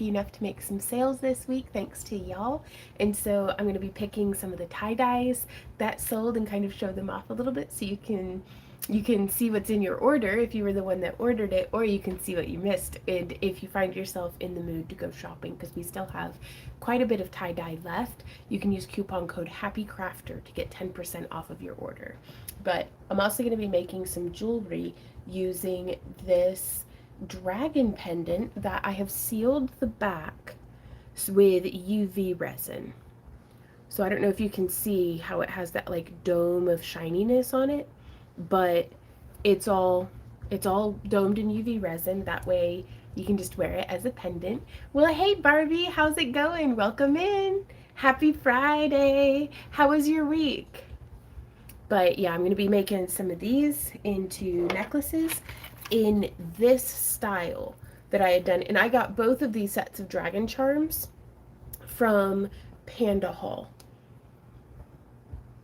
lucky enough to make some sales this week thanks to y'all. And so I'm going to be picking some of the tie-dyes that sold and kind of show them off a little bit so you can see what's in your order if you were the one that ordered it, or you can see what you missed and if you find yourself in the mood to go shopping, because we still have quite a bit of tie-dye left. You can use coupon code HAPPYCRAFTER to get 10% off of your order. But I'm also going to be making some jewelry using this dragon pendant that I have sealed the back with UV resin. So I don't know if you can see how it has that like dome of shininess on it, but it's all domed in UV resin. That way you can just wear it as a pendant. Well, hey Barbie, how's it going? Welcome in. Happy Friday. How was your week? But yeah, I'm going to be making some of these into necklaces in this style that I had done. And I got both of these sets of dragon charms from Panda Haul.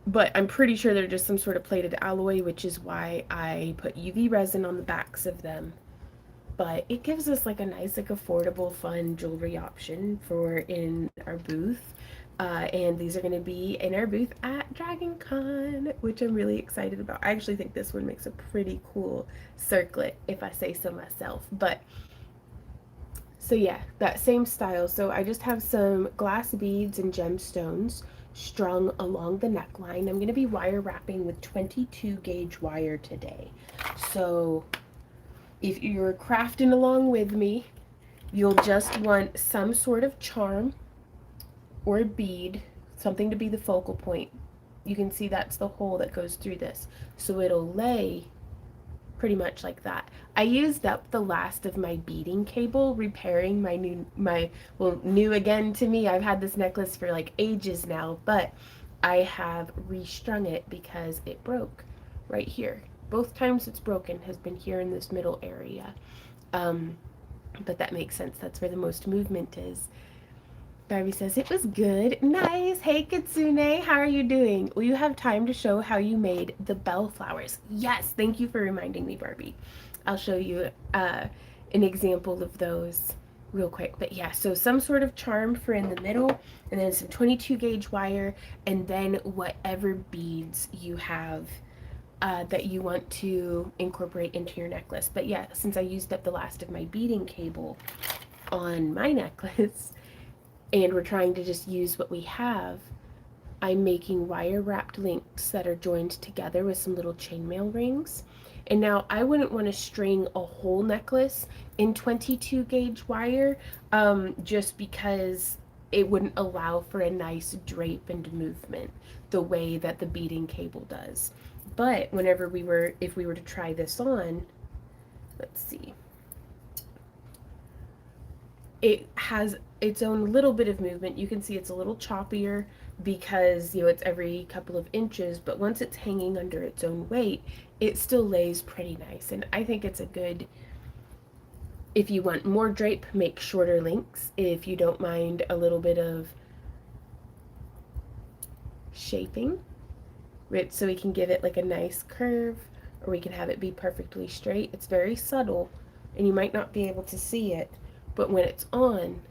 But I'm pretty sure they're just some sort of plated alloy, which is why I put UV resin on the backs of them. But it gives us like a nice, like affordable, fun jewelry option for in our booth. And these are going to be in our booth at Dragon Con, which I'm really excited about. I actually think this one makes a pretty cool circlet, if I say so myself. But so yeah, that same style. So I just have some glass beads and gemstones strung along the neckline. I'm going to be wire wrapping with 22 gauge wire today. So if you're crafting along with me, you'll just want some sort of charm or a bead, something to be the focal point. You can see that's the hole that goes through this. So it'll lay pretty much like that. I used up the last of my beading cable repairing my new again to me. I've had this necklace for like ages now, but I have restrung it because it broke right here. Both times it's broken has been here in this middle area. But that makes sense. That's where the most movement is. Barbie says it was good. Nice. Hey Kitsune, how are you doing? Will you have time to show how you made the bellflowers? Yes, thank you for reminding me, Barbie. I'll show you an example of those real quick. But yeah, so some sort of charm for in the middle, and then some 22 gauge wire, and then whatever beads you have that you want to incorporate into your necklace. But yeah, since I used up the last of my beading cable on my necklace, and we're trying to just use what we have, I'm making wire wrapped links that are joined together with some little chainmail rings. And now I wouldn't want to string a whole necklace in 22 gauge wire just because it wouldn't allow for a nice drape and movement the way that the beading cable does. But if we were to try this on, let's see, it has its own little bit of movement. You can see it's a little choppier because, you know, it's every couple of inches, but once it's hanging under its own weight, it still lays pretty nice. And I think it's a good, if you want more drape, make shorter links. If you don't mind a little bit of shaping, right, so we can give it like a nice curve, or we can have it be perfectly straight. It's very subtle and you might not be able to see it, but when it's on,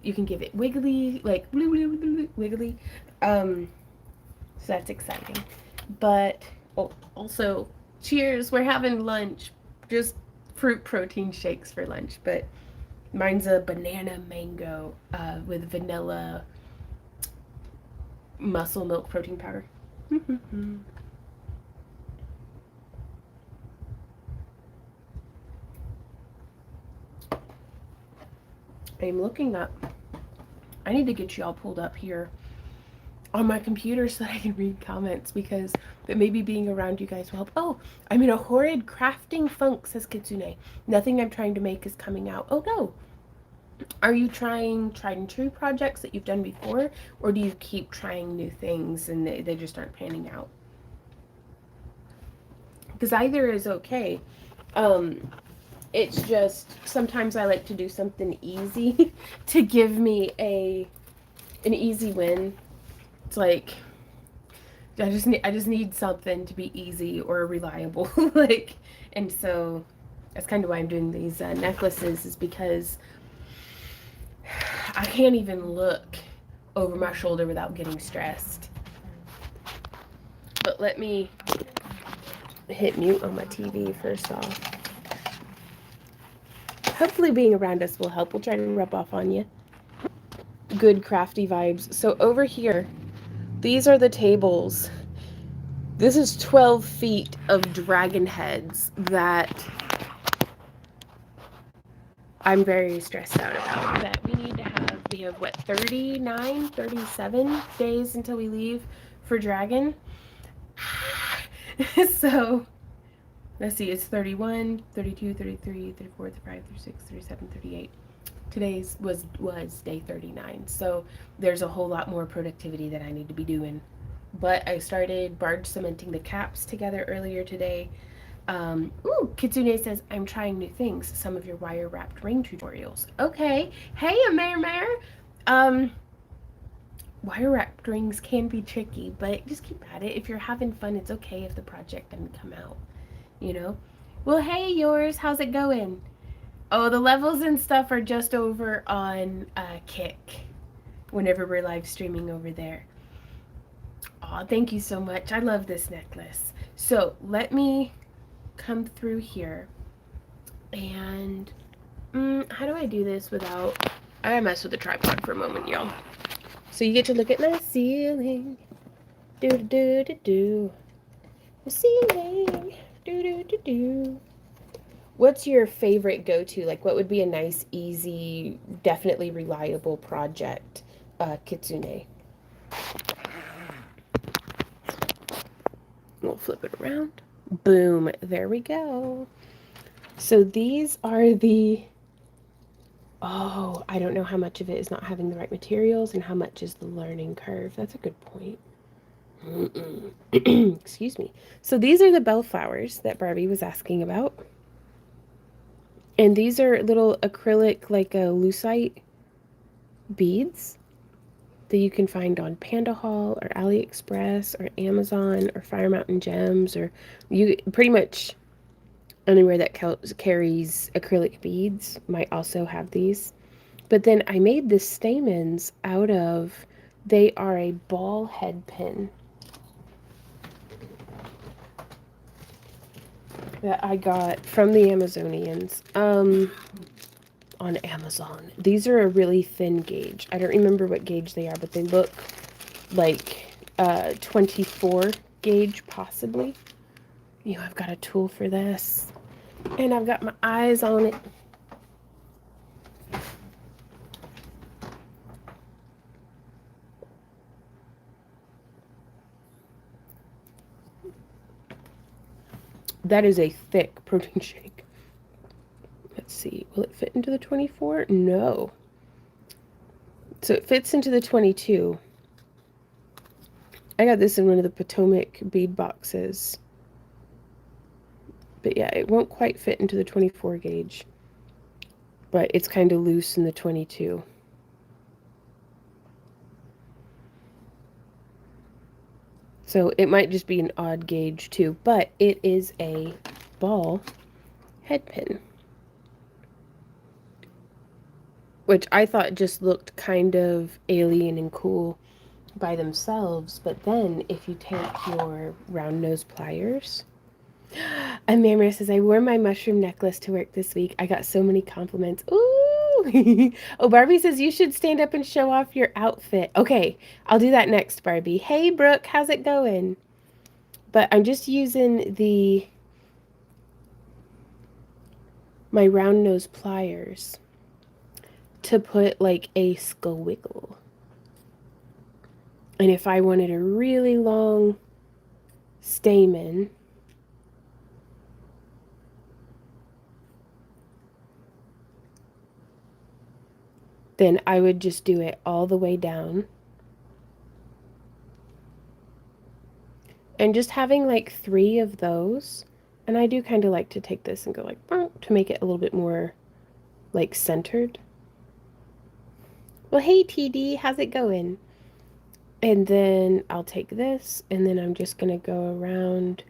you can give it wiggly, like wiggly. So that's exciting. But also, cheers, we're having lunch. Just fruit protein shakes for lunch. But mine's a banana mango with vanilla muscle milk protein powder. I'm looking up. I need to get you all pulled up here on my computer so that I can read comments, because that maybe being around you guys will help. Oh, I'm in a horrid crafting funk, says Kitsune. Nothing I'm trying to make is coming out. Oh no. Are you trying tried and true projects that you've done before, or do you keep trying new things and they just aren't panning out? Because either is okay. It's just sometimes I like to do something easy to give me an easy win. It's like I just need something to be easy or reliable, like, and so that's kind of why I'm doing these necklaces, is because I can't even look over my shoulder without getting stressed. But let me hit mute on my TV first off. Hopefully being around us will help. We'll try to rub off on you. Good crafty vibes. So over here, these are the tables. This is 12 feet of dragon heads that I'm very stressed out about. That we have what, 39, 37 days until we leave for dragon. So let's see, it's 31, 32, 33, 34, 35, 36, 37, 38. Today's was day 39. So there's a whole lot more productivity that I need to be doing. But I started barge cementing the caps together earlier today. Kitsune says, I'm trying new things. Some of your wire wrapped ring tutorials. Okay. Hey, Mare. Wire wrapped rings can be tricky, but just keep at it. If you're having fun, it's okay if the project doesn't come out, you know? Well, hey, yours. How's it going? Oh, the levels and stuff are just over on Kick whenever we're live streaming over there. Aw, thank you so much. I love this necklace. So let me come through here and how do I do this without... I gotta mess with the tripod for a moment, y'all. So you get to look at my ceiling. Do do do do. The ceiling. Do do do do. What's your favorite go-to? Like, what would be a nice, easy, definitely reliable project, Kitsune? We'll flip it around. Boom. There we go. So these are the... Oh, I don't know how much of it is not having the right materials and how much is the learning curve. That's a good point. Excuse me. So these are the bellflowers that Barbie was asking about. And these are little acrylic, like a lucite beads that you can find on Panda Hall or AliExpress or Amazon or Fire Mountain Gems, or you pretty much anywhere that carries acrylic beads might also have these. But then I made the stamens out of, they are a ball head pin that I got from the Amazonians on Amazon. These are a really thin gauge. I don't remember what gauge they are, but they look like 24 gauge possibly. You know, I've got a tool for this and I've got my eyes on it. That is a thick protein shake. Let's see. Will it fit into the 24? No. So it fits into the 22. I got this in one of the Potomac bead boxes. But yeah, it won't quite fit into the 24 gauge. But it's kind of loose in the 22. So it might just be an odd gauge too, but it is a ball head pin. Which I thought just looked kind of alien and cool by themselves, but then if you take your round nose pliers... And Mamra says, I wore my mushroom necklace to work this week. I got so many compliments. Ooh! Oh, Barbie says you should stand up and show off your outfit. Okay, I'll do that next, Barbie. Hey, Brooke, how's it going? But I'm just using my round nose pliers to put like a squiggle. And if I wanted a really long stamen, then I would just do it all the way down. And just having like 3 of those, and I do kind of like to take this and go like, to make it a little bit more like centered. Well, hey TD, how's it going? And then I'll take this, and then I'm just gonna go around,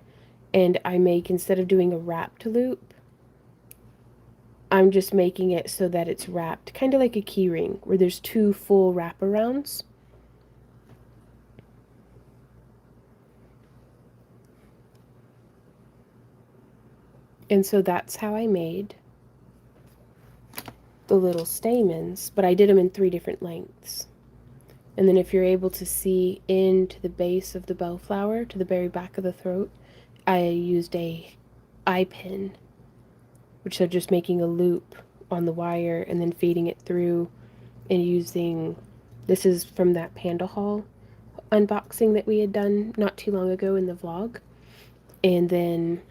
and I make, instead of doing a wrapped loop, I'm just making it so that it's wrapped, kind of like a key ring, where there's 2 full wraparounds. And so that's how I made the little stamens, but I did them in 3 different lengths. And then if you're able to see into the base of the bellflower, to the very back of the throat, I used a eye pin, which is just making a loop on the wire and then feeding it through and using, this is from that Panda Haul unboxing that we had done not too long ago in the vlog. And then,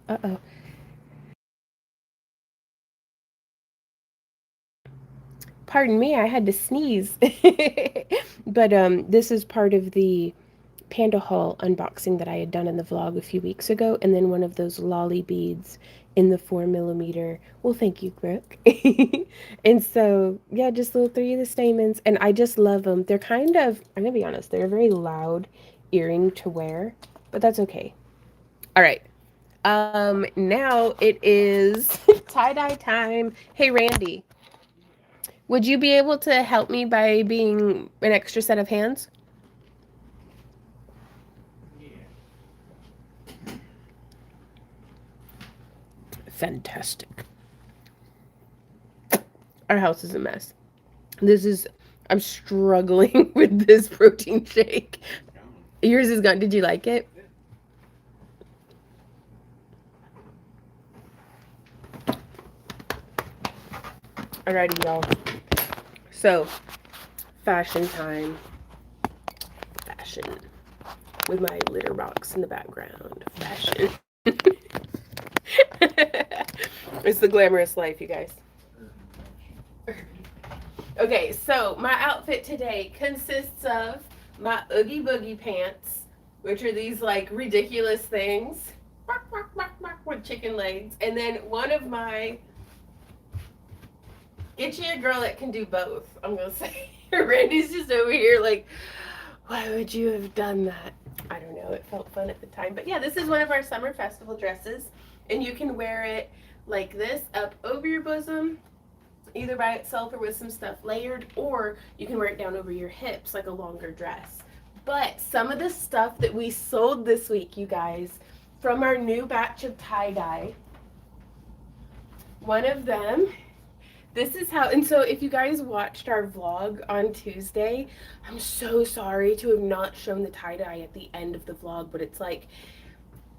uh-oh. Pardon me, I had to sneeze. But this is part of the Panda Haul unboxing that I had done in the vlog a few weeks ago, and then one of those lolly beads in the 4mm. Well, thank you, Brooke. And so, yeah, just little 3 of the stamens, and I just love them. They're kind of, I'm gonna be honest, they're a very loud earring to wear, but that's okay. All right. Now it is tie-dye time. Hey, Randy, would you be able to help me by being an extra set of hands? Fantastic. Our house is a mess. I'm struggling with this protein shake. Yours is gone. Did you like it? Alrighty, y'all. So, fashion time. Fashion. With my litter box in the background. Fashion. It's the glamorous life, you guys. Okay, so my outfit today consists of my Oogie Boogie pants, which are these like ridiculous things with chicken legs, and then one of my, get you a girl that can do both, I'm gonna say. Randy's just over here like, why would you have done that? I don't know, it felt fun at the time. But yeah, this is one of our summer festival dresses, and you can wear it like this up over your bosom, either by itself or with some stuff layered, or you can wear it down over your hips like a longer dress. But some of the stuff that we sold this week, you guys, from our new batch of tie-dye, one of them, this is how, and so if you guys watched our vlog on Tuesday, I'm so sorry to have not shown the tie-dye at the end of the vlog, but it's like,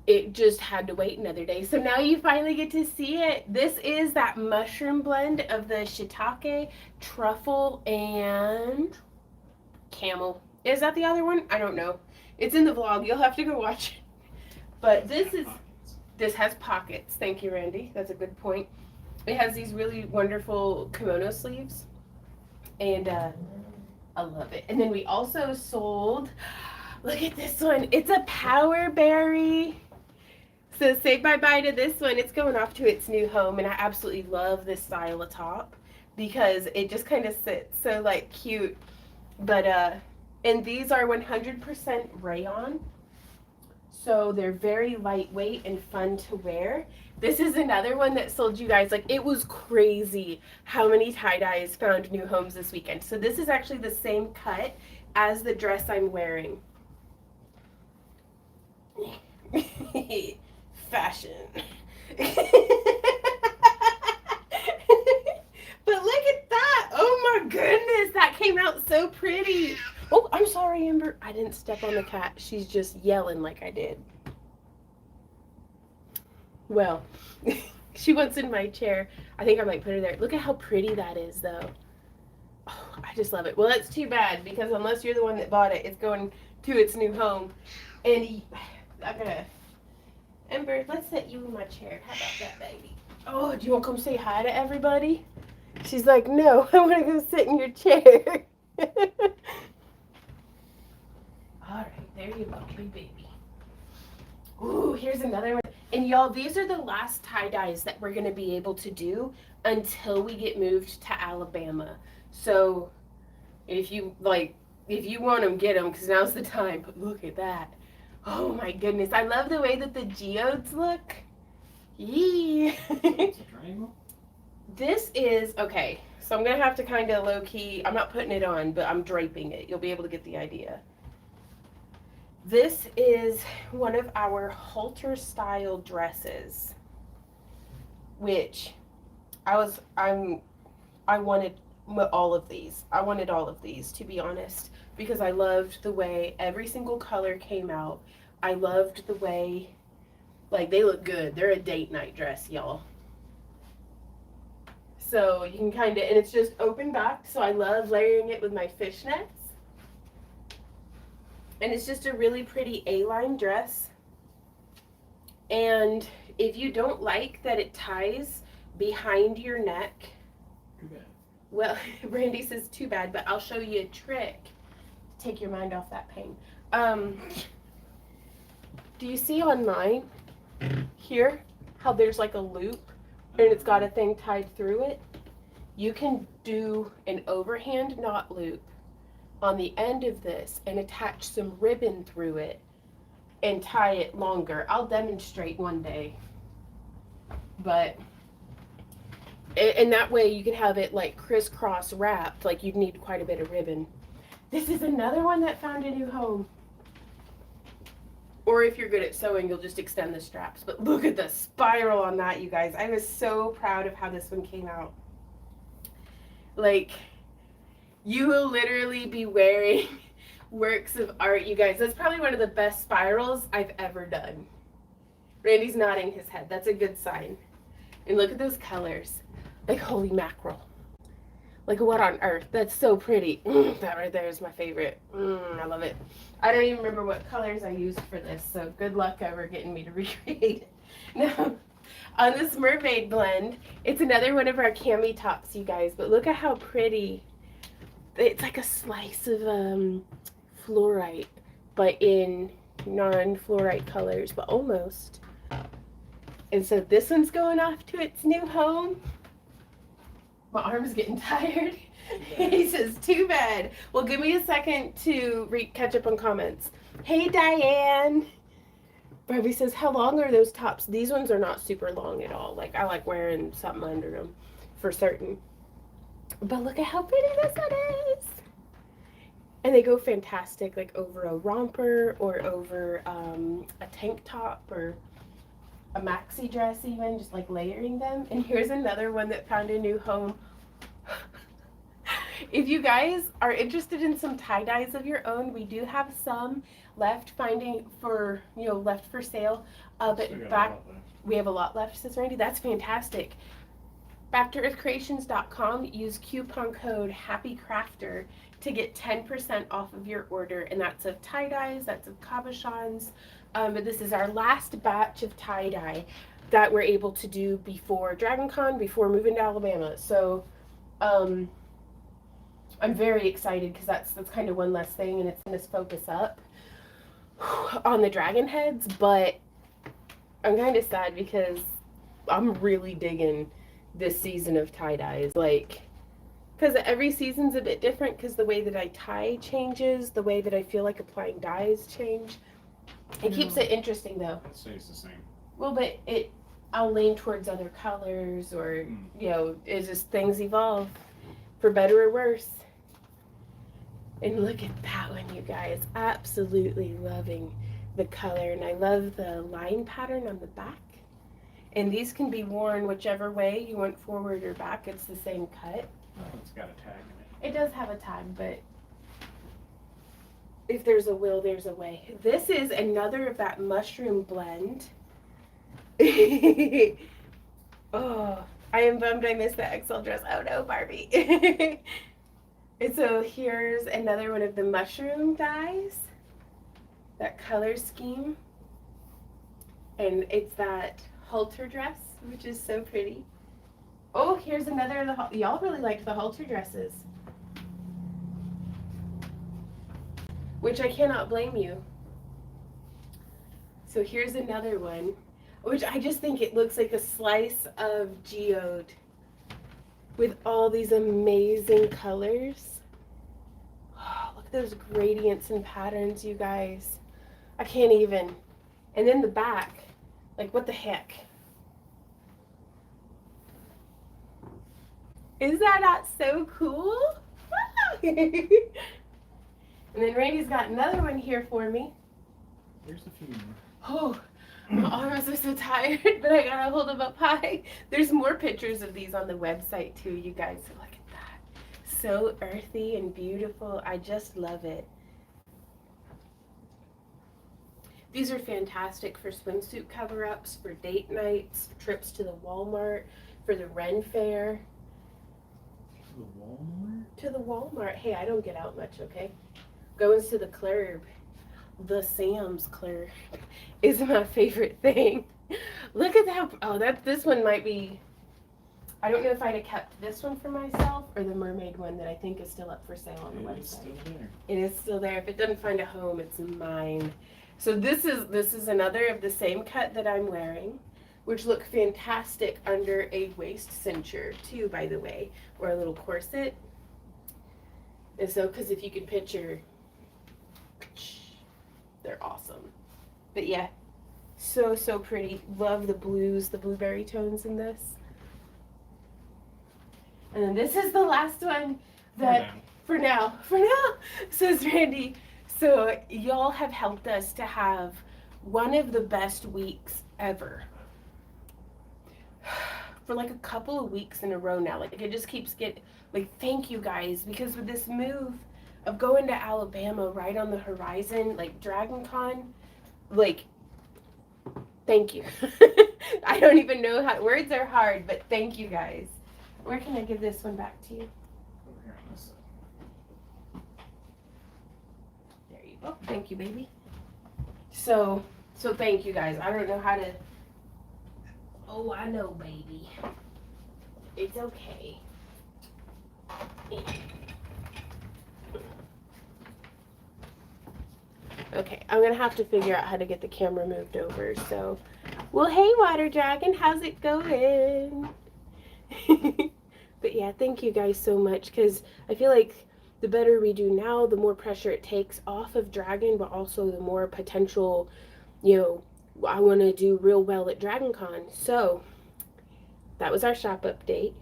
it just had to wait another day. So now you finally get to see it. This is that mushroom blend of the shiitake, truffle, and camel. Is that the other one? I don't know. It's in the vlog. You'll have to go watch it. But this has pockets. Thank you, Randy. That's a good point. It has these really wonderful kimono sleeves. And I love it. And then we also sold, look at this one. It's a power berry. So say bye-bye to this one. It's going off to its new home, and I absolutely love this style of top because it just kind of sits so like cute. But and these are 100% rayon, so they're very lightweight and fun to wear. This is another one that sold, you guys, like, it was crazy how many tie-dyes found new homes this weekend. So this is actually the same cut as the dress I'm wearing. Fashion. But look at that. Oh my goodness, that came out so pretty. Oh, I'm sorry, Amber. I didn't step on the cat. She's just yelling like I did. Well, she wants in my chair. I think I might put her there. Look at how pretty that is, though. Oh, I just love it. Well, that's too bad, because unless you're the one that bought it, it's going to its new home. And I'm gonna, Ember, let's set you in my chair. How about that, baby? Oh, do you want to come say hi to everybody? She's like, no, I want to go sit in your chair. All right, there you go, baby. Ooh, here's another one. And y'all, these are the last tie-dyes that we're going to be able to do until we get moved to Alabama. So if you want them, get them, because now's the time. But look at that. Oh my goodness. I love the way that the geodes look. Yee. It's a triangle? This is, okay, so I'm going to have to kind of low-key, I'm not putting it on, but I'm draping it. You'll be able to get the idea. This is one of our halter style dresses, which I wanted all of these. I wanted all of these, to be honest, because I loved the way every single color came out. I loved the way, like, they look good. They're a date night dress, y'all. So you can kind of, and it's just open back, so I love layering it with my fishnets. And it's just a really pretty A-line dress. And if you don't like that it ties behind your neck, Too bad. well, Brandy says too bad, but I'll show you a trick to take your mind off that pain. Do you see on mine here how there's like a loop and it's got a thing tied through it? You can do an overhand knot loop on the end of this and attach some ribbon through it and tie it longer. I'll demonstrate one day. But, and that way you can have it like crisscross wrapped, like you'd need quite a bit of ribbon. This is another one that found a new home. Or if you're good at sewing, you'll just extend the straps. But look at the spiral on that, you guys. I was so proud of how this one came out. Like, you will literally be wearing works of art, you guys. That's probably one of the best spirals I've ever done. Randy's nodding his head. That's a good sign. And look at those colors. Like, holy mackerel. Like, what on earth? That's so pretty. That right there is my favorite. I love it. I don't even remember what colors I used for this, so good luck ever getting me to recreate it. Now, on this mermaid blend, it's another one of our cami tops, you guys. But look at how pretty. It's like a slice of fluorite, but in non-fluorite colors, but almost. And so this one's going off to its new home. My arm's getting tired. He says, too bad. Well, give me a second to catch up on comments. Hey, Diane. Barbie says, how long are those tops? These ones are not super long at all. Like, I like wearing something under them for certain. But look at how pretty this one is. And they go fantastic, like over a romper or over a tank top or a maxi dress even, just like layering them. And here's another one that found a new home. If you guys are interested in some tie-dyes of your own, we do have some left left for sale. But back, we have a lot left, says Randy. That's fantastic. Back to earthcreations.com, use coupon code HAPPYCRAFTER to get 10% off of your order, and that's of tie-dyes, that's of cabochons. But this is our last batch of tie-dye that we're able to do before DragonCon, before moving to Alabama. So I'm very excited because that's kind of one less thing, and it's going to focus up on the dragon heads. But I'm kind of sad because I'm really digging this season of tie-dyes, like, because every season's a bit different because the way that I tie changes, the way that I feel like applying dyes change. It keeps it interesting though. It stays the same. Well, but I'll lean towards other colors, or it's just things evolve for better or worse. And look at that one, you guys. Absolutely loving the color, and I love the line pattern on the back. And these can be worn whichever way you want, forward or back. It's the same cut. Oh, it's got a tag in it. It does have a tag, but if there's a will, there's a way. This is another of that mushroom blend. Oh, I am bummed I missed the XL dress. Oh no, Barbie. And so here's another one of the mushroom dyes. That color scheme. And it's that halter dress, which is so pretty. Oh, here's another of the, y'all really liked the halter dresses, which I cannot blame you. So here's another one, which I just think it looks like a slice of geode with all these amazing colors. Oh, look at those gradients and patterns, you guys. I can't even. And then the back, like, what the heck? Is that not so cool? And then Randy's got another one here for me. There's a few more. Oh, my arms are so tired, but I gotta hold them up high. There's more pictures of these on the website too, you guys. So look at that. So earthy and beautiful. I just love it. These are fantastic for swimsuit cover-ups, for date nights, for trips to the Walmart, for the Ren Fair. To the Walmart? To the Walmart. Hey, I don't get out much, okay? Going to the club, the Sam's Club, is my favorite thing. Look at that. Oh, this one might be. I don't know if I'd have kept this one for myself or the mermaid one that I think is still up for sale on the website. It's still there. It is still there. If it doesn't find a home, it's mine. So this is another of the same cut that I'm wearing, which look fantastic under a waist cincher too, by the way, or a little corset. And so, because if you can picture, they're awesome. But yeah, so pretty. Love the blues, the blueberry tones in this. And then this is the last one that, for now, says Randy. So y'all have helped us to have one of the best weeks ever. For like a couple of weeks in a row now. Like it just keeps getting, like, thank you guys. Because with this move of going to Alabama right on the horizon, like Dragon Con, like, thank you. I don't even know how, words are hard, but thank you guys. Where can I give this one back to you? Over here on this side. There you go. Thank you, baby. So thank you guys. I don't know how to. Oh, I know, baby. It's okay. Okay, I'm gonna have to figure out how to get the camera moved over. So, well, hey, Water Dragon, how's it going? But yeah, thank you guys so much, because I feel like the better we do now, the more pressure it takes off of Dragon, but also the more potential, you know, I want to do real well at Dragon Con. So that was our shop update.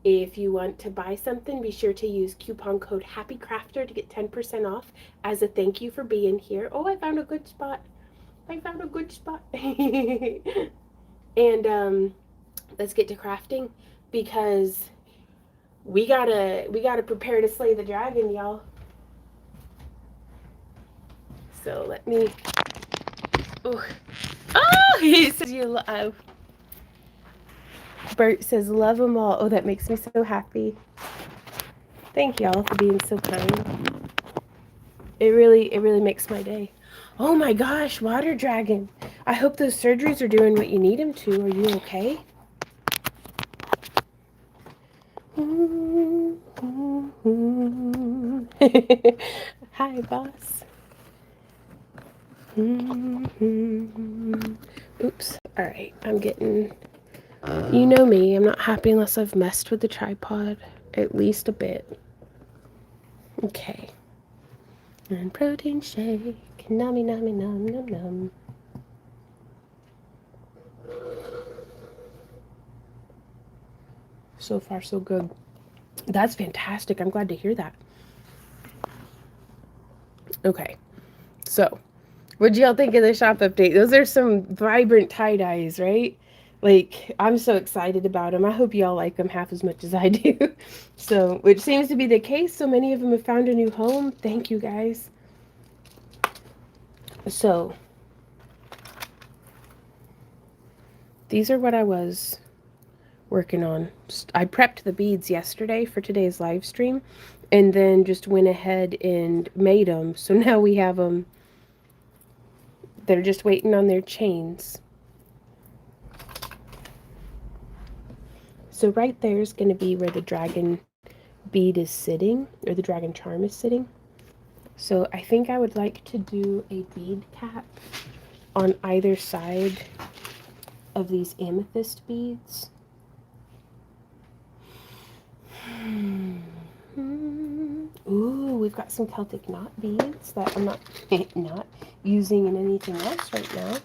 If you want to buy something, be sure to use coupon code HAPPYCRAFTER to get 10% off as a thank you for being here. Oh, I found a good spot. And let's get to crafting, because we gotta prepare to slay the dragon, y'all. So let me. Oh, he says you love. Bert says love them all. Oh, that makes me so happy. Thank y'all for being so kind. It really makes my day. Oh my gosh, Water Dragon. I hope those surgeries are doing what you need them to. Are you okay? Hi, boss. Oops. All right, I'm getting. You know me. I'm not happy unless I've messed with the tripod at least a bit. Okay. And protein shake. Nummy, nummy, num, num, num. So far, so good. That's fantastic. I'm glad to hear that. Okay. So, what'd y'all think of the shop update? Those are some vibrant tie-dyes, right? Like, I'm so excited about them. I hope y'all like them half as much as I do. So, which seems to be the case. So many of them have found a new home. Thank you, guys. So, these are what I was working on. I prepped the beads yesterday for today's live stream, and then just went ahead and made them. So now we have them. They're just waiting on their chains. So right there is going to be where the dragon bead is sitting, or the dragon charm is sitting. So I think I would like to do a bead cap on either side of these amethyst beads. Ooh, we've got some Celtic knot beads that I'm not using in anything else right now.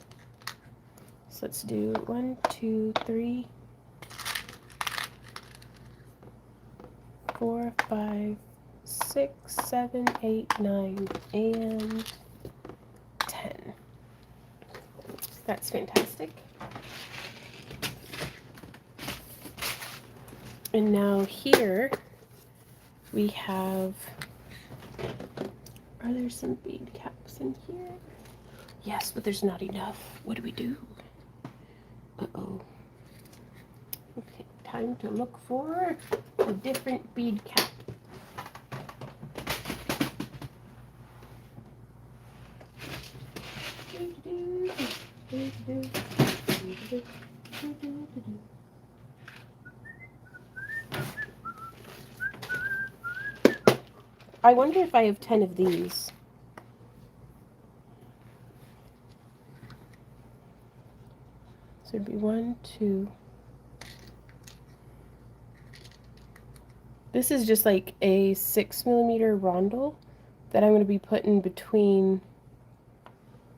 So let's do 1, 2, 3. 4, 5, 6, 7, 8, 9, and 10. That's fantastic. And now here we have, are there some bead caps in here? Yes, but there's not enough. What do we do? Uh-oh. Okay, time to look for a different bead cap. I wonder if I have 10 of these. So it'd be 1, 2. This is just like a 6mm rondel that I'm going to be putting between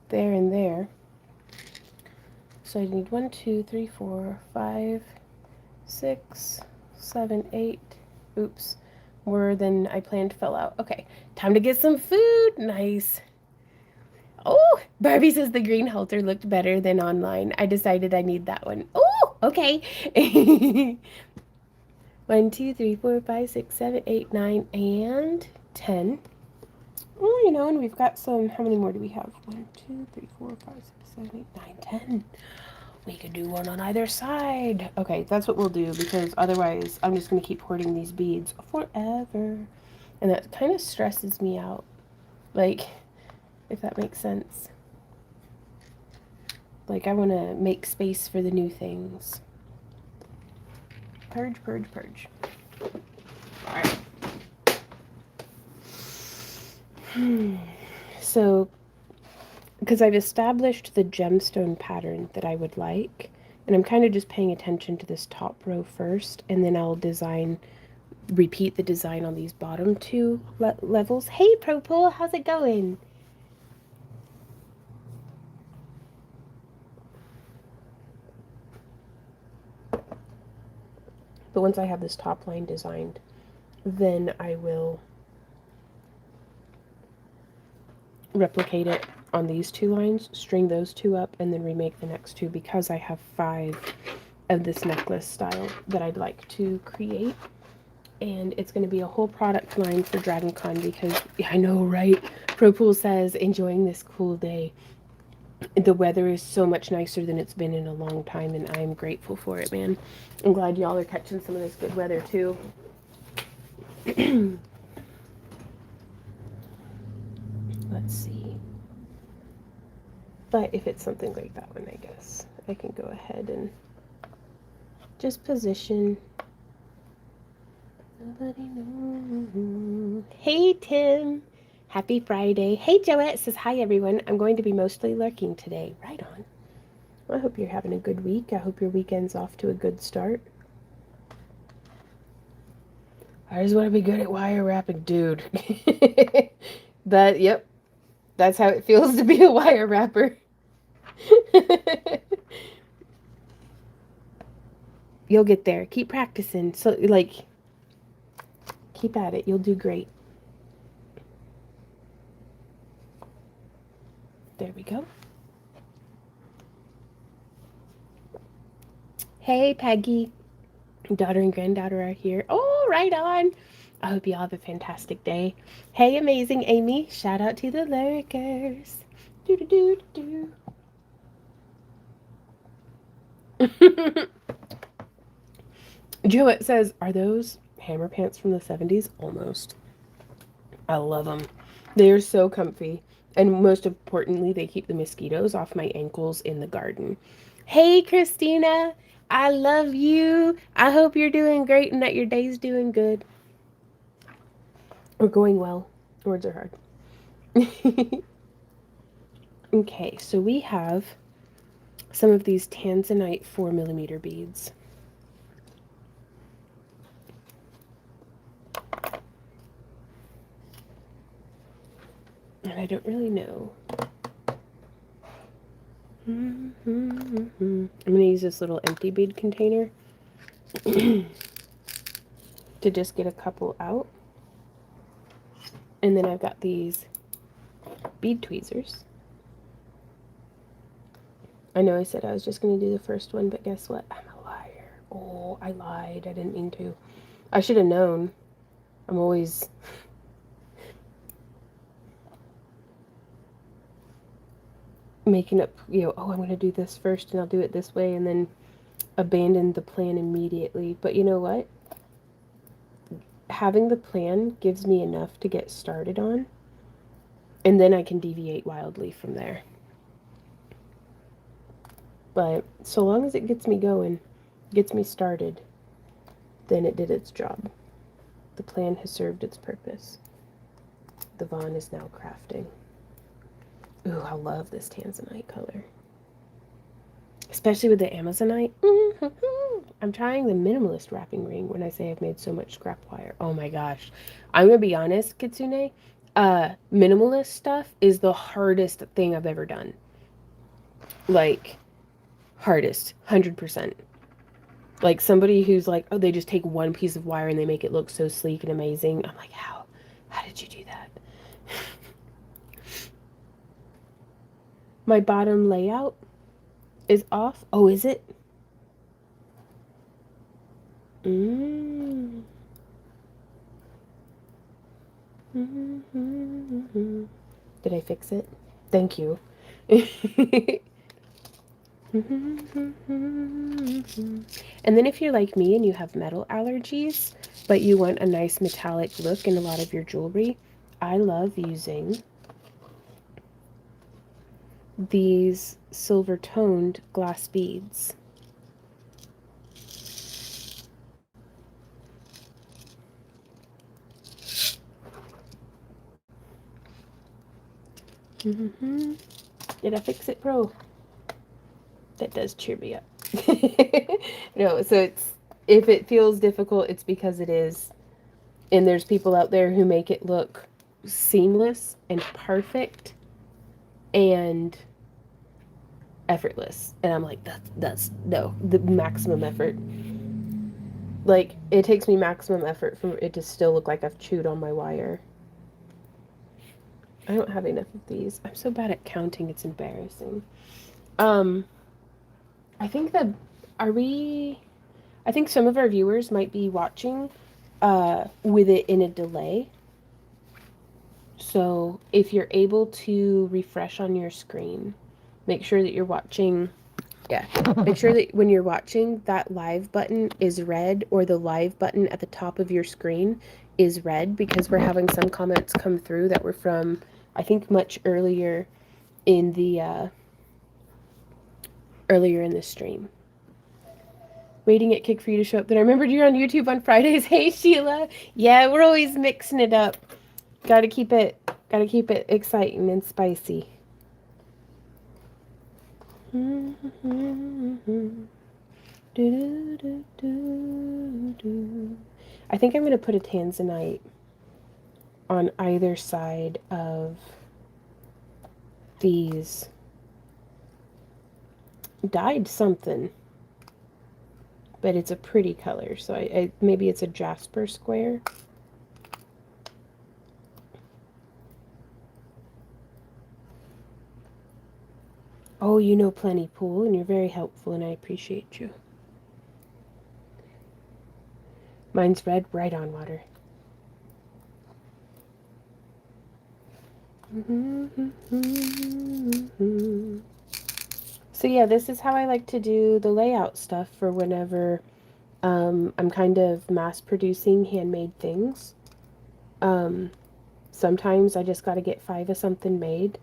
there and there. So I need 1, 2, 3, 4, 5, 6, 7, 8. Oops. More than I planned fell out. Okay, time to get some food. Nice. Oh, Barbie says the green halter looked better than online. I decided I need that one. Oh, okay. 1, 2, 3, 4, 5, 6, 7, 8, 9, and 10. Oh, you know, and we've got some. How many more do we have? 1, 2, 3, 4, 5, 6, 7, 8, 9, 10. We could do one on either side. Okay, that's what we'll do, because otherwise I'm just going to keep hoarding these beads forever. And that kind of stresses me out. Like, if that makes sense. Like, I want to make space for the new things. Purge, purge, purge. Alright. So, because I've established the gemstone pattern that I would like, and I'm kind of just paying attention to this top row first, and then I'll repeat the design on these bottom two levels. Hey, Propol, how's it going? But once I have this top line designed, then I will replicate it on these two lines, string those two up, and then remake the next two, because I have 5 of this necklace style that I'd like to create. And it's going to be a whole product line for DragonCon, because I know, right? ProPool says enjoying this cool day. The weather is so much nicer than it's been in a long time, and I'm grateful for it, man. I'm glad y'all are catching some of this good weather too. Let's see. But if it's something like that one, I guess I can go ahead and just position. Nobody knows. Hey, Tim. Happy Friday. Hey, Joette says, hi, everyone. I'm going to be mostly lurking today. Right on. I hope you're having a good week. I hope your weekend's off to a good start. I just want to be good at wire wrapping, dude. Yep, that's how it feels to be a wire wrapper. You'll get there. Keep practicing. So, like, keep at it. You'll do great. There we go. Hey, Peggy. Daughter and granddaughter are here. Oh, right on. I hope you all have a fantastic day. Hey, amazing Amy. Shout out to the lurkers. Do do do do do. Joette says, are those hammer pants from the 70s? Almost. I love them. They're so comfy. And most importantly, they keep the mosquitoes off my ankles in the garden. Hey, Christina. I love you. I hope you're doing great and that your day's doing good. Or going well. Words are hard. Okay, so we have some of these tanzanite 4mm beads. And I don't really know. I'm going to use this little empty bead container. to just get a couple out. And then I've got these bead tweezers. I know I said I was just going to do the first one, but guess what? I'm a liar. Oh, I lied. I didn't mean to. I should have known. I'm always making up, oh, I'm going to do this first and I'll do it this way and then abandon the plan immediately. But you know what? Having the plan gives me enough to get started on, and then I can deviate wildly from there. But so long as it gets me going, gets me started, then it did its job. The plan has served its purpose. The Vaughn is now crafting. Ooh, I love this tanzanite color. Especially with the Amazonite. I'm trying the minimalist wrapping ring when I say I've made so much scrap wire. Oh my gosh. I'm going to be honest, Kitsune. Minimalist stuff is the hardest thing I've ever done. Like, hardest. 100%. Like, somebody who's like, oh, they just take one piece of wire and they make it look so sleek and amazing. I'm like, how? How did you do that? My bottom layout is off. Oh, is it? Mm. Mm-hmm. Did I fix it? Thank you. And then if you're like me and you have metal allergies, but you want a nice metallic look in a lot of your jewelry, I love using these silver toned glass beads. Did I fix it, bro? That does cheer me up. No, so if it feels difficult, it's because it is. And there's people out there who make it look seamless and perfect and effortless. And I'm like, that's no, the maximum effort. Like, it takes me maximum effort for it to still look like I've chewed on my wire. I don't have enough of these. I'm so bad at counting, it's embarrassing. I think that, I think some of our viewers might be watching with it in a delay. So if you're able to refresh on your screen, make sure that you're watching. Yeah, make sure that when you're watching, that live button is red, or the live button at the top of your screen is red, because we're having some comments come through that were from, I think, much earlier in the stream. Waiting at Kick for you to show up. Then I remembered you're on YouTube on Fridays. Hey Sheila. Yeah, we're always mixing it up. Gotta keep it exciting and spicy. I think I'm gonna put a tanzanite on either side of these dyed something, but it's a pretty color, so I maybe it's a jasper square. Oh, you know plenty, Pool, and you're very helpful, and I appreciate you. Mine's red, right on, Water. So yeah, this is how I like to do the layout stuff for whenever I'm kind of mass producing handmade things. Sometimes I just got to get 5 of something made.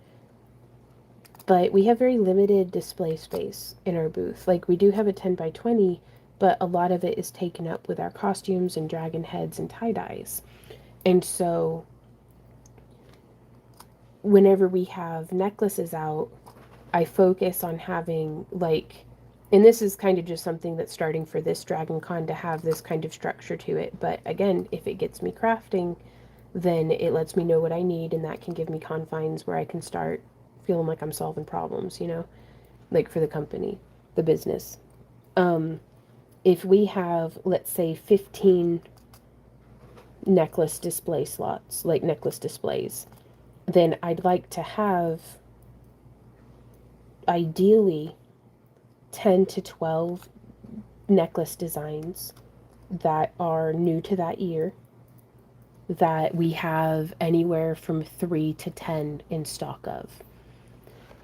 But we have very limited display space in our booth. Like, we do have a 10 by 20, but a lot of it is taken up with our costumes and dragon heads and tie-dyes. And so whenever we have necklaces out, I focus on having, like, and this is kind of just something that's starting for this Dragon Con, to have this kind of structure to it. But again, if it gets me crafting, then it lets me know what I need, and that can give me confines where I can start feeling like I'm solving problems, like for the company, the business. If we have, let's say, 15 necklace display slots, like necklace displays, then I'd like to have ideally 10 to 12 necklace designs that are new to that year, that we have anywhere from 3 to 10 in stock of.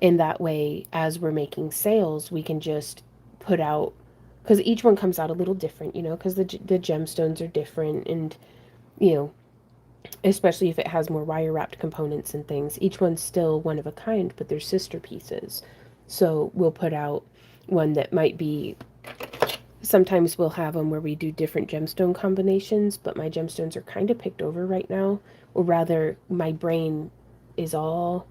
And that way, as we're making sales, we can just put out, because each one comes out a little different, because the gemstones are different, and, you know, especially if it has more wire wrapped components and things. Each one's still one of a kind, but they're sister pieces. So we'll put out one that might be, sometimes we'll have them where we do different gemstone combinations, but my gemstones are kind of picked over right now, or rather, my brain is all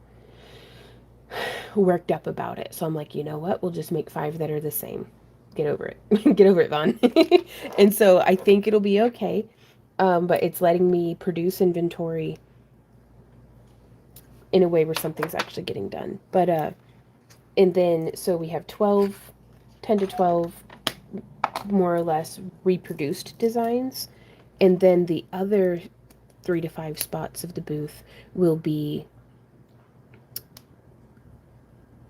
worked up about it. So I'm like, you know what? We'll just make 5 that are the same. Get over it. Get over it, Vaughn. And so I think it'll be okay. But it's letting me produce inventory in a way where something's actually getting done. But and then so we have 12, 10 to 12 more or less reproduced designs, and then the other 3 to 5 spots of the booth will be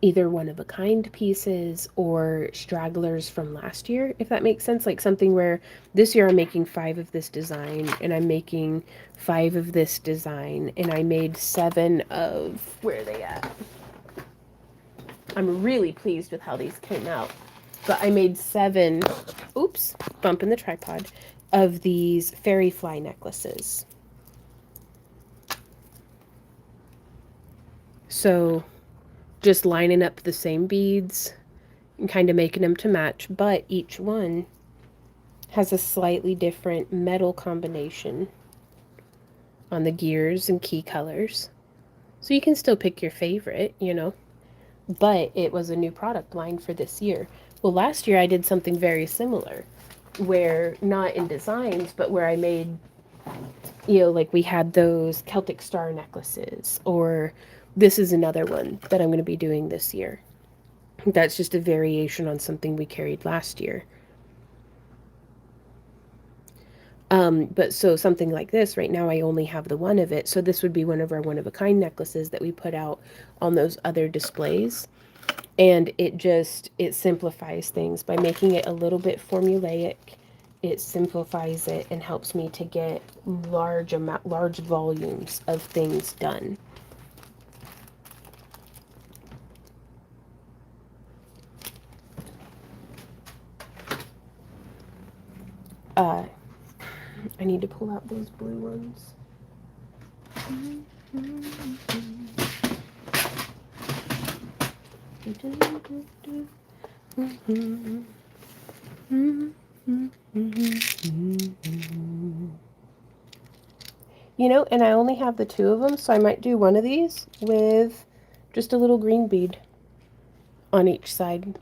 either one of a kind pieces or stragglers from last year, if that makes sense. Like something where this year I'm making 5 of this design, and I'm making 5 of this design, and I made 7 of, where are they at? I'm really pleased with how these came out. But I made 7, oops, bump in the tripod, of these fairy fly necklaces. So just lining up the same beads and kind of making them to match, but each one has a slightly different metal combination on the gears and key colors. So you can still pick your favorite, but it was a new product line for this year. Well, last year I did something very similar, where not in designs, but where I made, like we had those Celtic star necklaces, or this is another one that I'm going to be doing this year. That's just a variation on something we carried last year. But so something like this, right now I only have the one of it. So this would be one of our one of a kind necklaces that we put out on those other displays. And it simplifies things by making it a little bit formulaic. It simplifies it and helps me to get large volumes of things done. I need to pull out those blue ones. And I only have the 2 of them, so I might do one of these with just a little green bead on each side,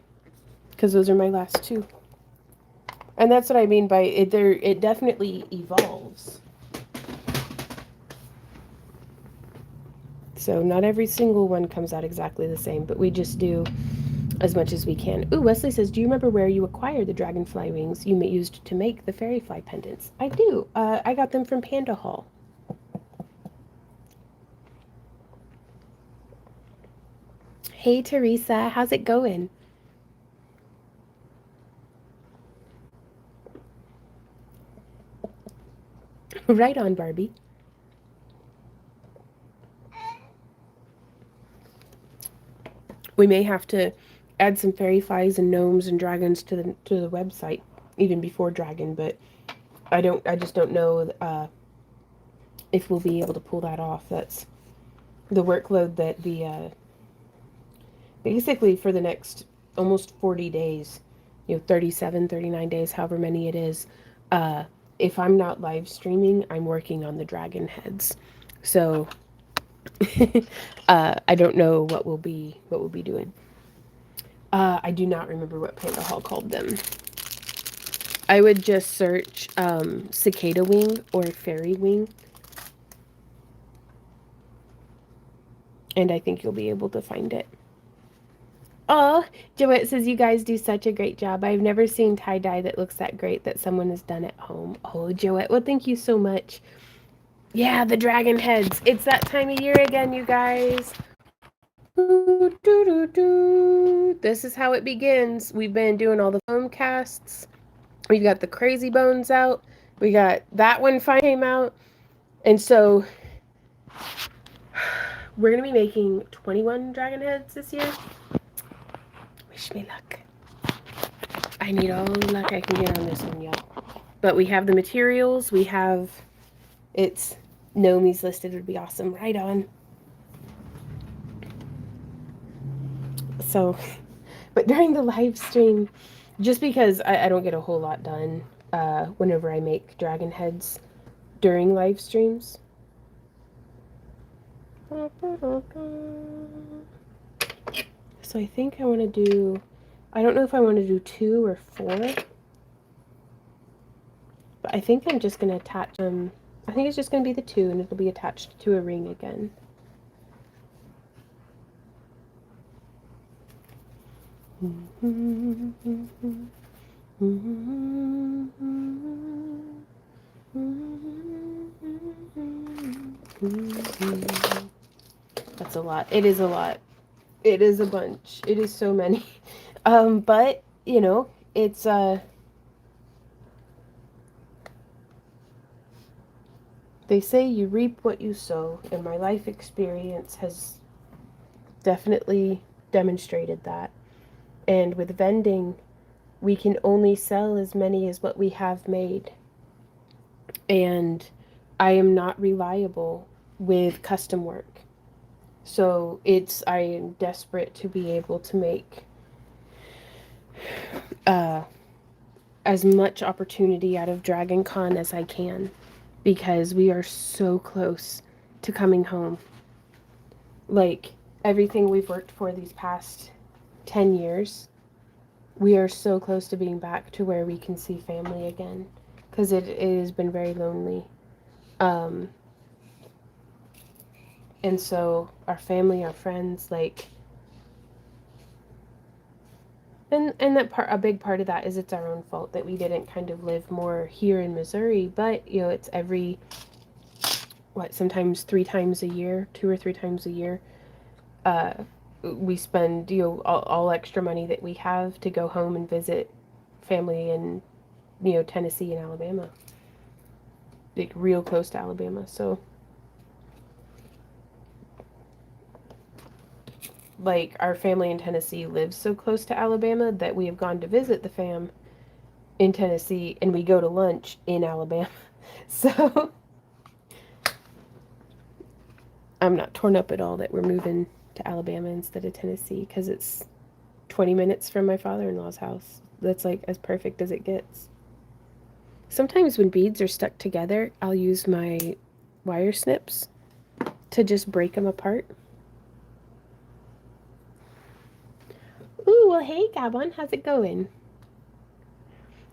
because those are my last 2. And that's what I mean by it. It definitely evolves. So not every single one comes out exactly the same, but we just do as much as we can. Ooh, Wesley says, do you remember where you acquired the dragonfly wings you used to make the fairy fly pendants? I do. I got them from Panda Hall. Hey, Teresa, how's it going? Right on, Barbie. We may have to add some fairy flies and gnomes and dragons to the website even before dragon, but I just don't know if we'll be able to pull that off. That's the workload that basically for the next almost 40 days, 37, 39 days, however many it is. If I'm not live streaming, I'm working on the dragon heads. So I don't know what we'll be doing. I do not remember what Panda Hall called them. I would just search cicada wing or fairy wing, and I think you'll be able to find it. Oh, Joette says you guys do such a great job. I've never seen tie-dye that looks that great that someone has done at home. Oh, Joette, well, thank you so much. Yeah, the dragon heads. It's that time of year again, you guys. This is how it begins. We've been doing all the foam casts. We've got the crazy bones out. We got that one finally came out. And so we're going to be making 21 dragon heads this year. Wish me luck. I need all the luck I can get on this one, y'all. But we have the materials. We have it's Nomi's listed. It would be awesome. Right on. So, but during the live stream, just because I don't get a whole lot done whenever I make dragon heads during live streams. So I think I want to do, I don't know if I want to do 2 or 4, but I think I'm just going to attach them. I think it's just going to be the 2 and it'll be attached to a ring again. That's a lot. It is a lot. It is a bunch. It is so many. But, you know, it's they say you reap what you sow, and my life experience has definitely demonstrated that. And with vending, we can only sell as many as what we have made. And I am not reliable with custom work. So I am desperate to be able to make as much opportunity out of Dragon Con as I can, because we are so close to coming home. Like, everything we've worked for these past 10 years, we are so close to being back to where we can see family again, because it has been very lonely. And so our family, our friends, like, and that part, a big part of that is it's our own fault that we didn't kind of live more here in Missouri. But you know, it's every sometimes 3 times a year, 2 or 3 times a year, we spend, you know, all extra money that we have to go home and visit family in, you know, Tennessee and Alabama, like real close to Alabama. So like our family in Tennessee lives so close to Alabama that we have gone to visit the fam in Tennessee and we go to lunch in Alabama. So I'm not torn up at all that we're moving to Alabama instead of Tennessee, because it's 20 minutes from my father-in-law's house. That's like as perfect as it gets. Sometimes when beads are stuck together, I'll use my wire snips to just break them apart. Ooh, well, hey, Gabon, how's it going?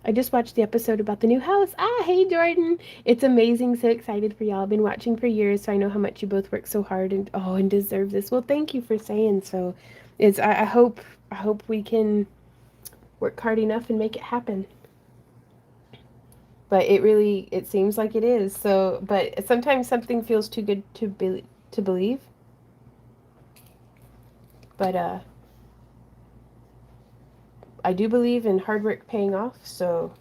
I just watched the episode about the new house. Ah, hey, Jordan. It's amazing. So excited for y'all. I've been watching for years, so I know how much you both work so hard and deserve this. Well, thank you for saying so. I hope we can work hard enough and make it happen. But it seems like it is. So, but sometimes something feels too good to believe. But I do believe in hard work paying off, so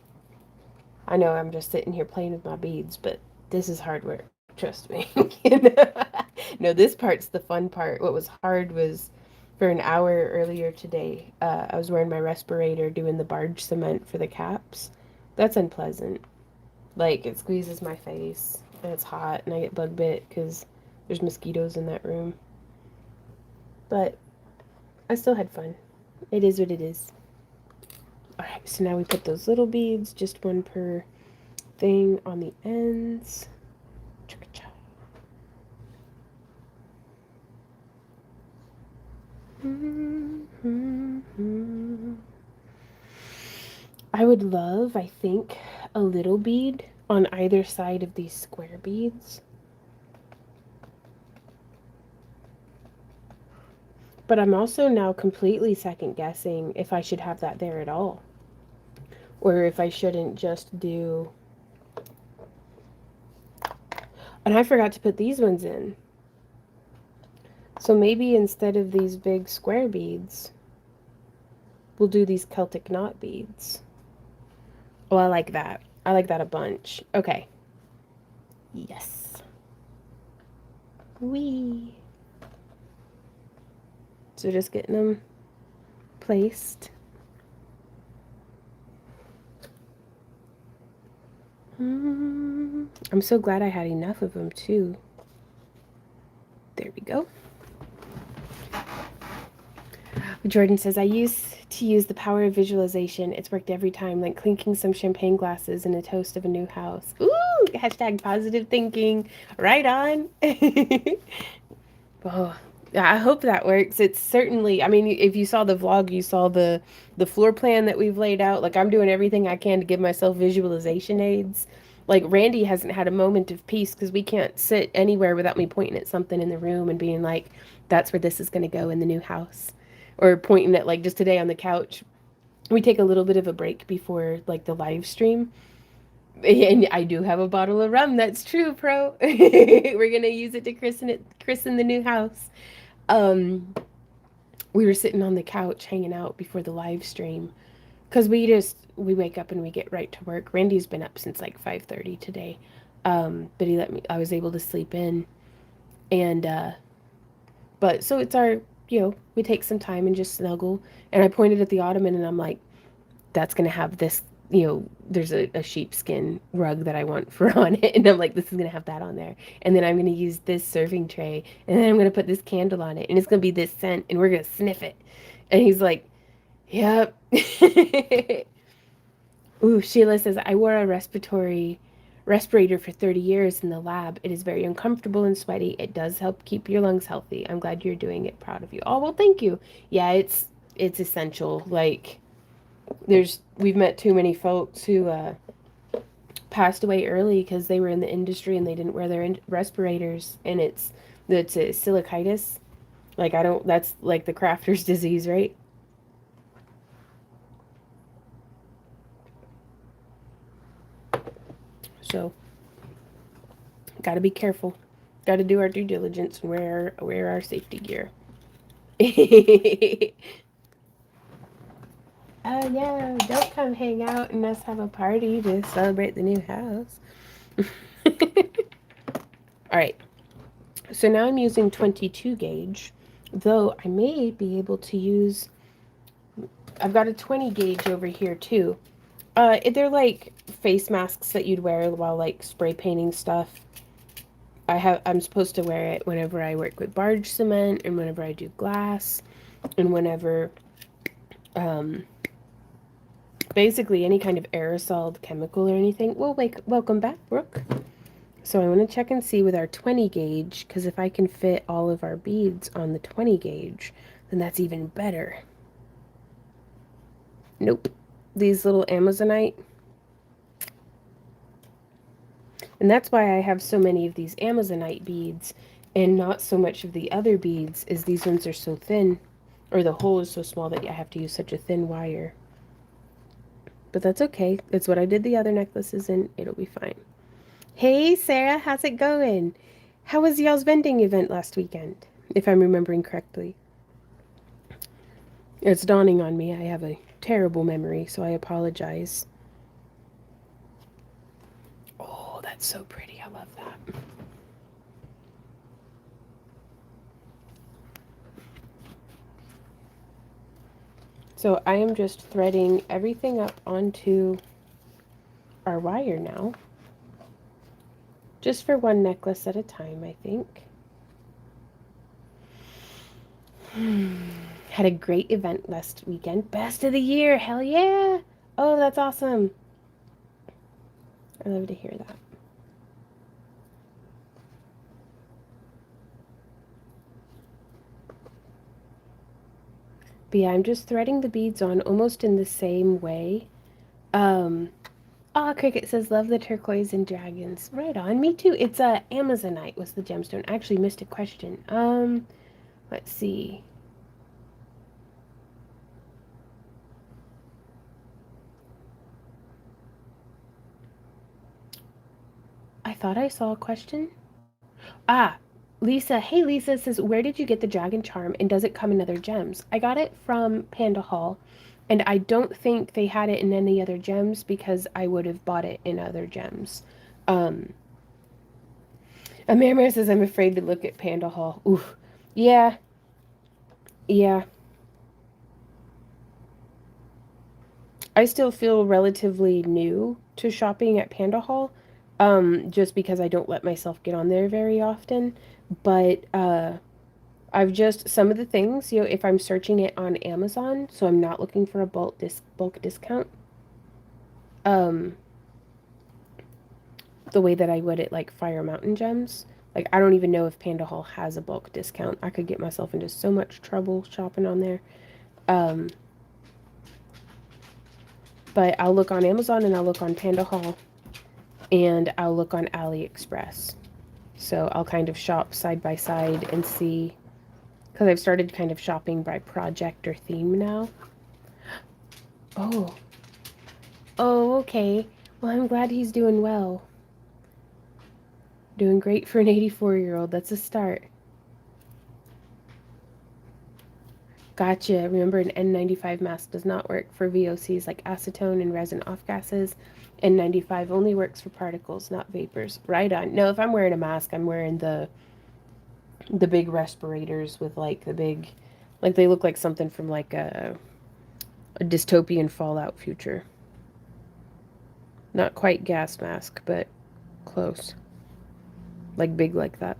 I know I'm just sitting here playing with my beads, but this is hard work. Trust me. You know? No, this part's the fun part. What was hard was for an hour earlier today, I was wearing my respirator doing the barge cement for the caps. That's unpleasant. Like, it squeezes my face, and it's hot, and I get bug bit because there's mosquitoes in that room. But I still had fun. It is what it is. Alright, so now we put those little beads, just one per thing on the ends. I would love, I think, a little bead on either side of these square beads. But I'm also now completely second guessing if I should have that there at all. Or if I shouldn't just do. And I forgot to put these ones in. So maybe instead of these big square beads, we'll do these Celtic knot beads. Oh, I like that. I like that a bunch. Okay. Yes. Wee. So just getting them placed. I'm so glad I had enough of them too. There we go. Jordan says, I used to use the power of visualization. It's worked every time, like clinking some champagne glasses in a toast of a new house. Ooh, hashtag positive thinking. Right on. Oh, yeah, I hope that works. It's certainly, I mean, if you saw the vlog, you saw the floor plan that we've laid out. Like I'm doing everything I can to give myself visualization aids. Like Randy hasn't had a moment of peace because we can't sit anywhere without me pointing at something in the room and being like, that's where this is going to go in the new house. Or pointing at like just today on the couch. We take a little bit of a break before like the live stream. And I do have a bottle of rum. That's true, pro. We're gonna use it to christen the new house. Um, we were sitting on the couch hanging out before the live stream because we wake up and we get right to work. Randy's been up since like 5:30 today, but he let me. I was able to sleep in, and but so it's our we take some time and just snuggle. And I pointed at the ottoman and I'm like, that's gonna have this. There's a sheepskin rug that I want for on it, and I'm like, this is gonna have that on there, and then I'm gonna use this serving tray, and then I'm gonna put this candle on it, and it's gonna be this scent, and we're gonna sniff it. And he's like, yep. Ooh, Sheila says, I wore a respirator for 30 years in the lab. It is very uncomfortable and sweaty. It does help keep your lungs healthy. I'm glad you're doing it. Proud of you. Oh, well, thank you. Yeah, it's essential. Like we've met too many folks who passed away early because they were in the industry and they didn't wear their respirators, and it's a silicosis. Like I don't that's like the crafter's disease, right? So, got to be careful. Got to do our due diligence and wear our safety gear. Oh yeah, don't come hang out and us have a party to celebrate the new house. All right. So now I'm using 22 gauge, though I may be able to use. I've got a 20 gauge over here too. They're like face masks that you'd wear while like spray painting stuff. I'm supposed to wear it whenever I work with barge cement and whenever I do glass and whenever basically any kind of aerosol chemical or anything. Well, welcome back, Brooke. So I want to check and see with our 20 gauge, because if I can fit all of our beads on the 20 gauge, then that's even better. Nope. These little Amazonite. And that's why I have so many of these Amazonite beads and not so much of the other beads, is these ones are so thin, or the hole is so small that I have to use such a thin wire. But that's okay. It's what I did the other necklaces in. It'll be fine. Hey, Sarah, how's it going? How was y'all's vending event last weekend, if I'm remembering correctly? It's dawning on me. I have a terrible memory, so I apologize. Oh, that's so pretty. I love that. So I am just threading everything up onto our wire now. Just for one necklace at a time, I think. Had a great event last weekend. Best of the year. Hell yeah. Oh, that's awesome. I love to hear that. But yeah, I'm just threading the beads on almost in the same way. Cricket says, love the turquoise and dragons. Right on. Me too. It's Amazonite was the gemstone. I actually missed a question. Let's see. thought I saw a question. Ah, Lisa. Hey, Lisa says, where did you get the dragon charm and does it come in other gems? I got it from Panda Hall, and I don't think they had it in any other gems because I would have bought it in other gems. Um, Amir says, I'm afraid to look at Panda Hall. Oof. Yeah, yeah. I still feel relatively new to shopping at Panda Hall, just because I don't let myself get on there very often. But I've just some of the things, if I'm searching it on Amazon, so I'm not looking for a bulk discount, um, the way that I would at like Fire Mountain Gems. Like I don't even know if Panda Hall has a bulk discount. I could get myself into so much trouble shopping on there. Um, but I'll look on Amazon and I'll look on Panda Hall and I'll look on AliExpress. So I'll kind of shop side by side and see, because I've started kind of shopping by project or theme now. Oh, oh, okay. Well, I'm glad he's doing well. Doing great for an 84-year-old. That's a start. Gotcha. Remember, an N95 mask does not work for VOCs like acetone and resin off gases. N95 only works for particles, not vapors. Right on. No, if I'm wearing a mask, I'm wearing the big respirators with like the big, like they look like something from like a dystopian Fallout future. Not quite gas mask, but close. Like big like that.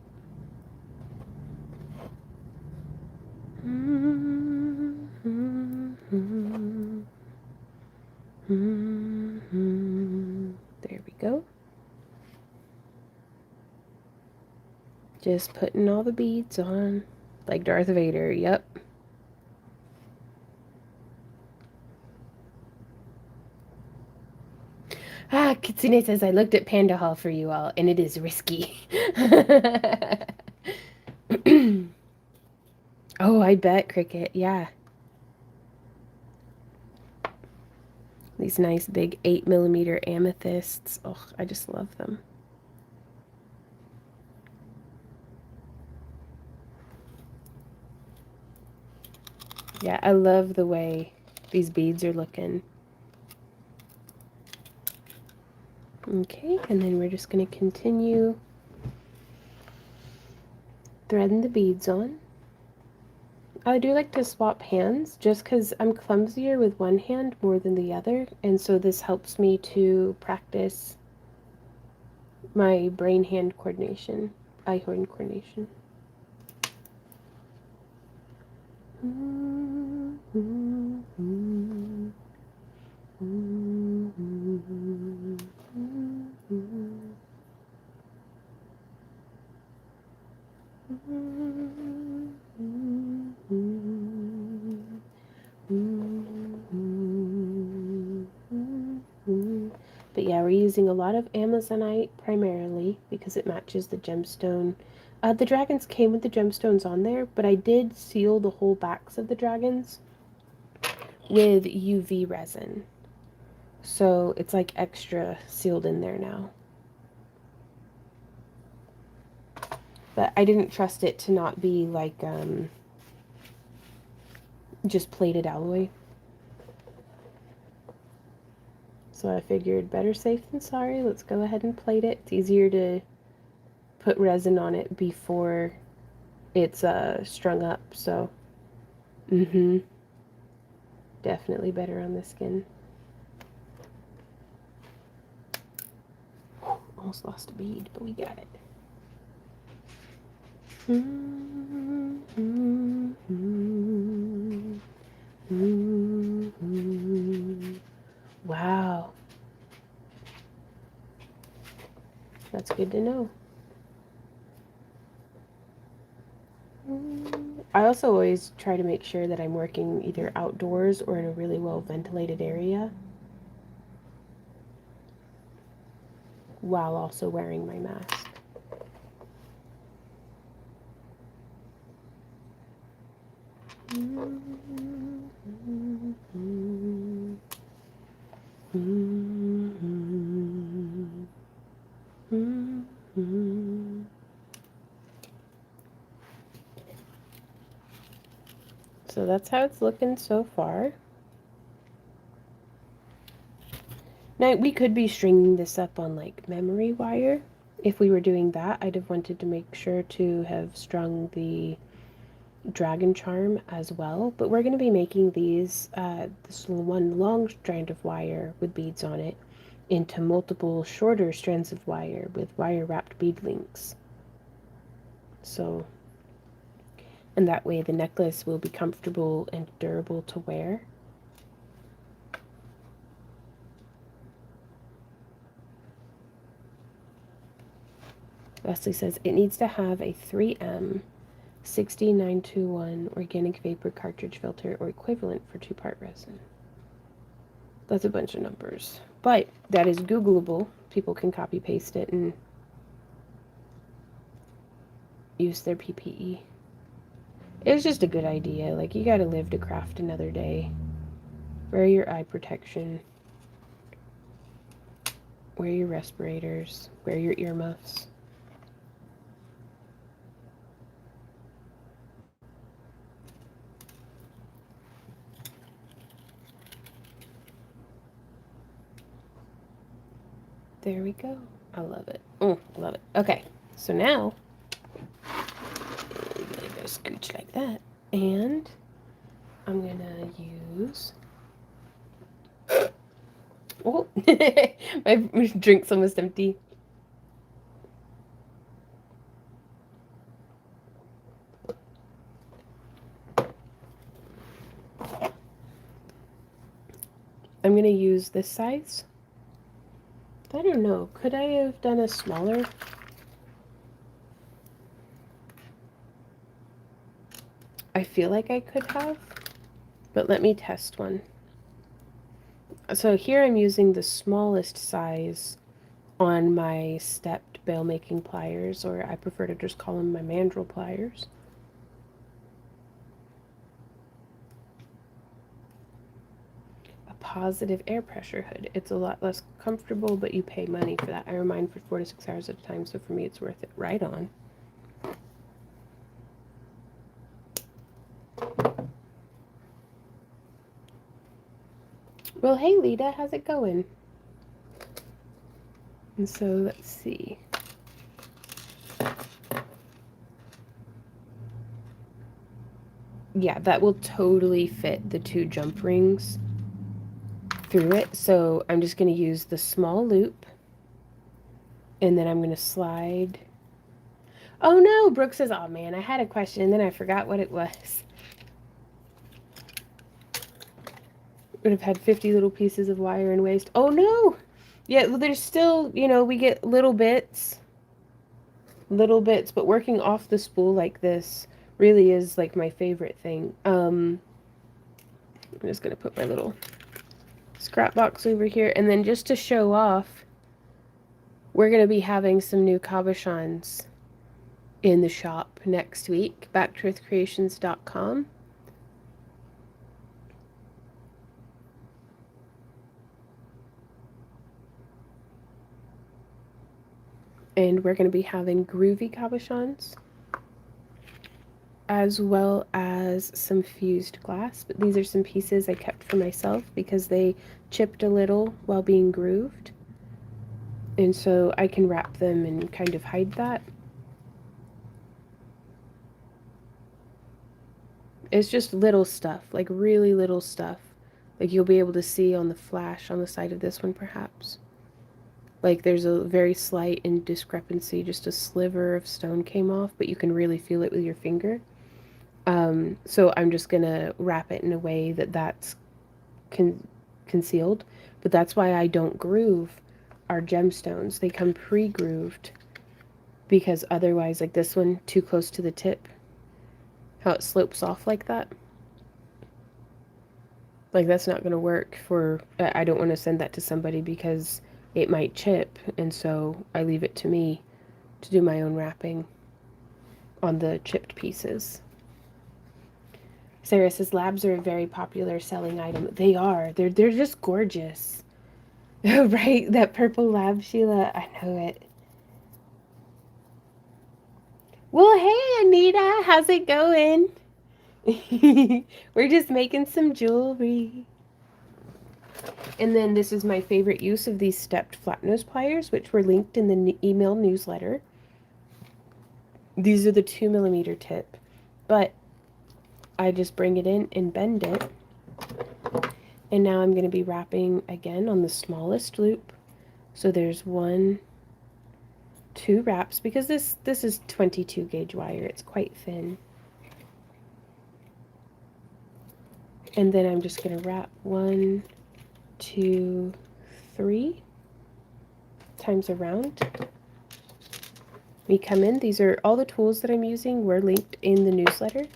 There we go. Just putting all the beads on. Like Darth Vader, yep. Ah, Kitsune says, I looked at Panda Hall for you all, and it is risky. Oh, I bet, Cricket, yeah. These nice big 8mm amethysts. Oh, I just love them. Yeah, I love the way these beads are looking. Okay, and then we're just going to continue threading the beads on. I do like to swap hands just because I'm clumsier with one hand more than the other, and so this helps me to practice my brain-hand coordination, eye-hand coordination. But yeah, we're using a lot of Amazonite primarily because it matches the gemstone. The dragons came with the gemstones on there, but I did seal the whole backs of the dragons with UV resin. So it's like extra sealed in there now. But I didn't trust it to not be like just plated alloy. So I figured better safe than sorry. Let's go ahead and plate it. It's easier to put resin on it before it's strung up. So, definitely better on the skin. Almost lost a bead, but we got it. Wow. That's good to know. I also always try to make sure that I'm working either outdoors or in a really well ventilated area while also wearing my mask. So that's how it's looking so far. Now, we could be stringing this up on like memory wire. If we were doing that, I'd have wanted to make sure to have strung the dragon charm as well. But we're going to be making these, this one long strand of wire with beads on it, into multiple shorter strands of wire with wire wrapped bead links. So, and that way the necklace will be comfortable and durable to wear. Leslie says it needs to have a 3M 60921 organic vapor cartridge filter or equivalent for 2-part resin. That's a bunch of numbers, but that is Googleable. People can copy paste it and use their PPE. It was just a good idea. Like, you gotta live to craft another day. Wear your eye protection. Wear your respirators. Wear your earmuffs. There we go. I love it. Love it. Okay, so now I'm gonna go scooch like that, and I'm gonna use. Oh, my drink's almost empty. I'm gonna use this size. I don't know. Could I have done a smaller? I feel like I could have, but let me test one. So here I'm using the smallest size on my stepped bail making pliers, or I prefer to just call them my mandrel pliers. A positive air pressure hood. It's a lot less comfortable, but you pay money for that. I wear mine for 4 to 6 hours at a time, so for me it's worth it. Right on. Well, hey Lita, how's it going? And so let's see. Yeah, that will totally fit the 2 jump rings through it. So I'm just going to use the small loop, and then I'm going to slide. Oh no, Brooke says, oh man, I had a question and then I forgot what it was. Would have had 50 little pieces of wire and waste. Oh no! Yeah, well, there's still, we get little bits, but working off the spool like this really is like my favorite thing. I'm just gonna put my little scrap box over here, and then just to show off, we're gonna be having some new cabochons in the shop next week. backtruthcreations.com. And we're going to be having groovy cabochons, as well as some fused glass. But these are some pieces I kept for myself because they chipped a little while being grooved. And so I can wrap them and kind of hide that. It's just little stuff, like really little stuff. Like you'll be able to see on the flash on the side of this one, perhaps. Like there's a very slight indiscrepancy, just a sliver of stone came off, but you can really feel it with your finger. So I'm just gonna wrap it in a way that that's concealed, but that's why I don't groove our gemstones. They come pre-grooved because otherwise, like this one, too close to the tip, how it slopes off like that. Like that's not gonna work for, I don't want to send that to somebody because it might chip, and so I leave it to me to do my own wrapping on the chipped pieces. Sarah says labs are a very popular selling item. They are. They're just gorgeous. Right? That purple lab, Sheila. I know it. Well, hey, Anita. How's it going? We're just making some jewelry. And then this is my favorite use of these stepped flat nose pliers, which were linked in the email newsletter. These are the 2 millimeter tip, but I just bring it in and bend it. And now I'm going to be wrapping again on the smallest loop. So there's 1, 2 wraps, because this is 22 gauge wire. It's quite thin. And then I'm just going to wrap 1, 2, 3 times around. We come in. These are all the tools that I'm using were linked in the newsletter.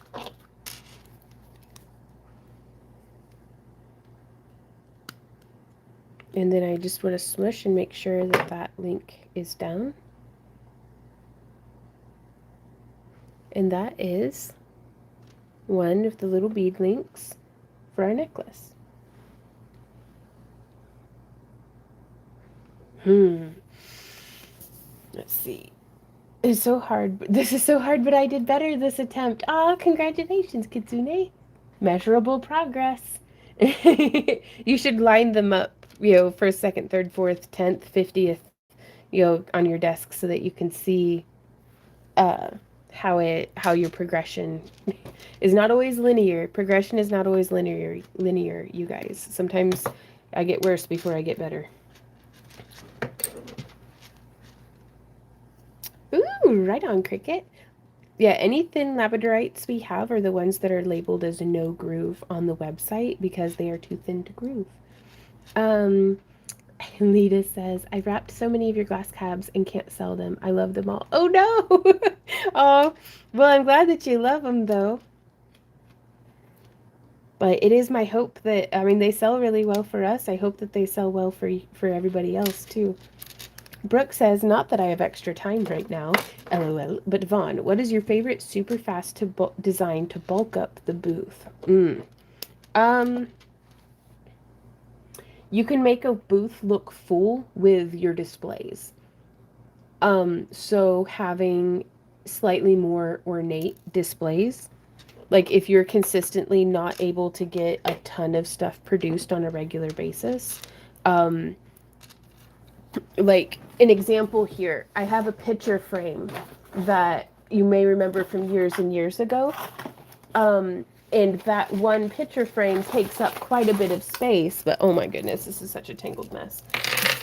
And then I just want to smush and make sure that that link is down. And that is one of the little bead links for our necklace. Let's see. It's so hard. This is so hard, but I did better this attempt. Ah, congratulations, Kitsune. Measurable progress. You should line them up, first, second, third, fourth, 10th, 50th, on your desk so that you can see how your progression is not always linear. Progression is not always linear, you guys. Sometimes I get worse before I get better. Ooh, right on, Cricket. Yeah, any thin labradorites we have are the ones that are labeled as no groove on the website because they are too thin to groove. Lita says, I wrapped so many of your glass cabs and can't sell them. I love them all. Oh no! Oh, well, I'm glad that you love them though. But it is my hope that, they sell really well for us. I hope that they sell well for everybody else too. Brooke says, not that I have extra time right now, LOL, but Vaughn, what is your favorite super fast design to bulk up the booth? You can make a booth look full with your displays. So having slightly more ornate displays, like if you're consistently not able to get a ton of stuff produced on a regular basis, like an example here, I have a picture frame that you may remember from years and years ago. And that one picture frame takes up quite a bit of space, but oh my goodness, this is such a tangled mess.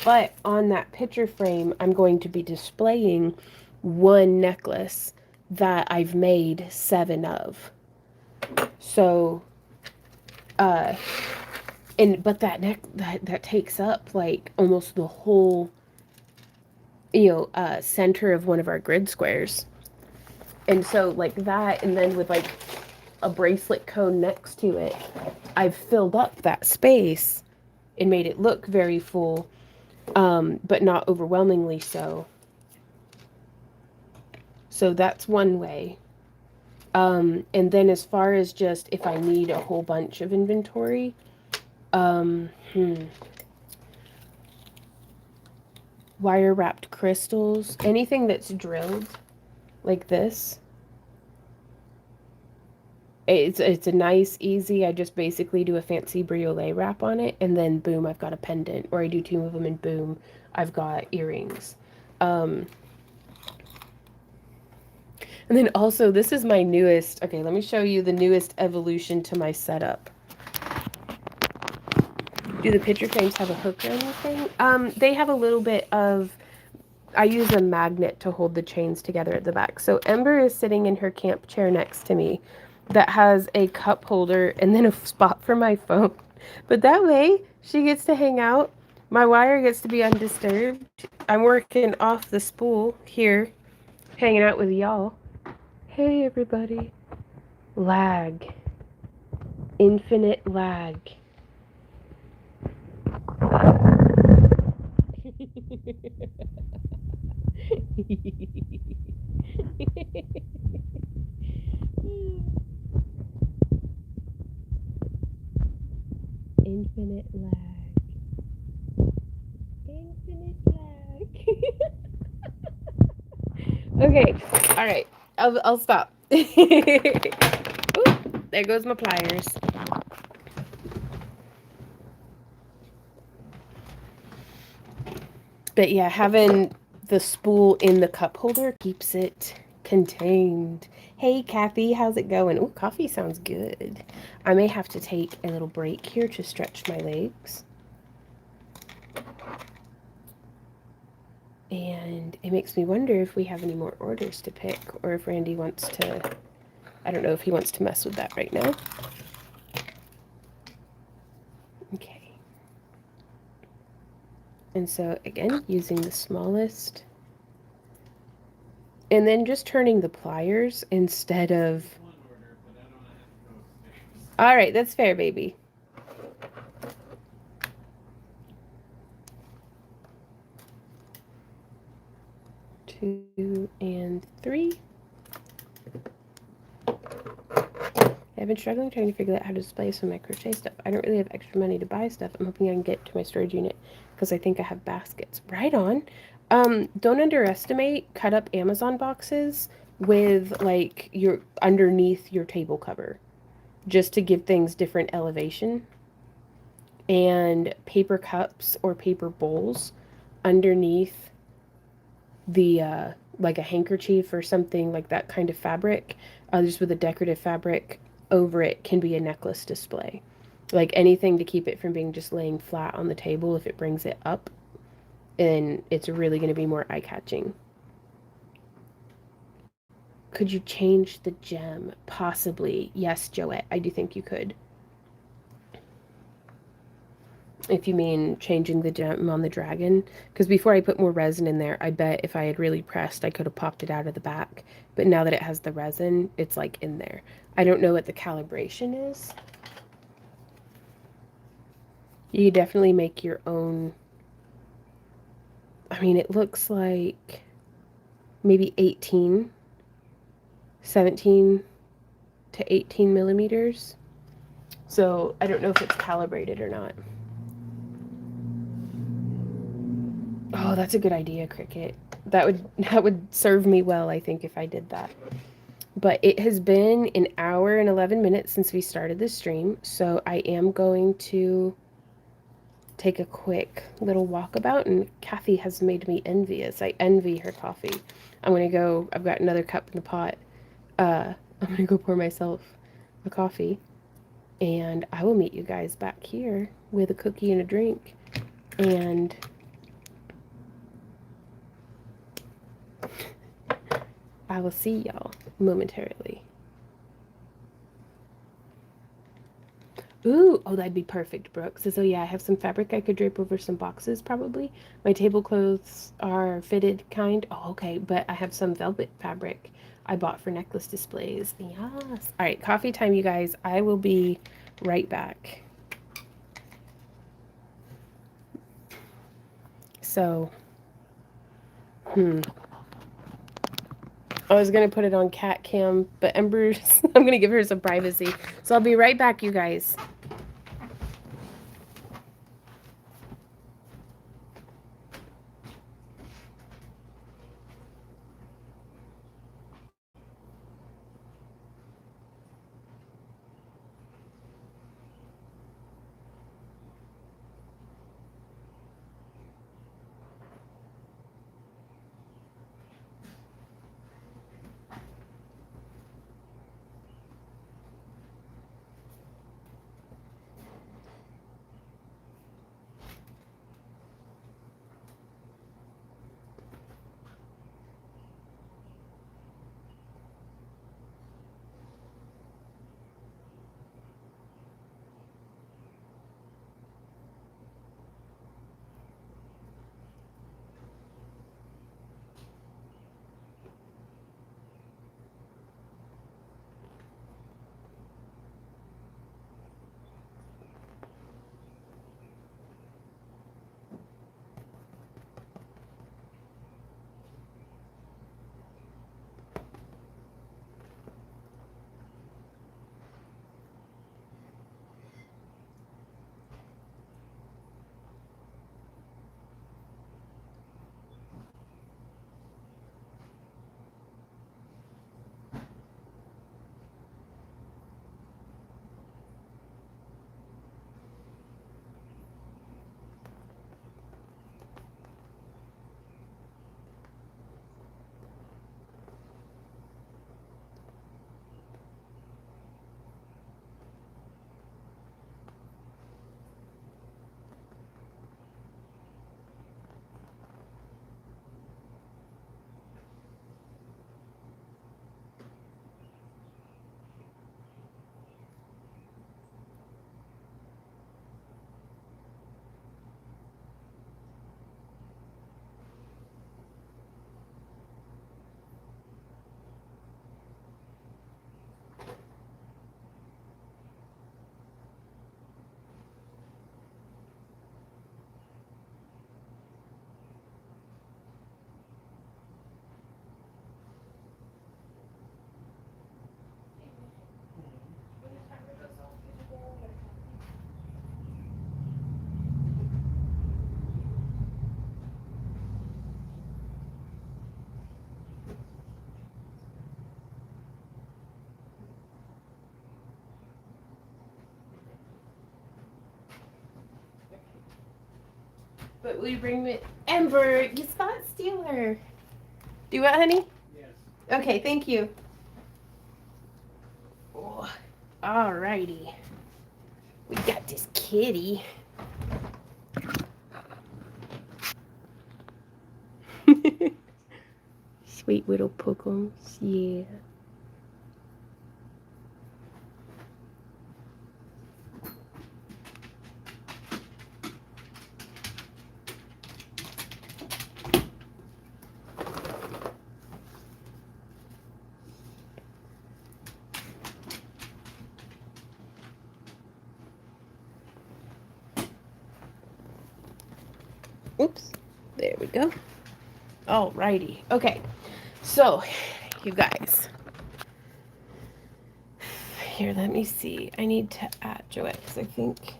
But on that picture frame, I'm going to be displaying one necklace that I've made 7 of. So, but that takes up like almost the whole, center of one of our grid squares. And so like that, and then with like a bracelet cone next to it, I've filled up that space and made it look very full, but not overwhelmingly so. So that's one way. And then as far as just if I need a whole bunch of inventory, wire wrapped crystals, anything that's drilled like this. It's a nice, easy, I just basically do a fancy briolette wrap on it, and then boom, I've got a pendant. Or I do 2 of them, and boom, I've got earrings. And then also, this is my newest, okay, let me show you the newest evolution to my setup. Do the picture frames have a hook or anything? They have a little bit of, I use a magnet to hold the chains together at the back. So Ember is sitting in her camp chair next to me that has a cup holder and then a spot for my phone. But that way, she gets to hang out. My wire gets to be undisturbed. I'm working off the spool here, hanging out with y'all. Hey, everybody. Lag. Infinite lag. Infinite lag. Infinite lag. Okay, all right. I'll stop. there goes my pliers. But yeah, having the spool in the cup holder keeps it contained. Hey, Kathy, how's it going? Oh, coffee sounds good. I may have to take a little break here to stretch my legs. And it makes me wonder if we have any more orders to pick or if Randy wants to, I don't know if he wants to mess with that right now. Okay. And so again, using the smallest. And then just turning the pliers instead of... All right, that's fair, baby. Two and three. I've been struggling trying to figure out how to display some of my crochet stuff. I don't really have extra money to buy stuff. I'm hoping I can get to my storage unit because I think I have baskets. Right on. Don't underestimate cut up Amazon boxes with like your underneath your table cover, just to give things different elevation. And paper cups or paper bowls underneath the like a handkerchief or something like that kind of fabric, just with a decorative fabric over it, can be a necklace display. Like anything to keep it from being just laying flat on the table. If it brings it up, and it's really going to be more eye-catching. Could you change the gem? Possibly. Yes, Joette, I do think you could. If you mean changing the gem on the dragon. Because before I put more resin in there, I bet if I had really pressed, I could have popped it out of the back. But now that it has the resin, it's like in there. I don't know what the calibration is. You could definitely make your own. I mean, it looks like maybe 17 to 18 millimeters. So I don't know if it's calibrated or not. Oh, that's a good idea, Cricket. That would serve me well, I think, if I did that. But it has been an hour and 11 minutes since we started this stream, so I am going to take a quick little walkabout, and Kathy has made me envious. I envy her coffee. I'm gonna go, I've got another cup in the pot. I'm gonna go pour myself a coffee, and I will meet you guys back here with a cookie and a drink, and I will see y'all momentarily. Ooh, oh, that'd be perfect, Brooke. So yeah, I have some fabric I could drape over some boxes, probably. My tablecloths are fitted kind. Oh, okay, but I have some velvet fabric I bought for necklace displays. Yes. All right, coffee time, you guys. I will be right back. So, I was gonna put it on cat cam, but Ember's, I'm gonna give her some privacy. So I'll be right back, you guys. But will you bring me Ember? You spot stealer. Do you want, honey? Yes. Okay, thank you. Oh, alrighty. We got this kitty. Sweet little Pookums, yeah. Oops, there we go. Alrighty, okay. So, you guys. Here, let me see. I need to add Joette because I think.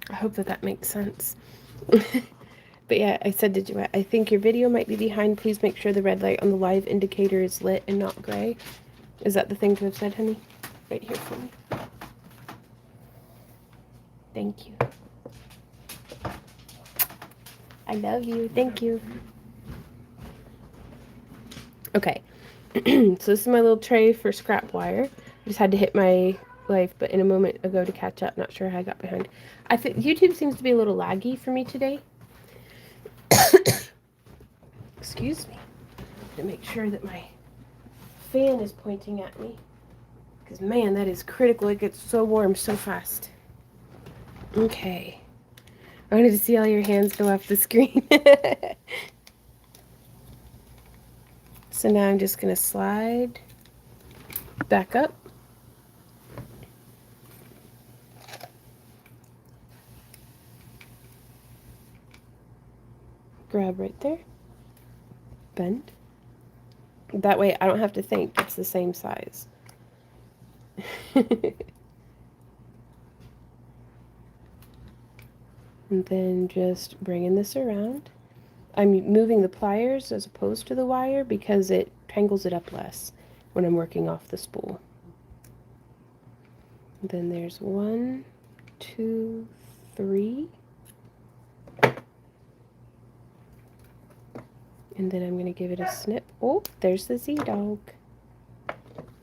I hope that makes sense. But yeah, I said to Joette, I think your video might be behind. Please make sure the red light on the live indicator is lit and not gray. Is that the thing to have said, honey? Right here for me. Thank you. I love you. Thank you. Okay. So this is my little tray for scrap wire. I just had to hit my life, but in a moment ago to catch up. Not sure how I got behind. I think YouTube seems to be a little laggy for me today. Excuse me. To make sure that my fan is pointing at me. Because, man, that is critical. It gets so warm so fast. Okay. I wanted to see all your hands go off the screen. So now I'm just going to slide back up. Grab right there. Bend. That way I don't have to think. It's the same size. And then just bringing this around. I'm moving the pliers as opposed to the wire because it tangles it up less when I'm working off the spool. And then there's 1, 2, 3. And then I'm going to give it a snip. Oh, there's the Z-Dog.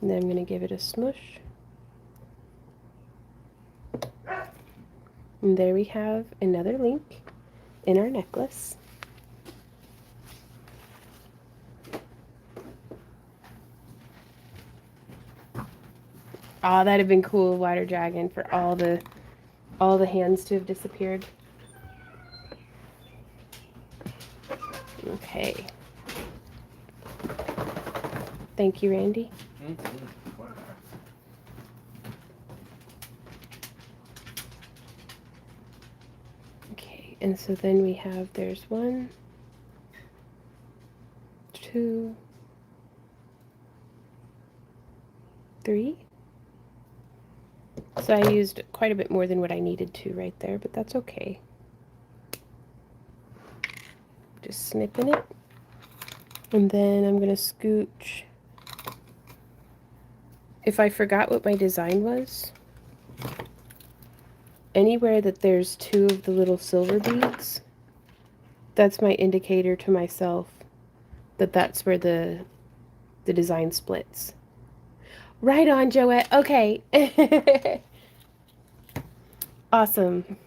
And then I'm going to give it a smush. And there we have another link in our necklace. Oh, that'd have been cool, Water Dragon, for all the hands to have disappeared. Okay. Thank you, Randy. Okay, and so then we have, there's 1, 2, 3. So I used quite a bit more than what I needed to right there, but that's okay. Just snipping it. And then I'm going to scooch. If I forgot what my design was, anywhere that there's 2 of the little silver beads, that's my indicator to myself that that's where the design splits. Right on, Joette. Okay. Awesome.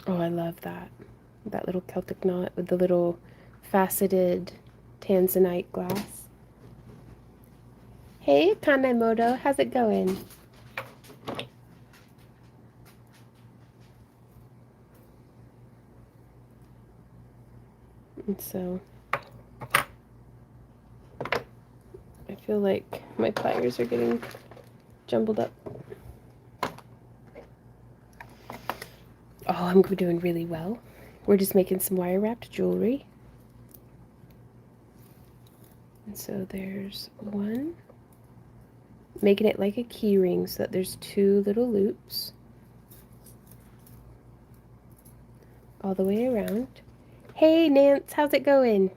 Oh, I love that. That little Celtic knot with the little faceted tanzanite glass. Hey, Kanemoto, how's it going? And so I feel like my pliers are getting jumbled up. Oh, I'm doing really well. We're just making some wire wrapped jewelry. And so there's one, making it like a key ring so that there's two little loops all the way around. Hey Nance, how's it going?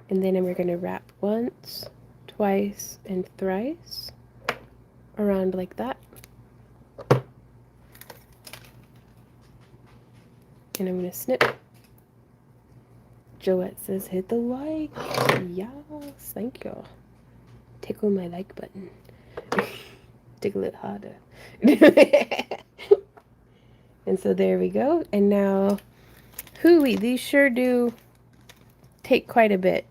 And then we're going to wrap once, twice, and thrice around like that. And I'm going to snip. Joette says hit the like. Yes, thank you. Tickle my like button. Tickle it harder. And so there we go. And now, hooey, these sure do take quite a bit,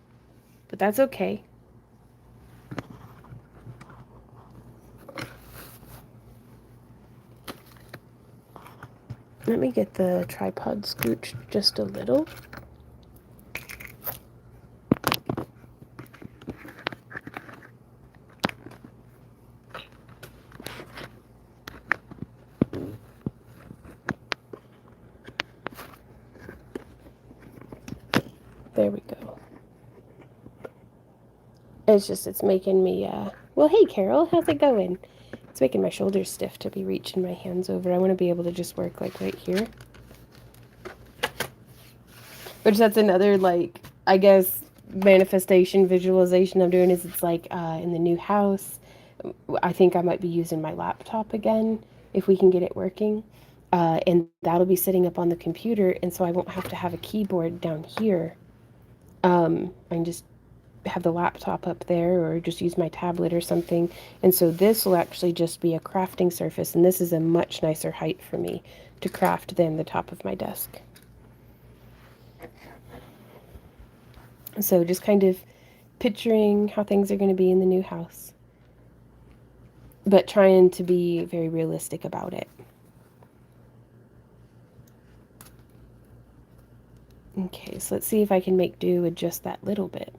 but that's okay. Let me get the tripod scooched just a little. There we go. It's making me, well, hey, Carol, how's it going? It's making my shoulders stiff to be reaching my hands over. I want to be able to just work, like, right here. Which that's another, like, I guess, manifestation, visualization I'm doing is it's, like, in the new house. I think I might be using my laptop again, if we can get it working. And that'll be sitting up on the computer, and so I won't have to have a keyboard down here. I can just have the laptop up there or just use my tablet or something. And so this will actually just be a crafting surface, and this is a much nicer height for me to craft than the top of my desk. So just kind of picturing how things are going to be in the new house, but trying to be very realistic about it. Okay, so let's see if I can make do with just that little bit.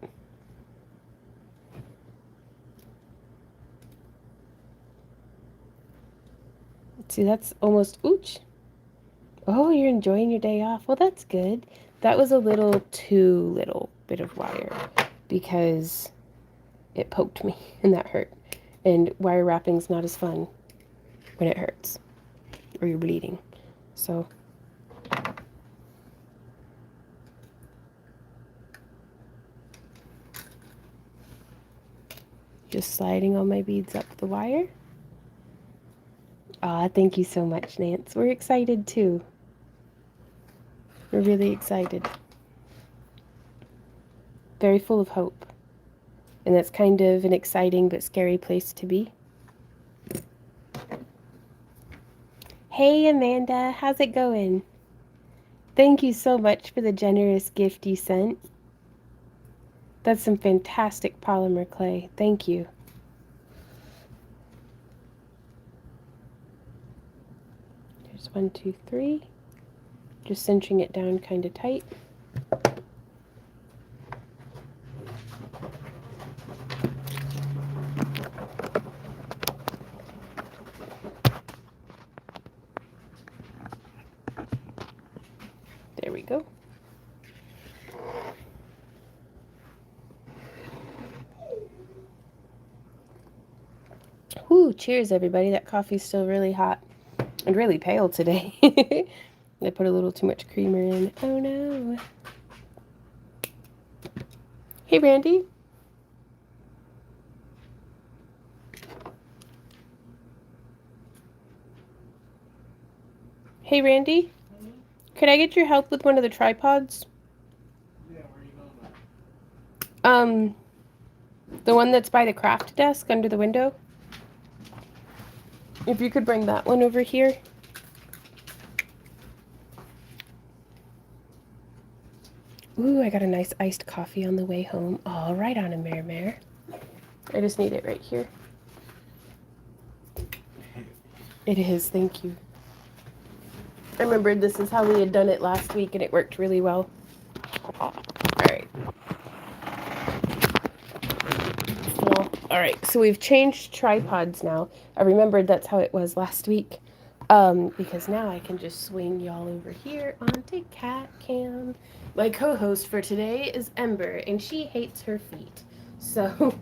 See, that's almost, ooch. Oh, you're enjoying your day off. Well, that's good. That was a little too little bit of wire because it poked me and that hurt. And wire wrapping's not as fun when it hurts or you're bleeding. So just sliding all my beads up the wire. Ah, thank you so much, Nance. We're excited too. We're really excited. Very full of hope. And that's kind of an exciting but scary place to be. Hey, Amanda, how's it going? Thank you so much for the generous gift you sent. That's some fantastic polymer clay. Thank you. There's 1, 2, 3. Just cinching it down kind of tight. There we go. Whoo, cheers everybody. That coffee's still really hot and really pale today. I put a little too much creamer in. Oh no. Hey Randy. Hey Randy. Could I get your help with one of the tripods? Yeah, where are you going with? The one that's by the craft desk under the window. If you could bring that one over here. Ooh, I got a nice iced coffee on the way home. All right on a mare. I just need it right here. It is, thank you. I remembered this is how we had done it last week and it worked really well. All right. Alright, so we've changed tripods now. I remembered that's how it was last week. Because now I can just swing y'all over here onto Cat Cam. My co-host for today is Ember, and she hates her feet. So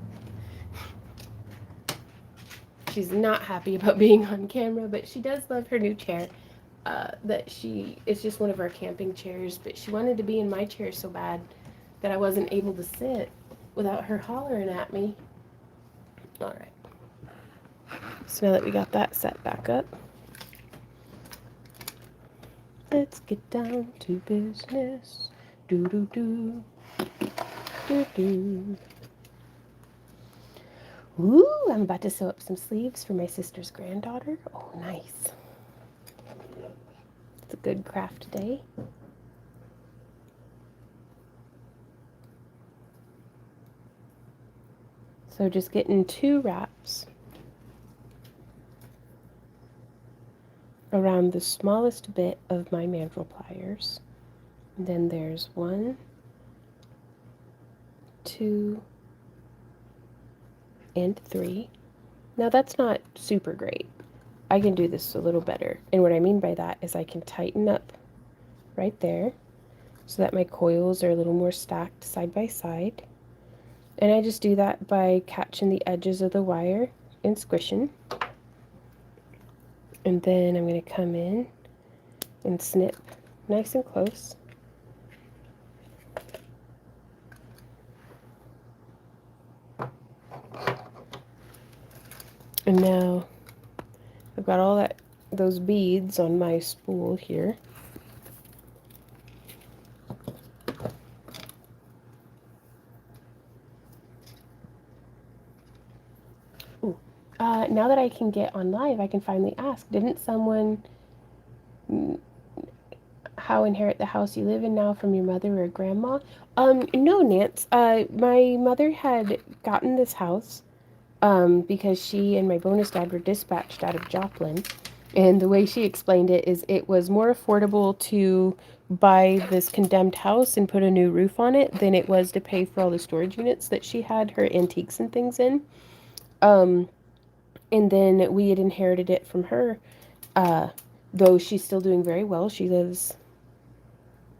she's not happy about being on camera, but she does love her new chair. It's just one of our camping chairs, but she wanted to be in my chair so bad that I wasn't able to sit without her hollering at me. All right. So now that we got that set back up, let's get down to business. Do do do do do. Ooh, I'm about to sew up some sleeves for my sister's granddaughter. Oh, nice. It's a good craft day. So just getting 2 wraps around the smallest bit of my mandrel pliers. And then there's 1, 2, and 3. Now that's not super great. I can do this a little better. And what I mean by that is I can tighten up right there so that my coils are a little more stacked side by side. And I just do that by catching the edges of the wire and squishing. And then I'm going to come in and snip nice and close. And now I've got all those beads on my spool here. Ooh. Now that I can get on live, I can finally ask, didn't someone how inherit the house you live in now from your mother or grandma? No, Nance. My mother had gotten this house because she and my bonus dad were dispatched out of Joplin. And the way she explained it is it was more affordable to buy this condemned house and put a new roof on it than it was to pay for all the storage units that she had her antiques and things in. And then we had inherited it from her, though she's still doing very well. She lives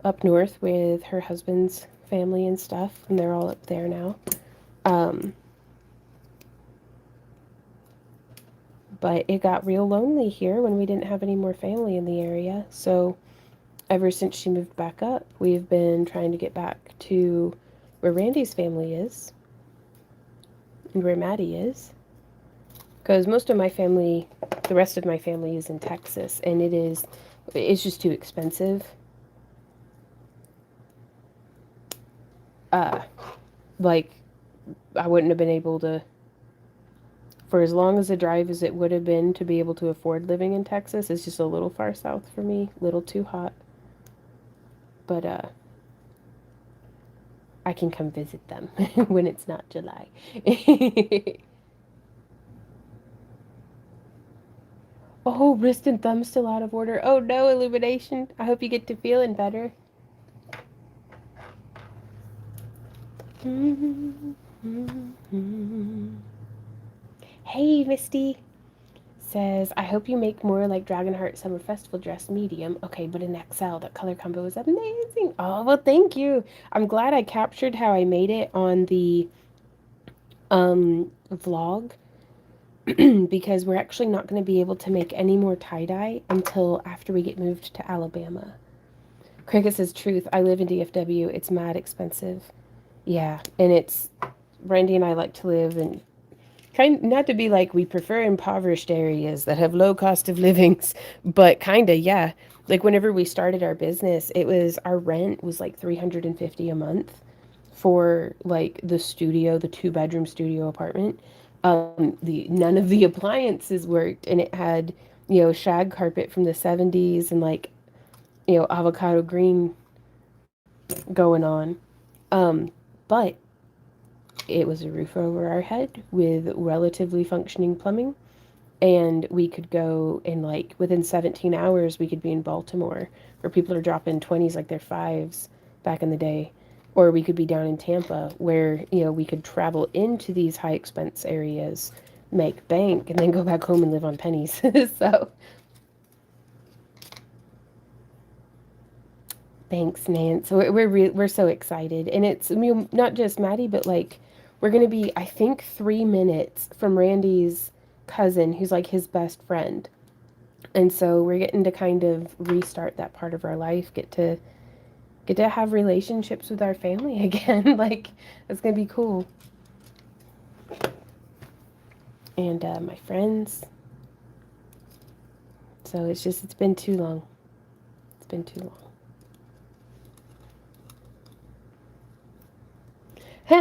up north with her husband's family and stuff, and they're all up there now. But it got real lonely here when we didn't have any more family in the area. So ever since she moved back up, we've been trying to get back to where Randy's family is and where Maddie is. Because most of my family, the rest of my family is in Texas, and it's just too expensive. Like, I wouldn't have been able to, for as long as a drive as it would have been to be able to afford living in Texas, it's just a little far south for me, a little too hot. But, I can come visit them when it's not July. Oh, wrist and thumb still out of order. Oh no, illumination. I hope you get to feeling better. Hey, Misty says, I hope you make more like Dragonheart Summer Festival dress medium. Okay, but in XL, that color combo is amazing. Oh, well, thank you. I'm glad I captured how I made it on the vlog because we're actually not going to be able to make any more tie-dye until after we get moved to Alabama. Cricket says, truth, I live in DFW. It's mad expensive. Yeah, and Brandy and I like to live in not to be like we prefer impoverished areas that have low cost of livings, but kinda, yeah. Like whenever we started our business, our rent was like $350 a month for like the 2-bedroom studio apartment. The none of the appliances worked, and it had, shag carpet from the 70s and like, avocado green going on. But it was a roof over our head with relatively functioning plumbing. And we could go in like within 17 hours, we could be in Baltimore where people are dropping 20s like they're 5s back in the day. Or we could be down in Tampa where, we could travel into these high expense areas, make bank, and then go back home and live on pennies. So thanks, Nance. We're so excited. And it's not just Maddie, but like We're going to be, I think, 3 minutes from Randy's cousin, who's like his best friend. And so we're getting to kind of restart that part of our life, get to have relationships with our family again. Like, it's going to be cool. And my friends. So it's been too long. It's been too long.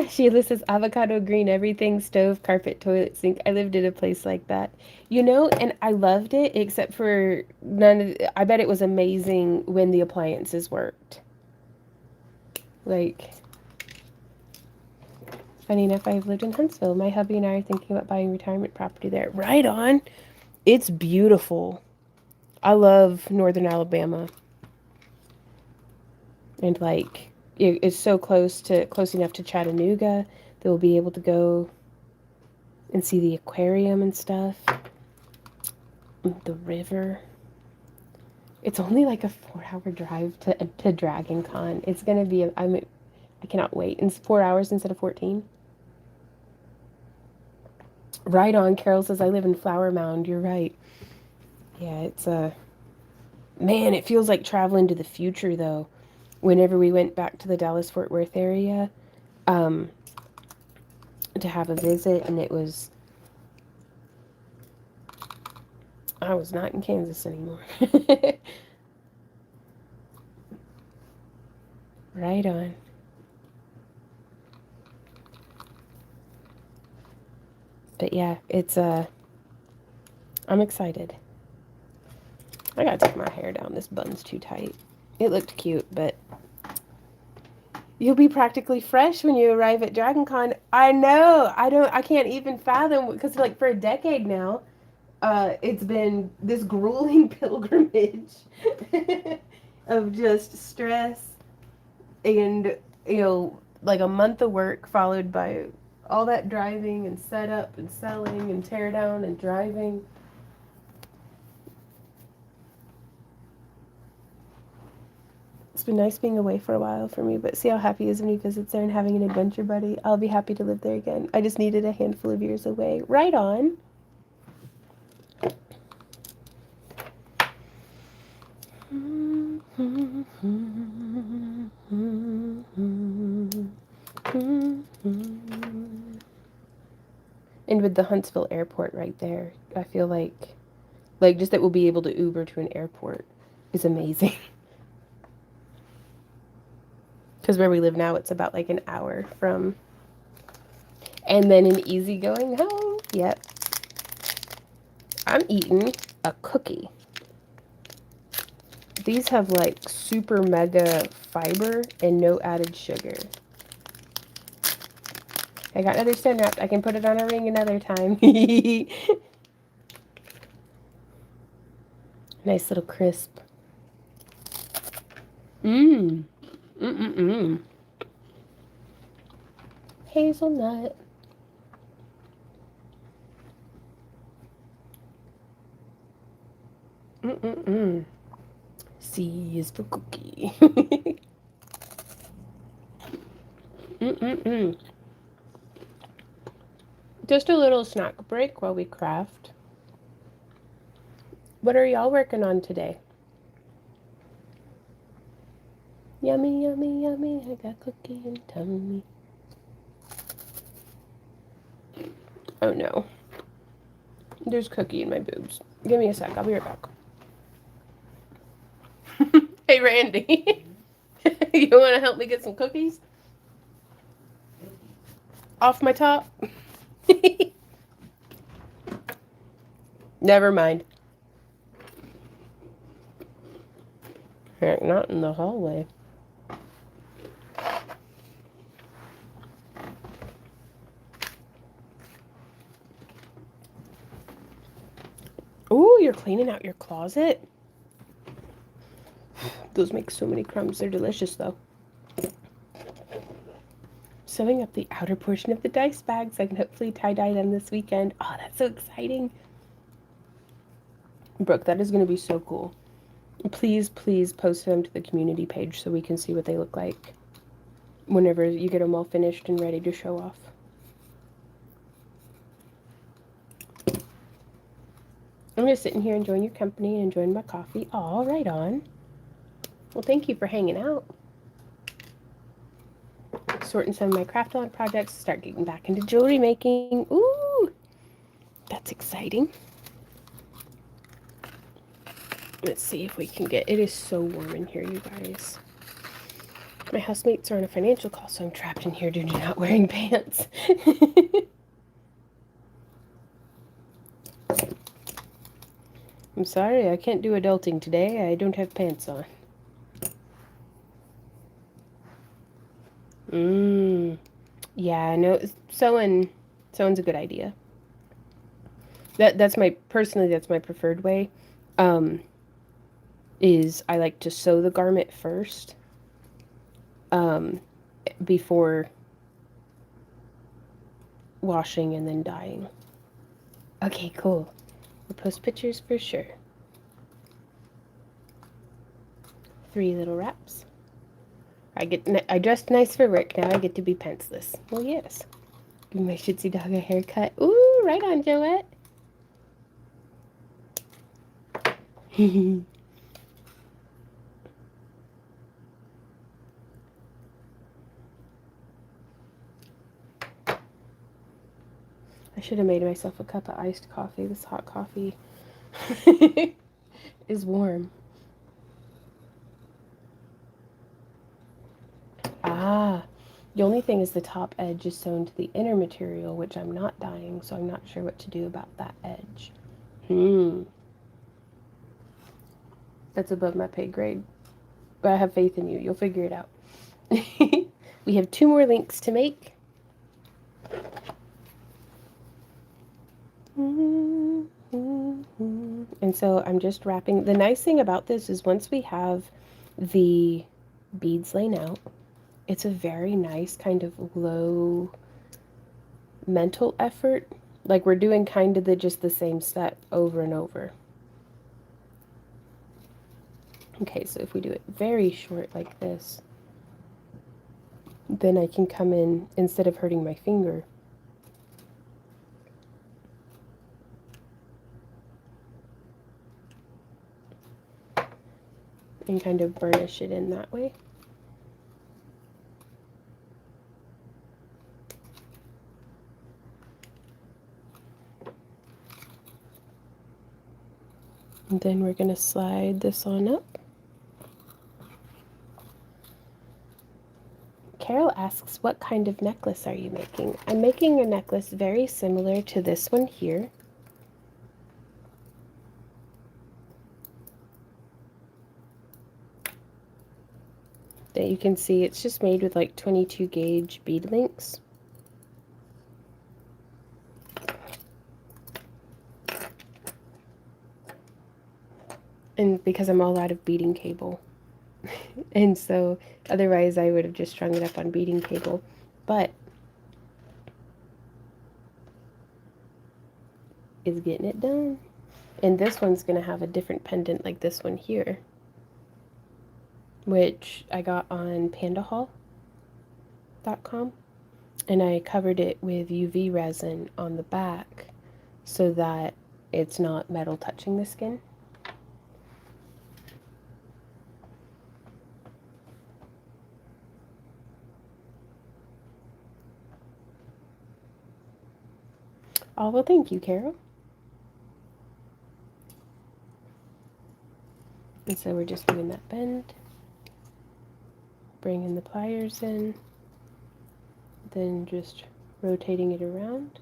Sheila says avocado green, everything, stove, carpet, toilet, sink. I lived in a place like that. And I loved it except for I bet it was amazing when the appliances worked. Like, funny enough, I've lived in Huntsville. My hubby and I are thinking about buying retirement property there. Right on. It's beautiful. I love northern Alabama. And like, it's so close enough to Chattanooga that we'll be able to go and see the aquarium and stuff. The river. It's only like a 4-hour drive to Dragon Con. It's gonna be I cannot wait. It's 4 hours instead of 14. Right on. Carol says I live in Flower Mound. You're right. Yeah, it's man, it feels like traveling to the future though. Whenever we went back to the Dallas-Fort Worth area, to have a visit, and I was not in Kansas anymore. Right on. But yeah, it's I'm excited. I gotta take my hair down. This bun's too tight. It looked cute, but you'll be practically fresh when you arrive at Dragon Con. I know. I can't even fathom, because like for a decade now, it's been this grueling pilgrimage of just stress and, like a month of work followed by all that driving and setup and selling and tear down and driving. It's been nice being away for a while for me, but see how happy he is when he visits there and having an adventure buddy. I'll be happy to live there again. I just needed a handful of years away. Right on. And with the Huntsville airport right there, I feel like just that we'll be able to Uber to an airport is amazing. Because where we live now, it's about like an hour from, and then an easy going home. Yep. I'm eating a cookie. These have like super mega fiber and no added sugar. I got another Stone Wrapped. I can put it on a ring another time. Nice little crisp. Mmm. Mm-mm-mm. Hazelnut. Mm-mm-mm. C is for cookie. Mm-mm-mm. Just a little snack break while we craft. What are y'all working on today? Yummy, yummy, yummy. I got cookie and tummy. Oh no. There's cookie in my boobs. Give me a sec. I'll be right back. Hey, Randy. You want to help me get some cookies? Off my top? Never mind. Heck, not in the hallway. Ooh, you're cleaning out your closet? Those make so many crumbs. They're delicious, though. Sewing up the outer portion of the dice bag so I can hopefully tie-dye them this weekend. Oh, that's so exciting. Brooke, that is going to be so cool. Please, please post them to the community page so we can see what they look like whenever you get them all finished and ready to show off. I'm just sitting here enjoying your company and enjoying my coffee. All right on. Well, thank you for hanging out. Sorting some of my craft on projects, start getting back into jewelry making. Ooh, that's exciting. Let's see if we can get, it is so warm in here, you guys. My housemates are on a financial call, so I'm trapped in here due to not wearing pants. I'm sorry, I can't do adulting today. I don't have pants on. Yeah, no, sewing's a good idea. That's my, personally, that's my preferred way. Is I like to sew the garment first, before washing and then dyeing. Okay, cool. We'll post pictures for sure. 3 little wraps. I dressed nice for work. Now I get to be pantsless. Well, yes. Give my shitsy dog a haircut. Ooh, right on, Joette. I should have made myself a cup of iced coffee. This hot coffee is warm. Ah, the only thing is the top edge is sewn to the inner material, which I'm not dyeing, so I'm not sure what to do about that edge. That's above my pay grade. But I have faith in you. You'll figure it out. We have 2 more links to make. And so I'm just wrapping. The nice thing about this is once we have the beads laying out, it's a very nice kind of low mental effort. Like we're doing kind of just the same step over and over. Okay, so if we do it very short like this, then I can come in, instead of hurting my finger, and kind of burnish it in that way. And then we're going to slide this on up. Carol asks, what kind of necklace are you making? I'm making a necklace very similar to this one here. That you can see it's just made with like 22 gauge bead links. And because I'm all out of beading cable. And so otherwise I would have just strung it up on beading cable. But it's getting it done. And this one's going to have a different pendant like this one here, which I got on pandahall.com. And I covered it with UV resin on the back so that it's not metal touching the skin. Oh, well, thank you, Carol. And so we're just doing that bend, bringing the pliers in, then just rotating it around,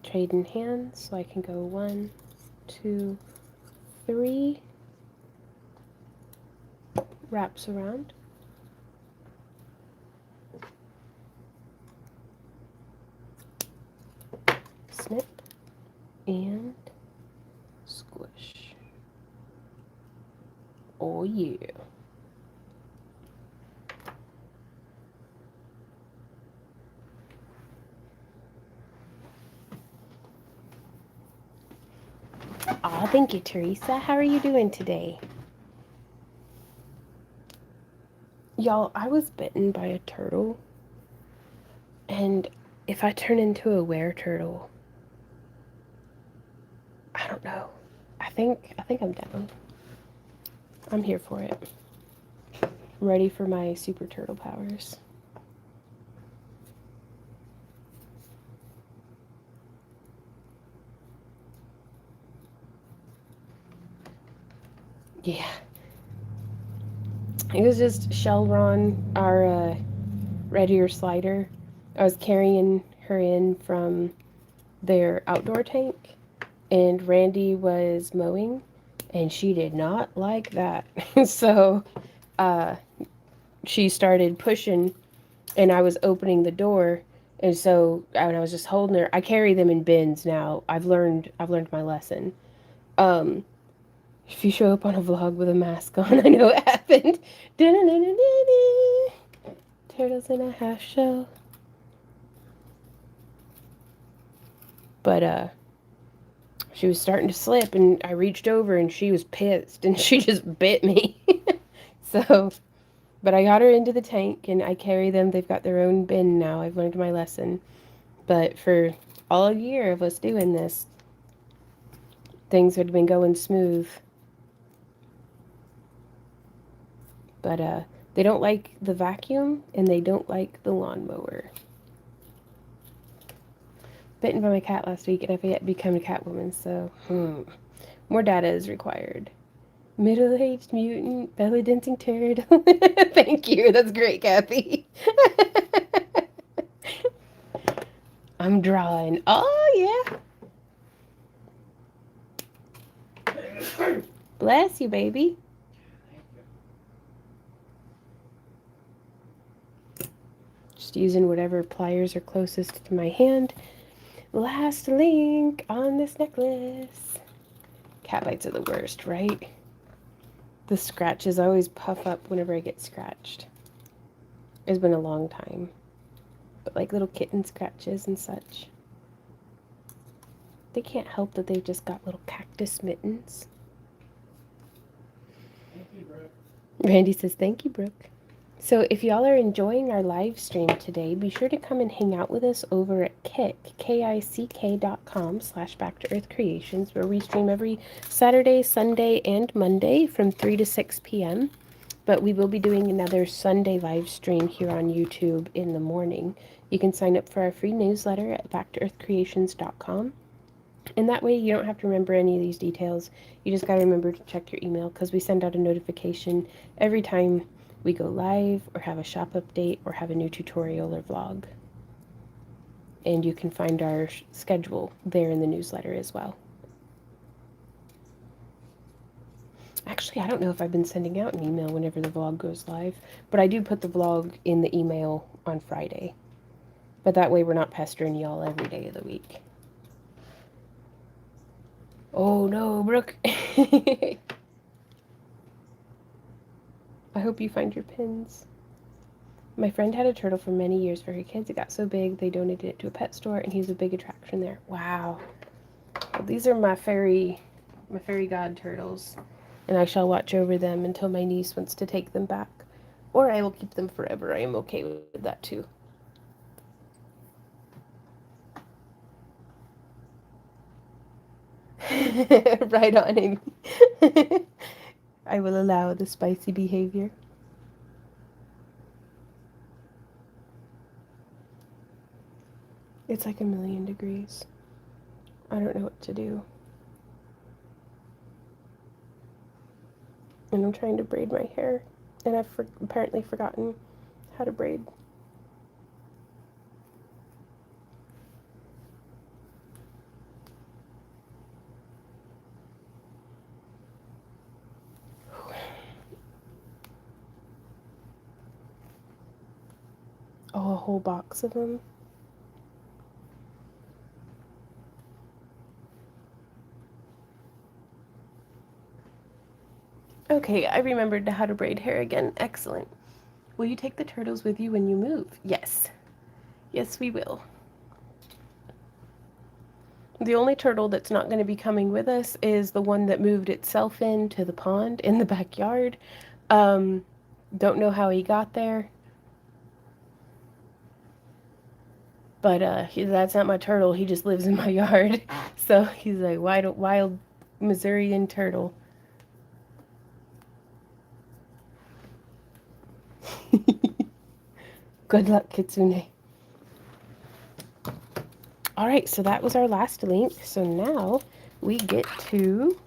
trading hands so I can go 1, 2, 3 wraps around. Snip and squish. Oh yeah. Aw, thank you, Teresa. How are you doing today? Y'all, I was bitten by a turtle, and if I turn into a were-turtle, I don't know. I think I'm down. I'm here for it. I'm ready for my super turtle powers. Yeah. It was just Shelron, our red ear slider. I was carrying her in from their outdoor tank, and Randy was mowing, and she did not like that. So uh, she started pushing, and I was opening the door. And so when I was just holding her, I carry them in bins now. I've learned my lesson. Um, if you show up on a vlog with a mask on, I know it happened. Turtles in a half shell. But she was starting to slip, and I reached over, and she was pissed, and she just bit me. So, but I got her into the tank, and I carry them. They've got their own bin now. I've learned my lesson. But for all year of us doing this, things had been going smooth. But they don't like the vacuum, and they don't like the lawnmower. Bitten by my cat last week, and I've yet become a cat woman, so more data is required. Middle-aged mutant belly dancing turd. Thank you. That's great, Kathy. I'm drawing. Oh yeah. Bless you, baby. Just using whatever pliers are closest to my hand. Last link on this necklace. Cat bites are the worst, right? The scratches always puff up whenever I get scratched. It's been a long time. But like little kitten scratches and such. They can't help that they've just got little cactus mittens. Thank you, Brooke. Randy says, thank you, Brooke. So if y'all are enjoying our live stream today, be sure to come and hang out with us over at kick.com/Back to Earth Creations, where we stream every Saturday, Sunday, and Monday from 3 to 6 p.m. But we will be doing another Sunday live stream here on YouTube in the morning. You can sign up for our free newsletter at backtoearthcreations.com. And that way you don't have to remember any of these details. You just got to remember to check your email, because we send out a notification every time we go live or have a shop update or have a new tutorial or vlog. And you can find our schedule there in the newsletter as well. Actually, I don't know if I've been sending out an email whenever the vlog goes live, but I do put the vlog in the email on Friday. But that way we're not pestering y'all every day of the week. Oh no, Brooke. I hope you find your pins. My friend had a turtle for many years for her kids. It got so big they donated it to a pet store, and he's a big attraction there. Wow. Well, these are my fairy god turtles, and I shall watch over them until my niece wants to take them back. Or I will keep them forever. I am okay with that too. Right on, Amy. I will allow the spicy behavior. It's like 1,000,000 degrees. I don't know what to do. And I'm trying to braid my hair, and I've apparently forgotten how to braid. Oh, a whole box of them. Okay, I remembered how to braid hair again. Excellent. Will you take the turtles with you when you move? Yes. Yes, we will. The only turtle that's not going to be coming with us is the one that moved itself into the pond in the backyard. Don't know how he got there. But that's not my turtle. He just lives in my yard. So he's like wild Missourian turtle. Good luck, Kitsune. All right, so that was our last link. So now we get to...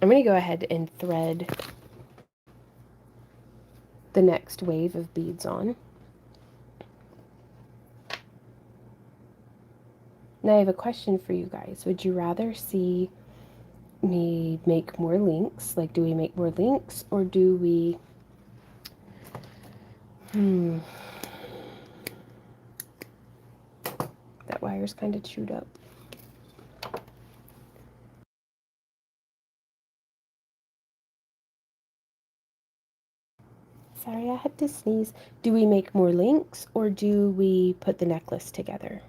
I'm going to go ahead and thread the next wave of beads on. Now I have a question for you guys. Would you rather see me make more links? Like, do we make more links or do we... That wire's kind of chewed up. Sorry, I had to sneeze. Do we make more links or do we put the necklace together?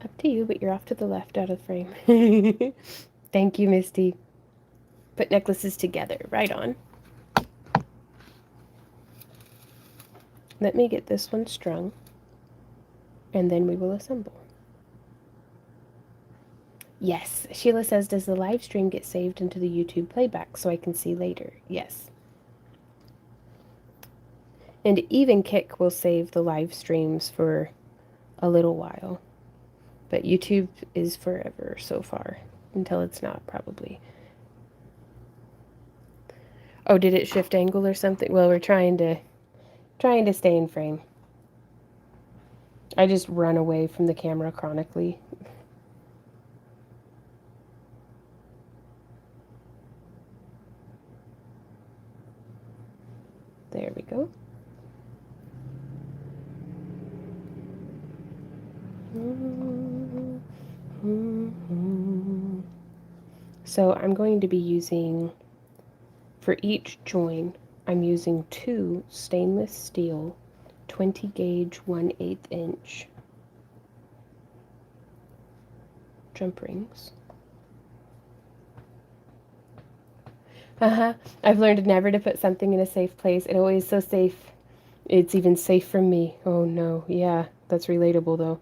Up to you, but you're off to the left out of frame. Thank you, Misty. Put necklaces together. Right on. Let me get this one strung, and then we will assemble. Yes. Sheila says, does the live stream get saved into the YouTube playback so I can see later? Yes. And even Kick will save the live streams for a little while. But YouTube is forever so far. Until it's not, probably. Oh, did it shift angle or something? Well, we're trying to stay in frame. I just run away from the camera chronically. There we go. So I'm going to be using, for each join, I'm using 2 stainless steel 20 gauge 1/8 inch jump rings. I've learned never to put something in a safe place. It always so safe. It's even safe from me. Oh no, yeah, that's relatable though.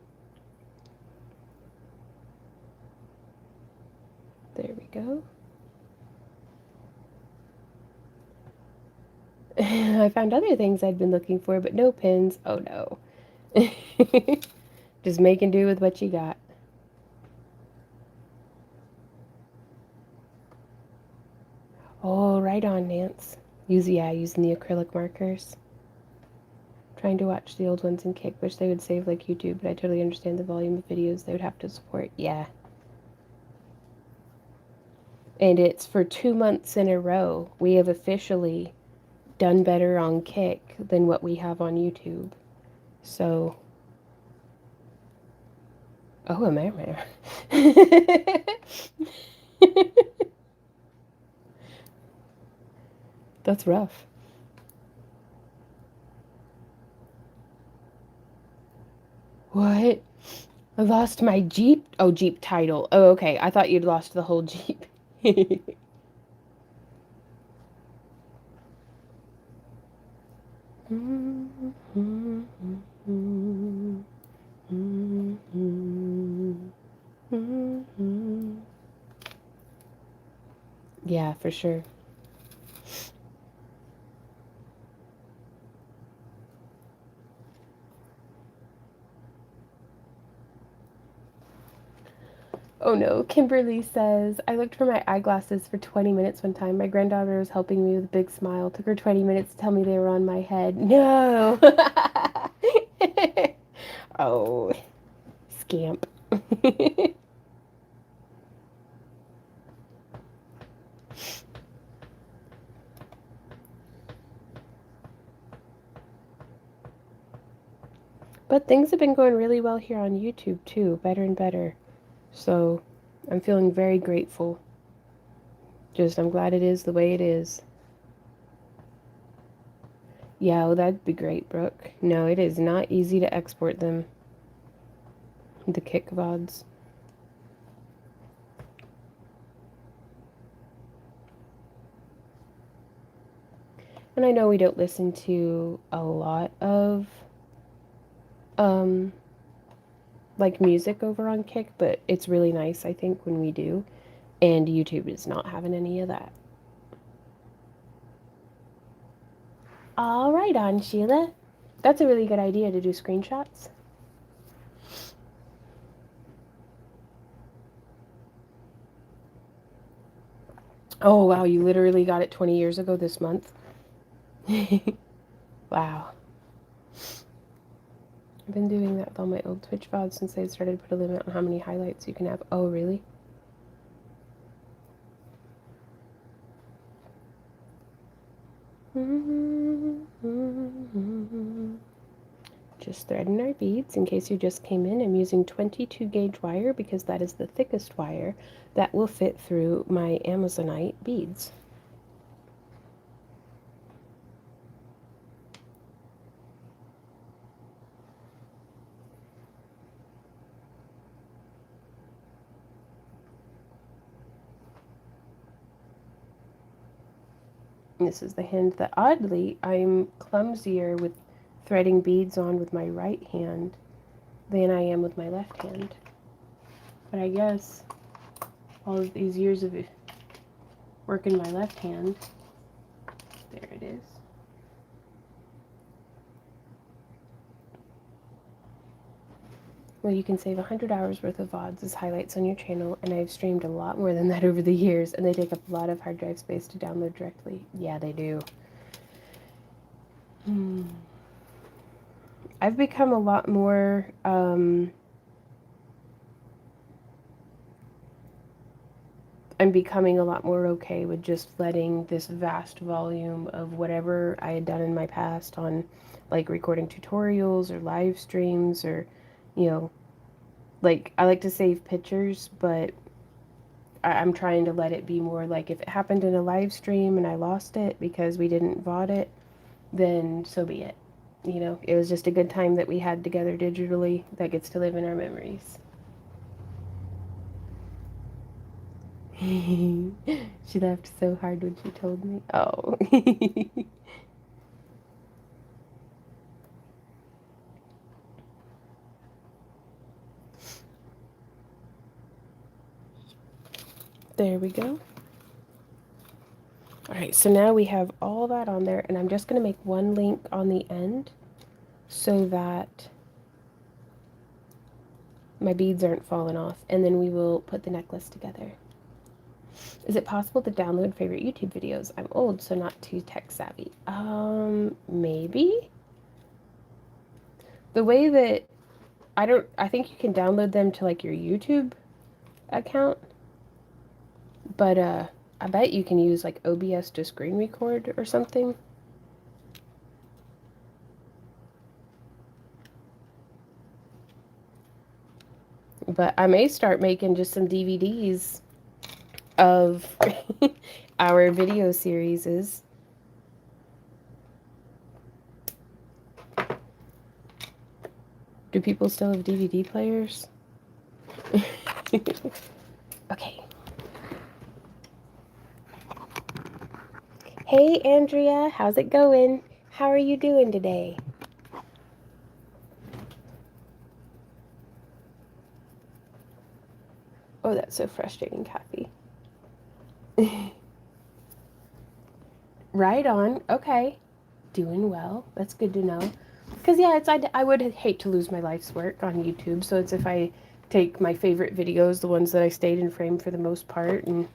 There we go. I found other things I'd been looking for, but no pins. Oh no. Just making do with what you got. Oh, right on, Nance. Using the acrylic markers. Trying to watch the old ones in Kick. Wish they would save like YouTube, but I totally understand the volume of videos they would have to support. Yeah. And it's for 2 months in a row. We have officially done better on Kick than what we have on YouTube. So... Oh, a mare. That's rough. What? I lost my Jeep? Oh, Jeep title. Oh, okay. I thought you'd lost the whole Jeep. Yeah, for sure. Oh no, Kimberly says, I looked for my eyeglasses for 20 minutes one time. My granddaughter was helping me with a big smile. Took her 20 minutes to tell me they were on my head. No! Oh, scamp. But things have been going really well here on YouTube too, better and better. So I'm feeling very grateful. Just, I'm glad it is the way it is. Yeah, well, that'd be great, Brooke. No, it is not easy to export them. The kick VODs. And I know we don't listen to a lot of, like music over on Kick, but it's really nice, I think, when we do. And YouTube is not having any of that. All right, on Sheila. That's a really good idea to do screenshots. Oh, wow, you literally got it 20 years ago this month. Wow. I've been doing that with all my old Twitch VODs since they started to put a limit on how many highlights you can have. Oh, really? Just threading our beads. In case you just came in, I'm using 22 gauge wire because that is the thickest wire that will fit through my Amazonite beads. This is the hand that, oddly, I'm clumsier with threading beads on with my right hand than I am with my left hand. But I guess all of these years of working my left hand, there it is. Well, you can save 100 hours worth of VODs as highlights on your channel, and I've streamed a lot more than that over the years, and they take up a lot of hard drive space to download directly. Yeah, they do. I've become a lot more, I'm becoming a lot more okay with just letting this vast volume of whatever I had done in my past on, like, recording tutorials or live streams or, you know, like, I like to save pictures, but I'm trying to let it be more like if it happened in a live stream and I lost it because we didn't VOD it, then so be it. You know, it was just a good time that we had together digitally that gets to live in our memories. She laughed so hard when she told me. Oh. There we go. All right, so now we have all that on there, and I'm just going to make one link on the end so that my beads aren't falling off, and then we will put the necklace together. Is it possible to download favorite YouTube videos? I'm old, so not too tech savvy. Maybe? The way that I think you can download them to like your YouTube account, but I bet you can use like OBS to screen record or something. But I may start making just some DVDs of our video series. Do people still have DVD players? Okay. Hey, Andrea, how's it going? How are you doing today? Oh, that's so frustrating, Kathy. Right on. Okay. Doing well. That's good to know. Because, yeah, I would hate to lose my life's work on YouTube. So it's if I take my favorite videos, the ones that I stayed in frame for the most part, and,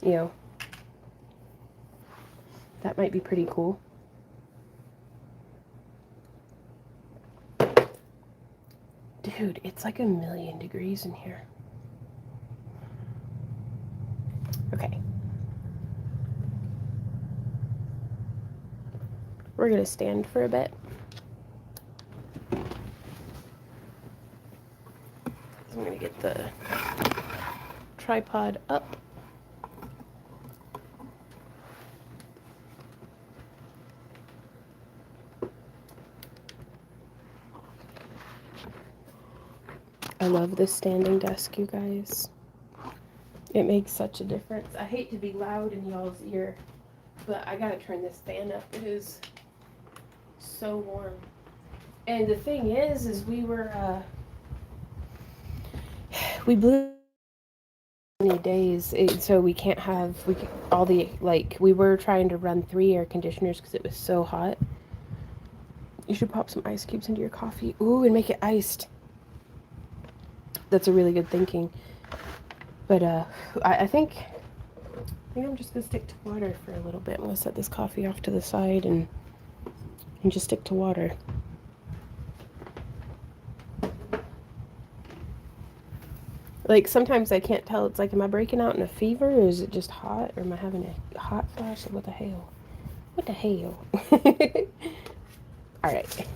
you know, that might be pretty cool. Dude, it's like 1,000,000 degrees in here. Okay. We're going to stand for a bit. I'm going to get the tripod up. I love this standing desk, you guys. It makes such a difference. I hate to be loud in y'all's ear, but I gotta turn this fan up. It is so warm. And the thing is we blew many days, so we can't have all the, like, we were trying to run 3 air conditioners because it was so hot. You should pop some ice cubes into your coffee. Ooh, and make it iced. That's a really good thinking. But I think I'm just gonna stick to water for a little bit. I'm gonna set this coffee off to the side and just stick to water. Like, sometimes I can't tell. It's like, am I breaking out in a fever, or is it just hot, or am I having a hot flash? What the hell? What the hell? All right.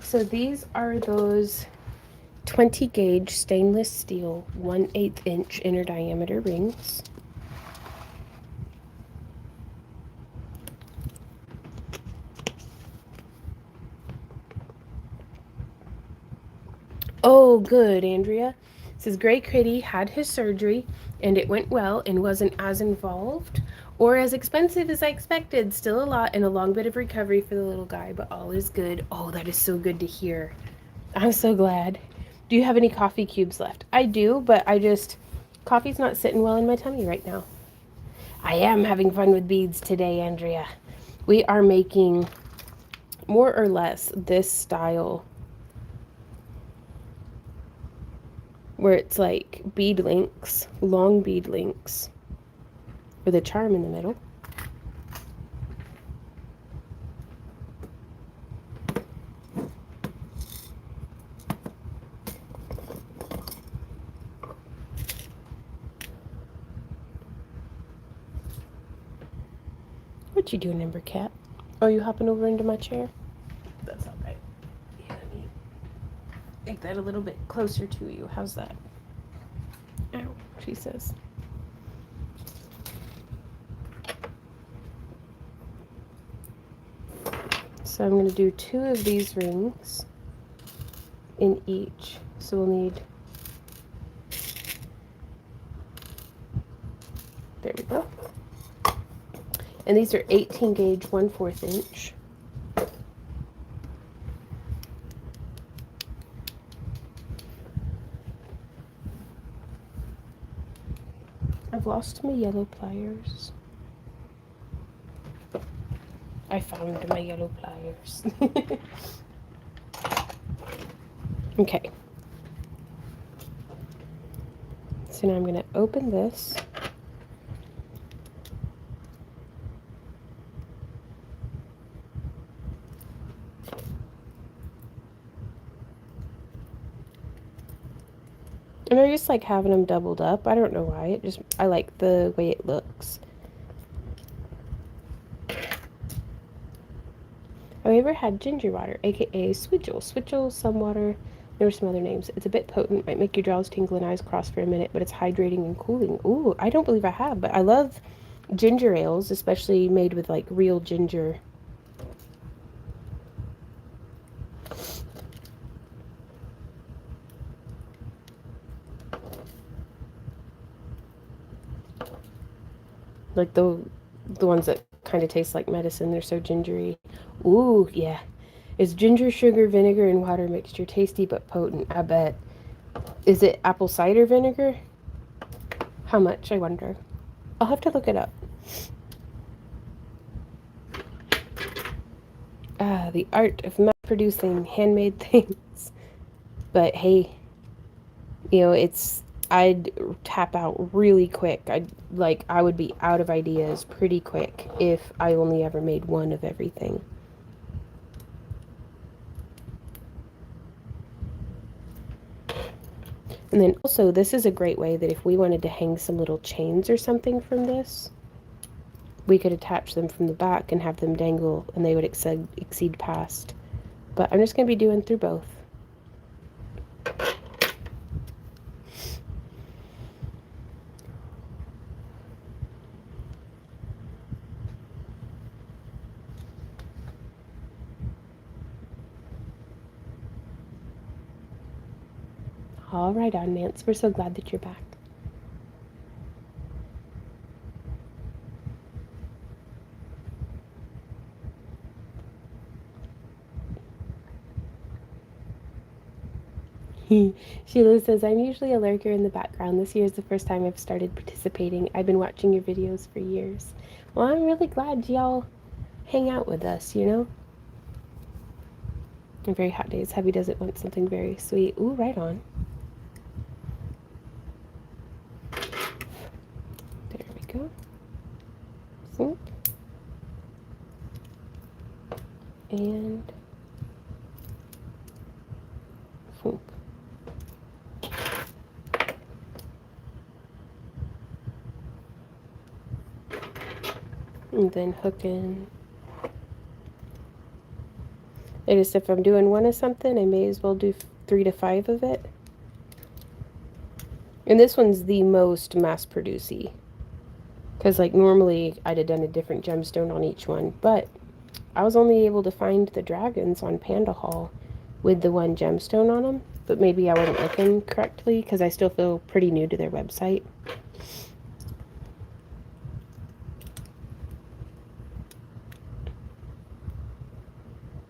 So these are those 20 gauge stainless steel 1/8 inch inner diameter rings. Oh, good, Andrea. It says Gray Kitty had his surgery and it went well and wasn't as involved or as expensive as I expected. Still a lot and a long bit of recovery for the little guy, but all is good. Oh, that is so good to hear. I'm so glad. Do you have any coffee cubes left? I do, but coffee's not sitting well in my tummy right now. I am having fun with beads today, Andrea. We are making more or less this style where it's like bead links, long bead links, with a charm in the middle. What you doing, Ember Cat? Oh, you hopping over into my chair? That's all right. Yeah, let me make that a little bit closer to you. How's that? Ow, she says. So I'm going to do 2 of these rings in each. So we'll need, there we go. And these are 18 gauge 1/4 inch. I've lost my yellow pliers. I found my yellow pliers. Okay. So now I'm going to open this. And I just like having them doubled up. I don't know why. I like the way it looks. Have you ever had ginger water, aka switchel? Switchel, some water, there were some other names. It's a bit potent, might make your jaws tingle and eyes cross for a minute, but it's hydrating and cooling. Ooh, I don't believe I have, but I love ginger ales, especially made with like real ginger. Like the ones that kind of taste like medicine. They're so gingery. Ooh, yeah. It's ginger, sugar, vinegar, and water mixture. Tasty but potent, I bet. Is it apple cider vinegar? How much, I wonder? I'll have to look it up. Ah, the art of mass producing handmade things. But hey, I'd tap out really quick. I would be out of ideas pretty quick if I only ever made one of everything. And then also, this is a great way that if we wanted to hang some little chains or something from this, we could attach them from the back and have them dangle and they would exceed past. But I'm just going to be doing through both. All right on, Nance. We're so glad that you're back. Sheila says, I'm usually a lurker in the background. This year is the first time I've started participating. I've been watching your videos for years. Well, I'm really glad y'all hang out with us, you know? On very hot days, Heavy doesn't want something very sweet. Ooh, right on. There we go. Swoop. And swoop. And then hook in. I just, if I'm doing one of something, I may as well do 3 to 5 of it. And this one's the most mass-producey. Because, like, normally I'd have done a different gemstone on each one. But I was only able to find the dragons on Panda Hall with the one gemstone on them. But maybe I wasn't looking correctly because I still feel pretty new to their website.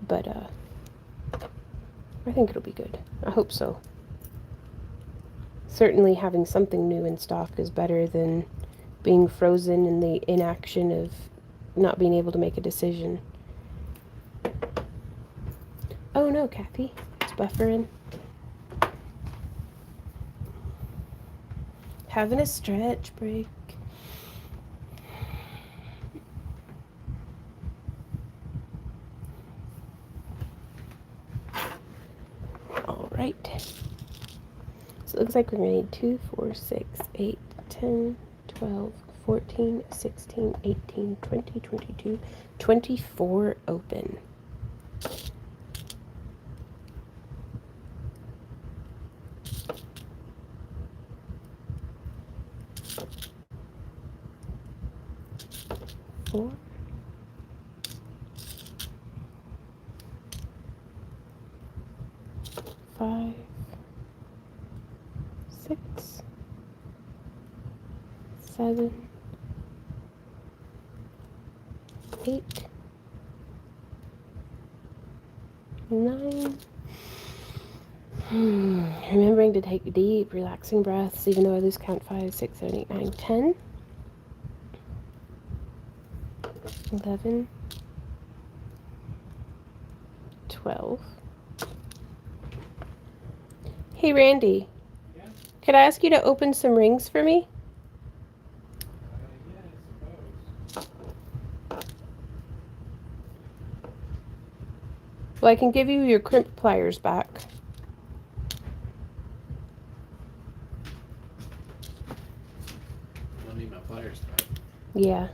But, I think it'll be good. I hope so. Certainly having something new in stock is better than being frozen in the inaction of not being able to make a decision. Oh no, Kathy. It's buffering. Having a stretch break. Alright. So it looks like we're going to need 2, 4, 6, 8, 10, 12, 14, 16, 18, 20, 22, 24 open. Four. 5, 6, 7, 8, 9. Remembering to take deep, relaxing breaths, even though I lose count 5, 6, 7, 8, 9, 10. 11, 12. Hey, Randy. Yeah? Could I ask you to open some rings for me? Yeah, I suppose. Well, I can give you your crimp pliers back. I'll need my pliers back. Yeah.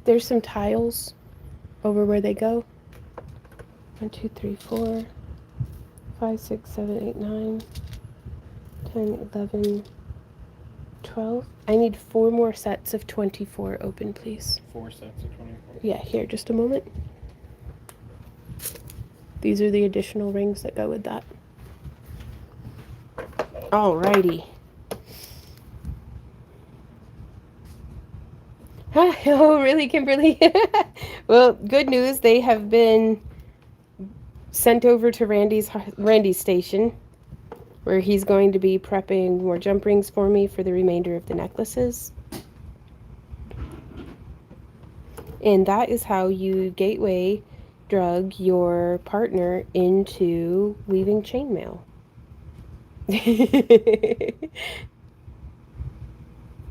There's some tiles over where they go. 1, 2, 3, 4, 5, 6, 7, 8, 9, 10, 11, 12. I need 4 more sets of 24 open, please. 4 sets of 24. Yeah, here, just a moment. These are the additional rings that go with that. Alrighty. Oh, really, Kimberly? Well, good news. They have been sent over to Randy's station, where he's going to be prepping more jump rings for me for the remainder of the necklaces. And that is how you gateway drug your partner into weaving chainmail.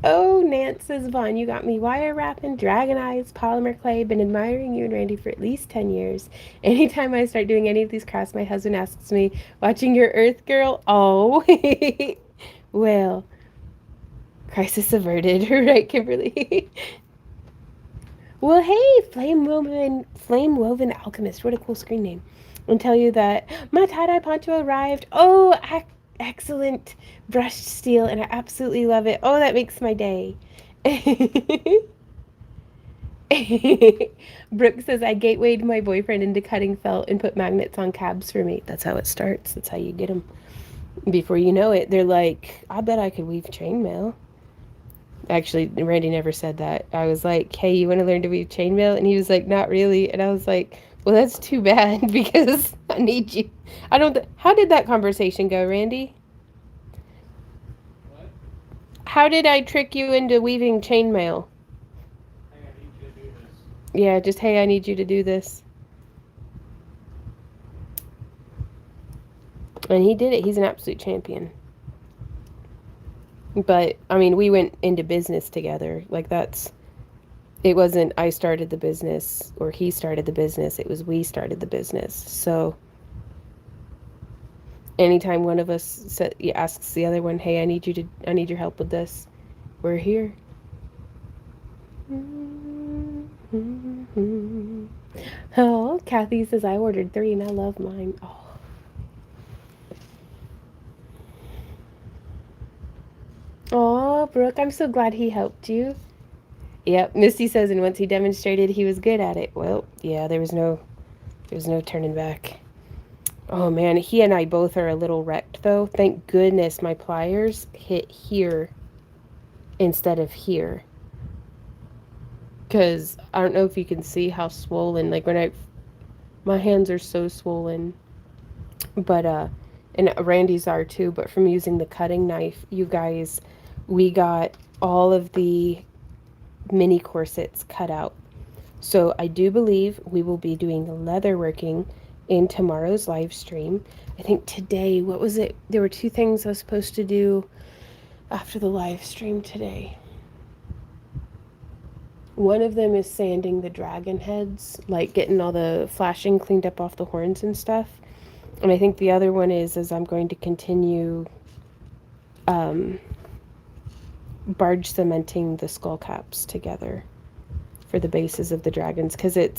Oh, Nance says, Vaughn, you got me wire wrapping, dragon eyes, polymer clay. Been admiring you and Randy for at least 10 years. Anytime I start doing any of these crafts, my husband asks me, watching your Earth Girl? Oh, well, Crisis averted, right, Kimberly? Well, hey, Flame Woven Alchemist. What a cool screen name. And tell you that my tie-dye poncho arrived. Oh, excellent brushed steel, and I absolutely love it. Oh, that makes my day. Brooke says I gatewayed my boyfriend into cutting felt and put magnets on cabs for me. That's how it starts. That's how you get them. Before you know it, they're like, I bet I could weave chainmail. Actually, Randy never said that. I was like, hey, you want to learn to weave chainmail? And he was like, not really. And I was like, well, that's too bad because I need you. I don't. How did that conversation go, Randy? What? How did I trick you into weaving chainmail? Hey, I need you to do this. Yeah, just, hey, I need you to do this. And he did it. He's an absolute champion. But, I mean, we went into business together. Like, it wasn't I started the business or he started the business. It was we started the business. So, anytime one of us asks the other one, hey, I need your help with this, we're here. Oh, Kathy says I ordered 3 and I love mine. Oh, Brooke, I'm so glad he helped you. Yep, Misty says, and once he demonstrated he was good at it. Well, yeah, there was no turning back. Oh man, he and I both are a little wrecked though. Thank goodness my pliers hit here instead of here. Because I don't know if you can see how swollen, like my hands are so swollen. But, and Randy's are too, but from using the cutting knife, you guys, we got all of the mini corsets cut out. So I do believe we will be doing the leather working in tomorrow's live stream. I think today, what was it? There were 2 things I was supposed to do after the live stream today. One of them is sanding the dragon heads, like getting all the flashing cleaned up off the horns and stuff. And I think the other one is I'm going to continue barge cementing the skull caps together for the bases of the dragons, because I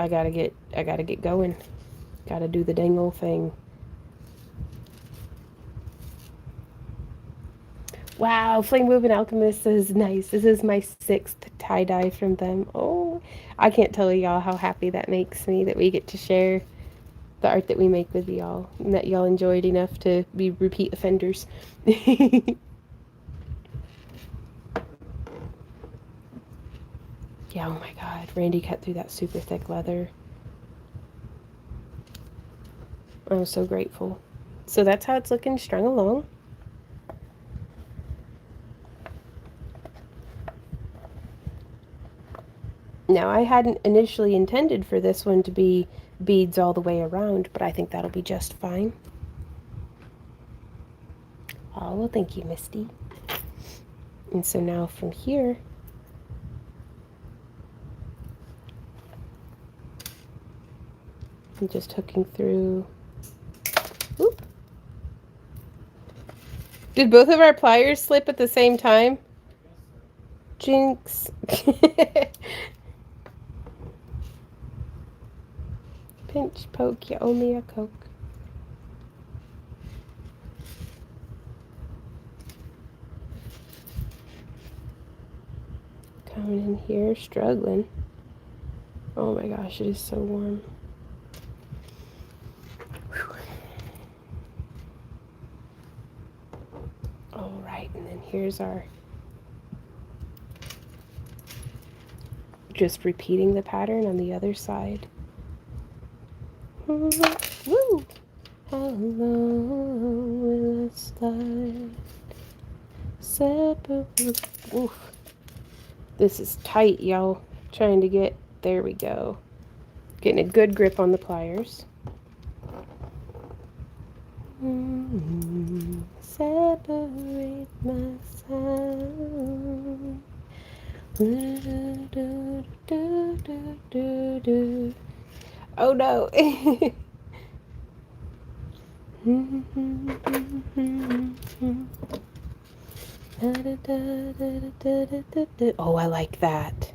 gotta get going. Gotta do the dang old thing. Wow, Flame Moving Alchemist is nice. This is my 6th tie-dye from them. Oh, I can't tell y'all how happy that makes me that we get to share the art that we make with y'all and that y'all enjoyed enough to be repeat offenders. Yeah, oh my god, Randy cut through that super thick leather. I'm so grateful. So that's how it's looking, strung along. Now, I hadn't initially intended for this one to be beads all the way around, but I think that'll be just fine. Oh, well, thank you, Misty. And so now from here, I'm just hooking through. Oop. Did both of our pliers slip at the same time? Jinx. Pinch, poke, you owe me a Coke. Coming in here, struggling. Oh my gosh, it is so warm. All right, and then here's our, just repeating the pattern on the other side. Woo! How long will I slide? Separate. Oof. This is tight, y'all. Trying to get, there we go. Getting a good grip on the pliers. Separate my sound. Oh no. Oh, I like that.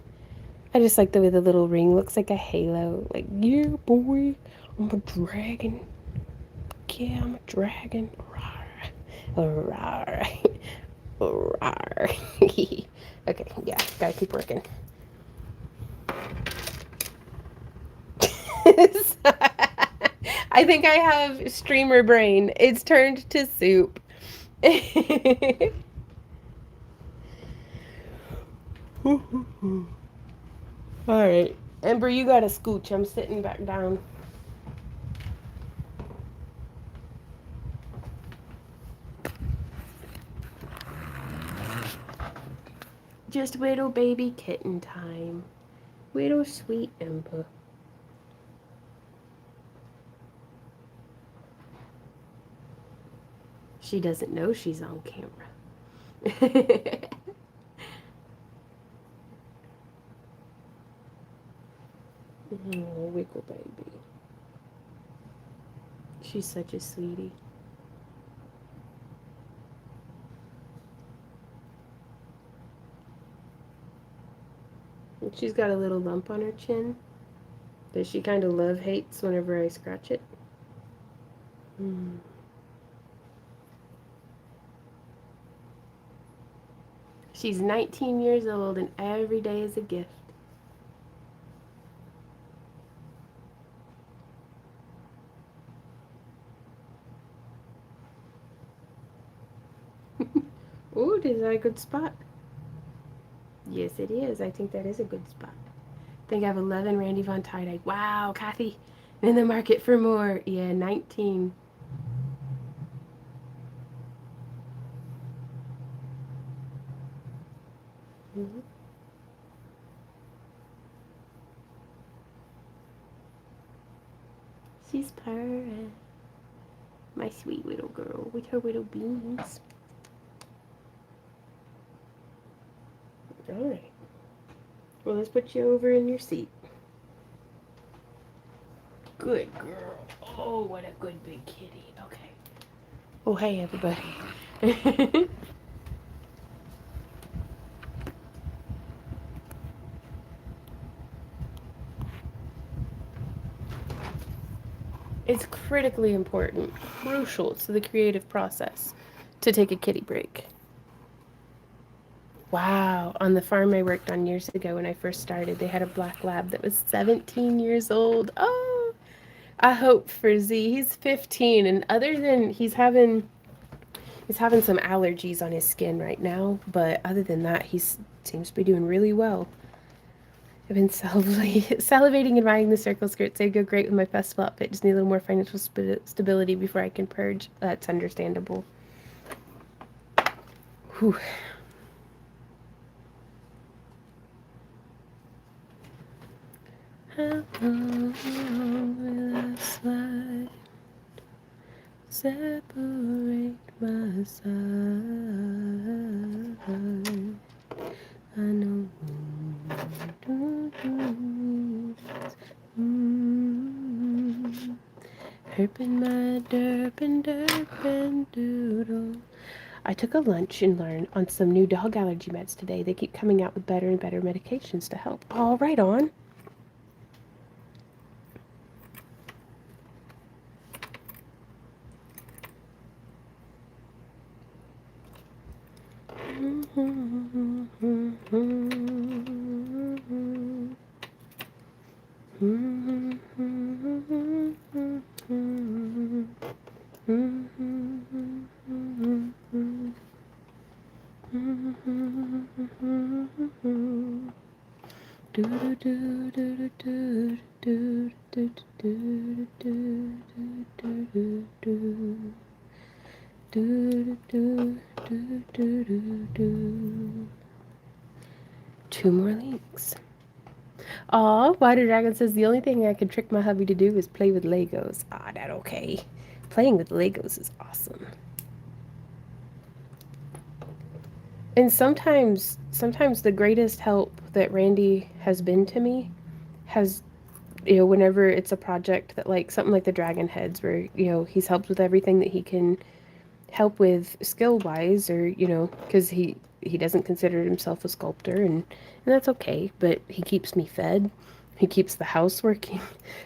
I just like the way the little ring looks like a halo. Like, yeah, boy, I'm a dragon. Yeah, I'm a dragon. Rawr. Rawr. Rawr. Okay, yeah, gotta keep working. I think I have streamer brain. It's turned to soup. All right. Ember, you got to scooch. I'm sitting back down. Just little baby kitten time. Little sweet Ember. She doesn't know she's on camera. Oh, wiggle baby. She's such a sweetie. She's got a little lump on her chin that she kind of love-hates whenever I scratch it. She's 19 years old and every day is a gift. Ooh, is that a good spot? Yes, it is. I think that is a good spot. I think I have 11 Randy Von Tide. Wow, Kathy, in the market for more. Yeah, 19. Mm-hmm. She's purring. My sweet little girl with her little beans. All right. Well, let's put you over in your seat. Good girl. Oh, what a good big kitty. Okay. Oh, hey, everybody. It's critically important, crucial to the creative process to take a kitty break. Wow. On the farm I worked on years ago when I first started, they had a black lab that was 17 years old. Oh, I hope for Z. He's 15, and other than he's having some allergies on his skin right now, but other than that, he seems to be doing really well. I've been salivating and riding the circle skirts. They go great with my festival outfit. Just need a little more financial stability before I can purge. That's understandable. Whew. How long will I slide? Separate my side. I know. Herpin' my derpin' doodle. I took a lunch and learned on some new dog allergy meds today. They keep coming out with better and better medications to help. All right, on. Two more links. Aw, Water Dragon says the only thing I can trick my hubby to do is play with Legos. Ah, that okay. Playing with Legos is awesome. And sometimes the greatest help that Randy has been to me has whenever it's a project that like something like the dragon heads where, he's helped with everything that he can help with skill wise, or, because he doesn't consider himself a sculptor, and that's okay, but he keeps me fed. He keeps the house working.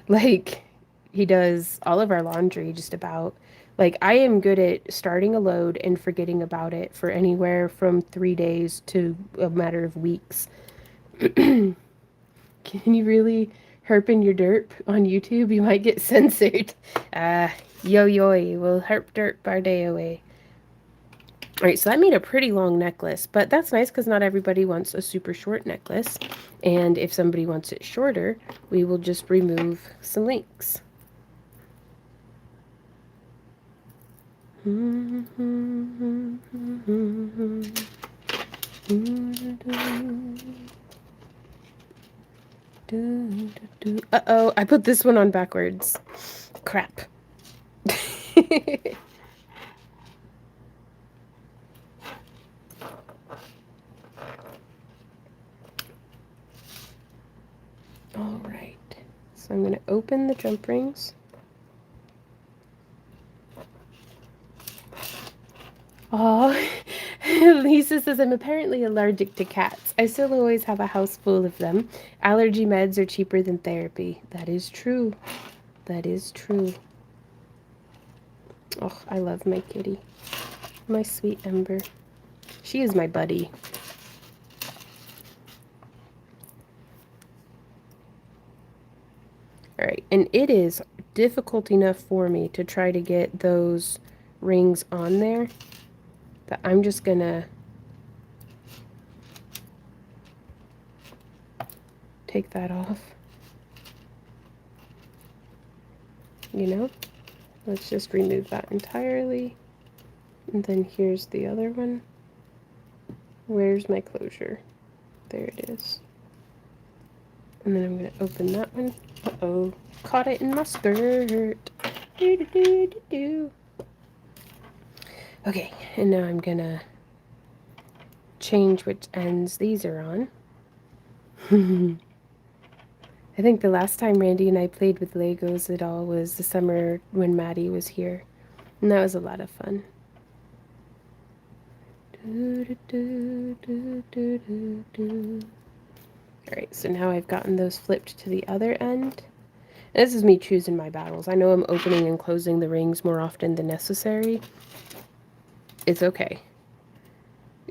Like, he does all of our laundry just about. Like, I am good at starting a load and forgetting about it for anywhere from 3 days to a matter of weeks. Can you really herp in your derp on YouTube? You might get censored. Yo yo, will herp derp our day away. All right, so that made a pretty long necklace, but that's nice because not everybody wants a super short necklace. And if somebody wants it shorter, we will just remove some links. Uh-oh, I put this one on backwards. Crap. All right, so I'm going to open the jump rings. Oh, Lisa says, I'm apparently allergic to cats. I still always have a house full of them. Allergy meds are cheaper than therapy. That is true. That is true. Oh, I love my kitty. My sweet Ember. She is my buddy. All right, and it is difficult enough for me to try to get those rings on there that I'm just gonna take that off. Let's just remove that entirely. And then here's the other one. Where's my closure? There it is. And then I'm going to open that one. Uh-oh. Caught it in my skirt. Do-do-do-do-do. Okay, and now I'm going to change which ends these are on. I think the last time Randy and I played with Legos at all was the summer when Maddie was here. And that was a lot of fun. Alright, so now I've gotten those flipped to the other end. This is me choosing my battles. I know I'm opening and closing the rings more often than necessary. It's okay.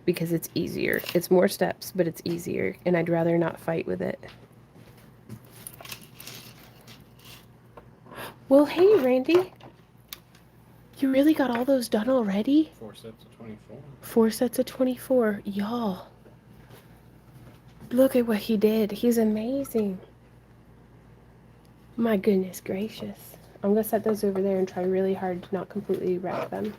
Because it's easier. It's more steps, but it's easier. And I'd rather not fight with it. Well, hey, Randy. You really got all those done already? 4 sets of 24. 4 sets of 24. Y'all. Look at what he did. He's amazing. My goodness gracious. I'm going to set those over there and try really hard to not completely wreck them.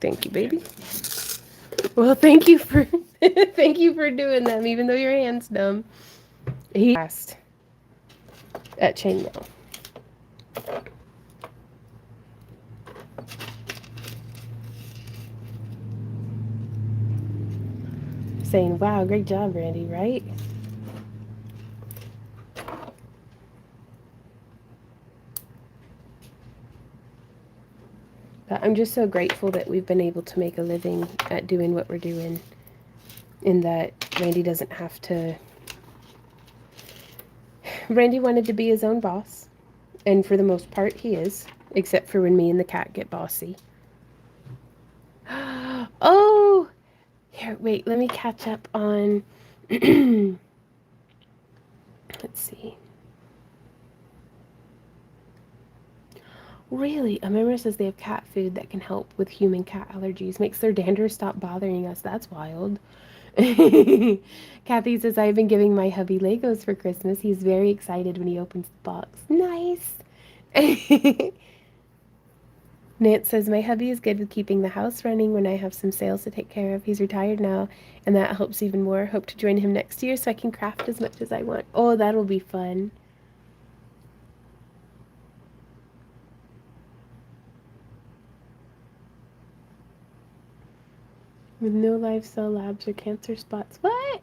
Thank you, baby. Well, thank you for thank you for doing them, even though your hand's numb. He asked at chainmail. Saying, wow, great job, Randy, right? But I'm just so grateful that we've been able to make a living at doing what we're doing, in that Randy doesn't have to. Randy wanted to be his own boss, and for the most part he is, except for when me and the cat get bossy. Oh! Here, wait, let me catch up on... Let's see. Really? A member says they have cat food that can help with human cat allergies. Makes their dander stop bothering us. That's wild. Kathy says, I've been giving my hubby Legos for Christmas. He's very excited when he opens the box. Nice. Nance says, my hubby is good with keeping the house running when I have some sales to take care of. He's retired now, and that helps even more. Hope to join him next year so I can craft as much as I want. Oh, that'll be fun. With no live cell labs or cancer spots. What?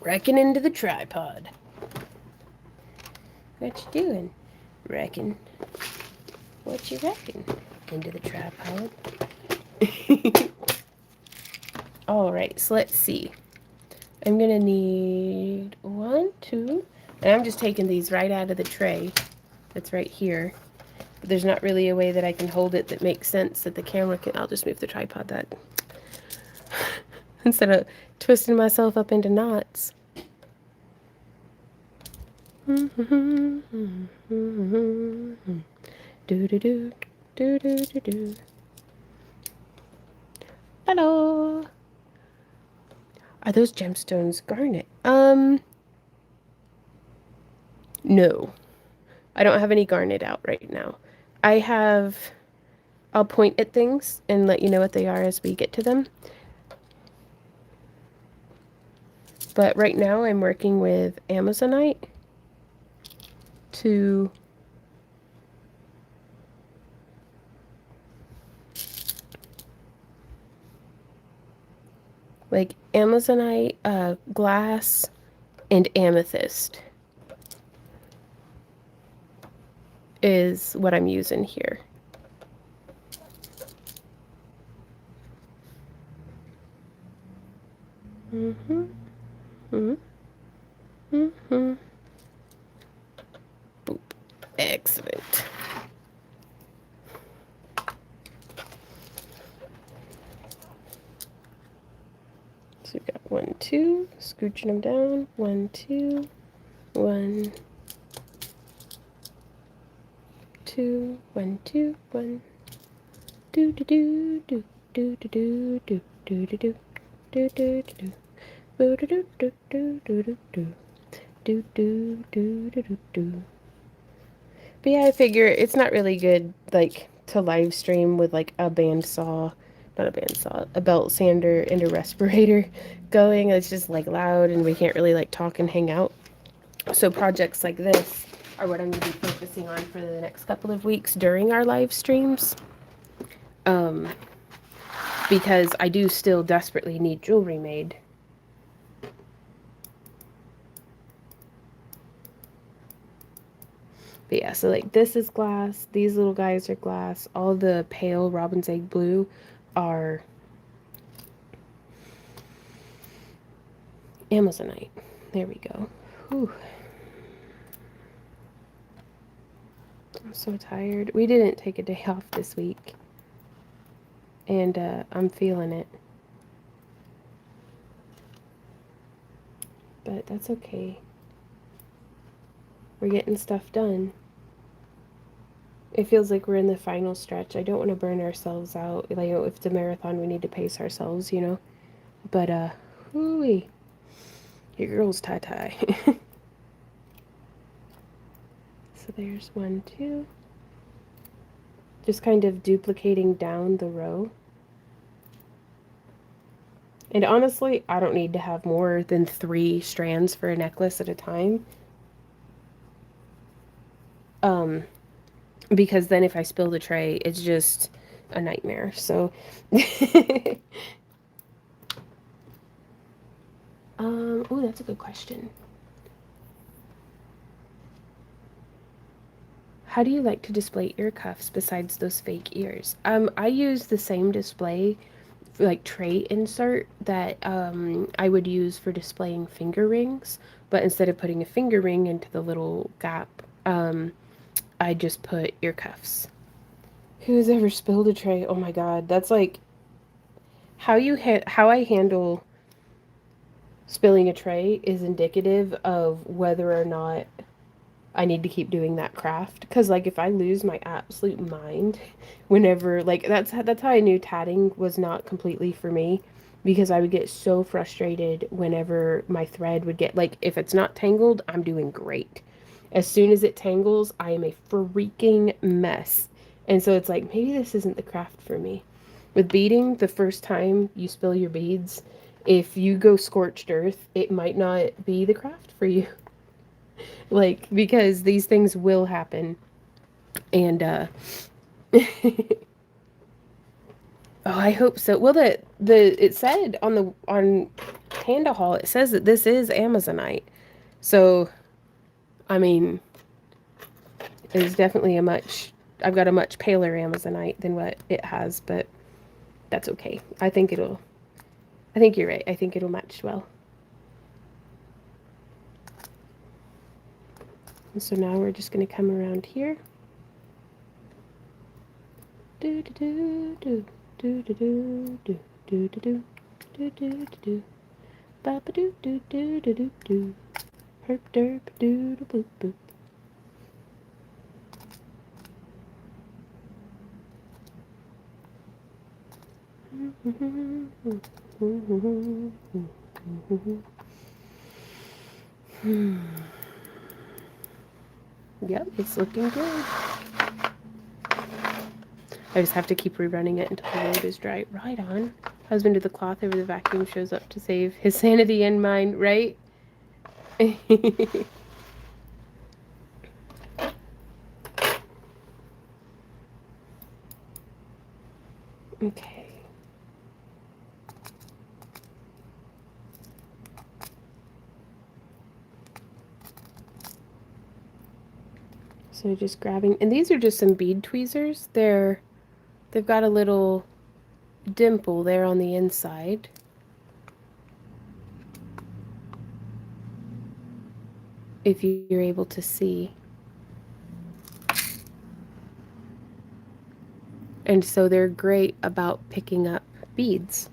Wrecking into the tripod. What you doing? Wrecking. What you wrecking? Into the tripod. Alright, so let's see. I'm gonna need 1, 2, and I'm just taking these right out of the tray that's right here. But there's not really a way that I can hold it that makes sense that the camera can. I'll just move the tripod that instead of twisting myself up into knots. Do do do do do do do. Hello. Are those gemstones garnet? No. I don't have any garnet out right now. I'll point at things and let you know what they are as we get to them. But right now I'm working with Amazonite to like Amazonite, glass, and amethyst is what I'm using here. Boop. Excellent. So we've got 1, 2, scooching them down. 1, 2, 1, 2, 1, 2, 1. Do do do do do do do do do do do do do do. Do do do do do do do do. Do do do do do do. But yeah, I figure it's not really good like to live stream with like a bandsaw, not a bandsaw, a belt sander and a respirator going. It's just like loud and we can't really like talk and hang out. So projects like this are what I'm going to be focusing on for the next couple of weeks during our live streams. Because I do still desperately need jewelry made. But yeah, so like this is glass, these little guys are glass, all the pale robin's egg blue are Amazonite. There we go. Whew. I'm so tired. We didn't take a day off this week. And I'm feeling it. But that's okay. We're getting stuff done. It feels like we're in the final stretch. I don't want to burn ourselves out. Like, if it's a marathon, we need to pace ourselves, you know? But, whoo-wee. Your girl's tie-tie. So there's 1, 2. Just kind of duplicating down the row. And honestly, I don't need to have more than 3 strands for a necklace at a time. Because then if I spill the tray, it's just a nightmare. So, oh, that's a good question. How do you like to display ear cuffs besides those fake ears? I use the same display, like tray insert that I would use for displaying finger rings, but instead of putting a finger ring into the little gap, I just put ear cuffs. Who's ever spilled a tray? Oh my god, that's like how I handle spilling a tray is indicative of whether or not I need to keep doing that craft. Because like if I lose my absolute mind whenever, like that's how I knew tatting was not completely for me, because I would get so frustrated whenever my thread would get, like, if it's not tangled, I'm doing great. As soon as it tangles, I am a freaking mess. And so it's like, maybe this isn't the craft for me. With beading, the first time you spill your beads, if you go scorched earth, it might not be the craft for you. Like, because these things will happen. And Oh, I hope so. Well, the it said on Panda Hall, it says that this is Amazonite. So, I mean, it's definitely a much I've got a much paler Amazonite than what it has, but that's okay. I think you're right. I think it'll match well. And so now we're just going to come around here. Do do do do do do do do do do do do do ba ba do do do do do do herp derp doo do boop boop. Yep, it's looking good. I just have to keep rerunning it until the road is dry. Right on. Husband of the cloth over the vacuum shows up to save his sanity and mine, right? Okay. So just grabbing, and these are just some bead tweezers. They've got a little dimple there on the inside. If you're able to see. And so they're great about picking up beads.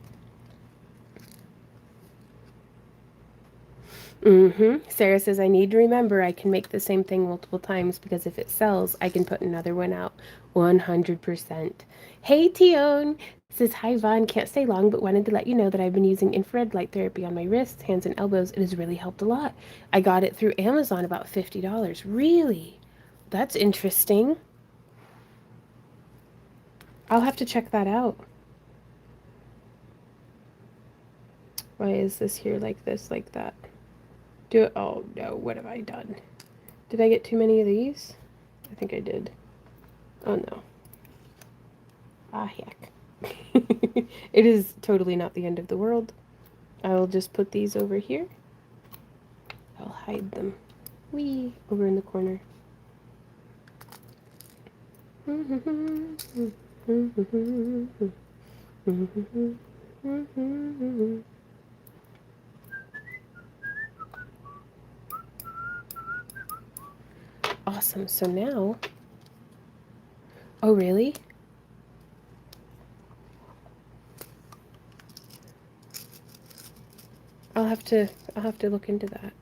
Sarah says, I need to remember I can make the same thing multiple times because if it sells, I can put another one out. 100%. Hey, Tion says, hi, Vaughn. Can't stay long, but wanted to let you know that I've been using infrared light therapy on my wrists, hands, and elbows. It has really helped a lot. I got it through Amazon, about $50. Really? That's interesting. I'll have to check that out. Why is this here like this, like that? Do it. Oh, no. What have I done? Did I get too many of these? I think I did. Oh, no. Ah, heck. It is totally not the end of the world. I will just put these over here. I'll hide them. Wee, over in the corner. Awesome. So now, oh really? I'll have to look into that.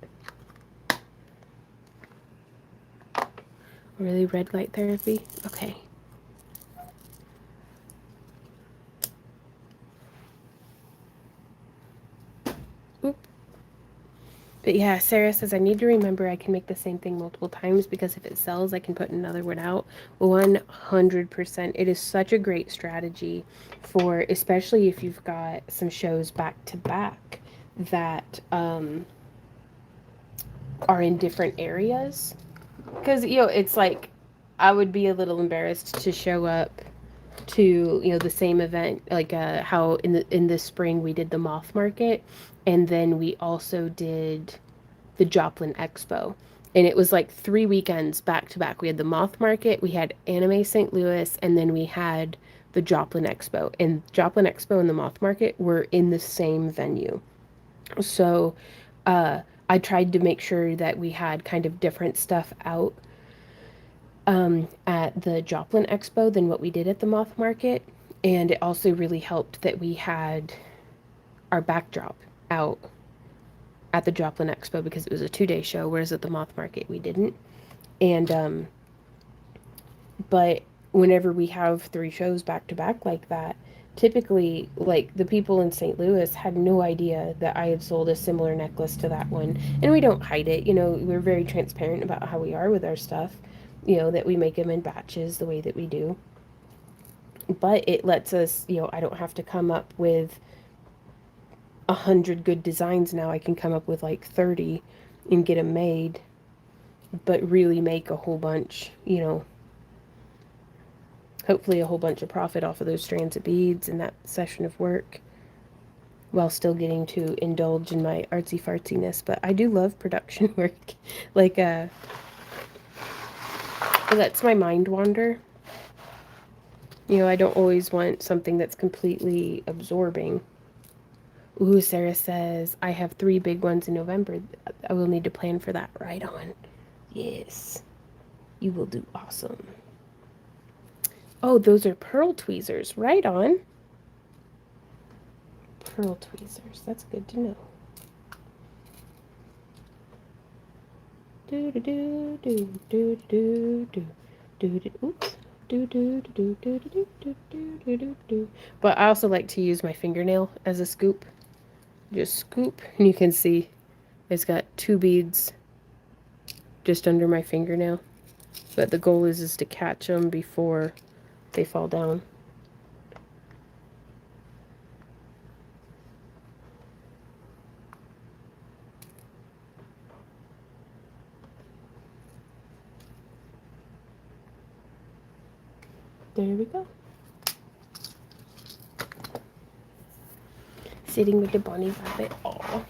Really, red light therapy? Okay. Oop. But yeah, Sarah says, I need to remember I can make the same thing multiple times because if it sells, I can put another one out. 100%. It is such a great strategy for, especially if you've got some shows back to back that are in different areas. Because, it's like I would be a little embarrassed to show up to the same event like how in the spring we did the moth market and then we also did the Joplin Expo, and it was like 3 weekends back to back. We had the moth market, we had Anime St. Louis, and then we had the Joplin Expo, and Joplin Expo and the moth market were in the same venue. So I tried to make sure that we had kind of different stuff out at the Joplin Expo than what we did at the Moth Market. And it also really helped that we had our backdrop out at the Joplin Expo because it was a 2-day show, whereas at the Moth Market we didn't. And but whenever we have 3 shows back to back like that, typically like the people in St. Louis had no idea that I had sold a similar necklace to that one. And we don't hide it, we're very transparent about how we are with our stuff, that we make them in batches the way that we do. But it lets us, I don't have to come up with 100 good designs now. I can come up with like 30 and get them made, but really make a whole bunch, hopefully a whole bunch of profit off of those strands of beads in that session of work, while still getting to indulge in my artsy fartsiness. But I do love production work. Like, it lets my mind wander. You know, I don't always want something that's completely absorbing. Ooh, Sarah says, I have 3 big ones in November. I will need to plan for that. Right on. Yes. You will do awesome. Oh, those are pearl tweezers. Right on. Pearl tweezers. That's good to know. Do do do do do do do do do. Oops. Do do do do do do do do do do do. But I also like to use my fingernail as a scoop. Just scoop, and you can see it's got 2 beads just under my fingernail. But the goal is to catch them before they fall down. There we go. Sitting with the bunny rabbit. Aw.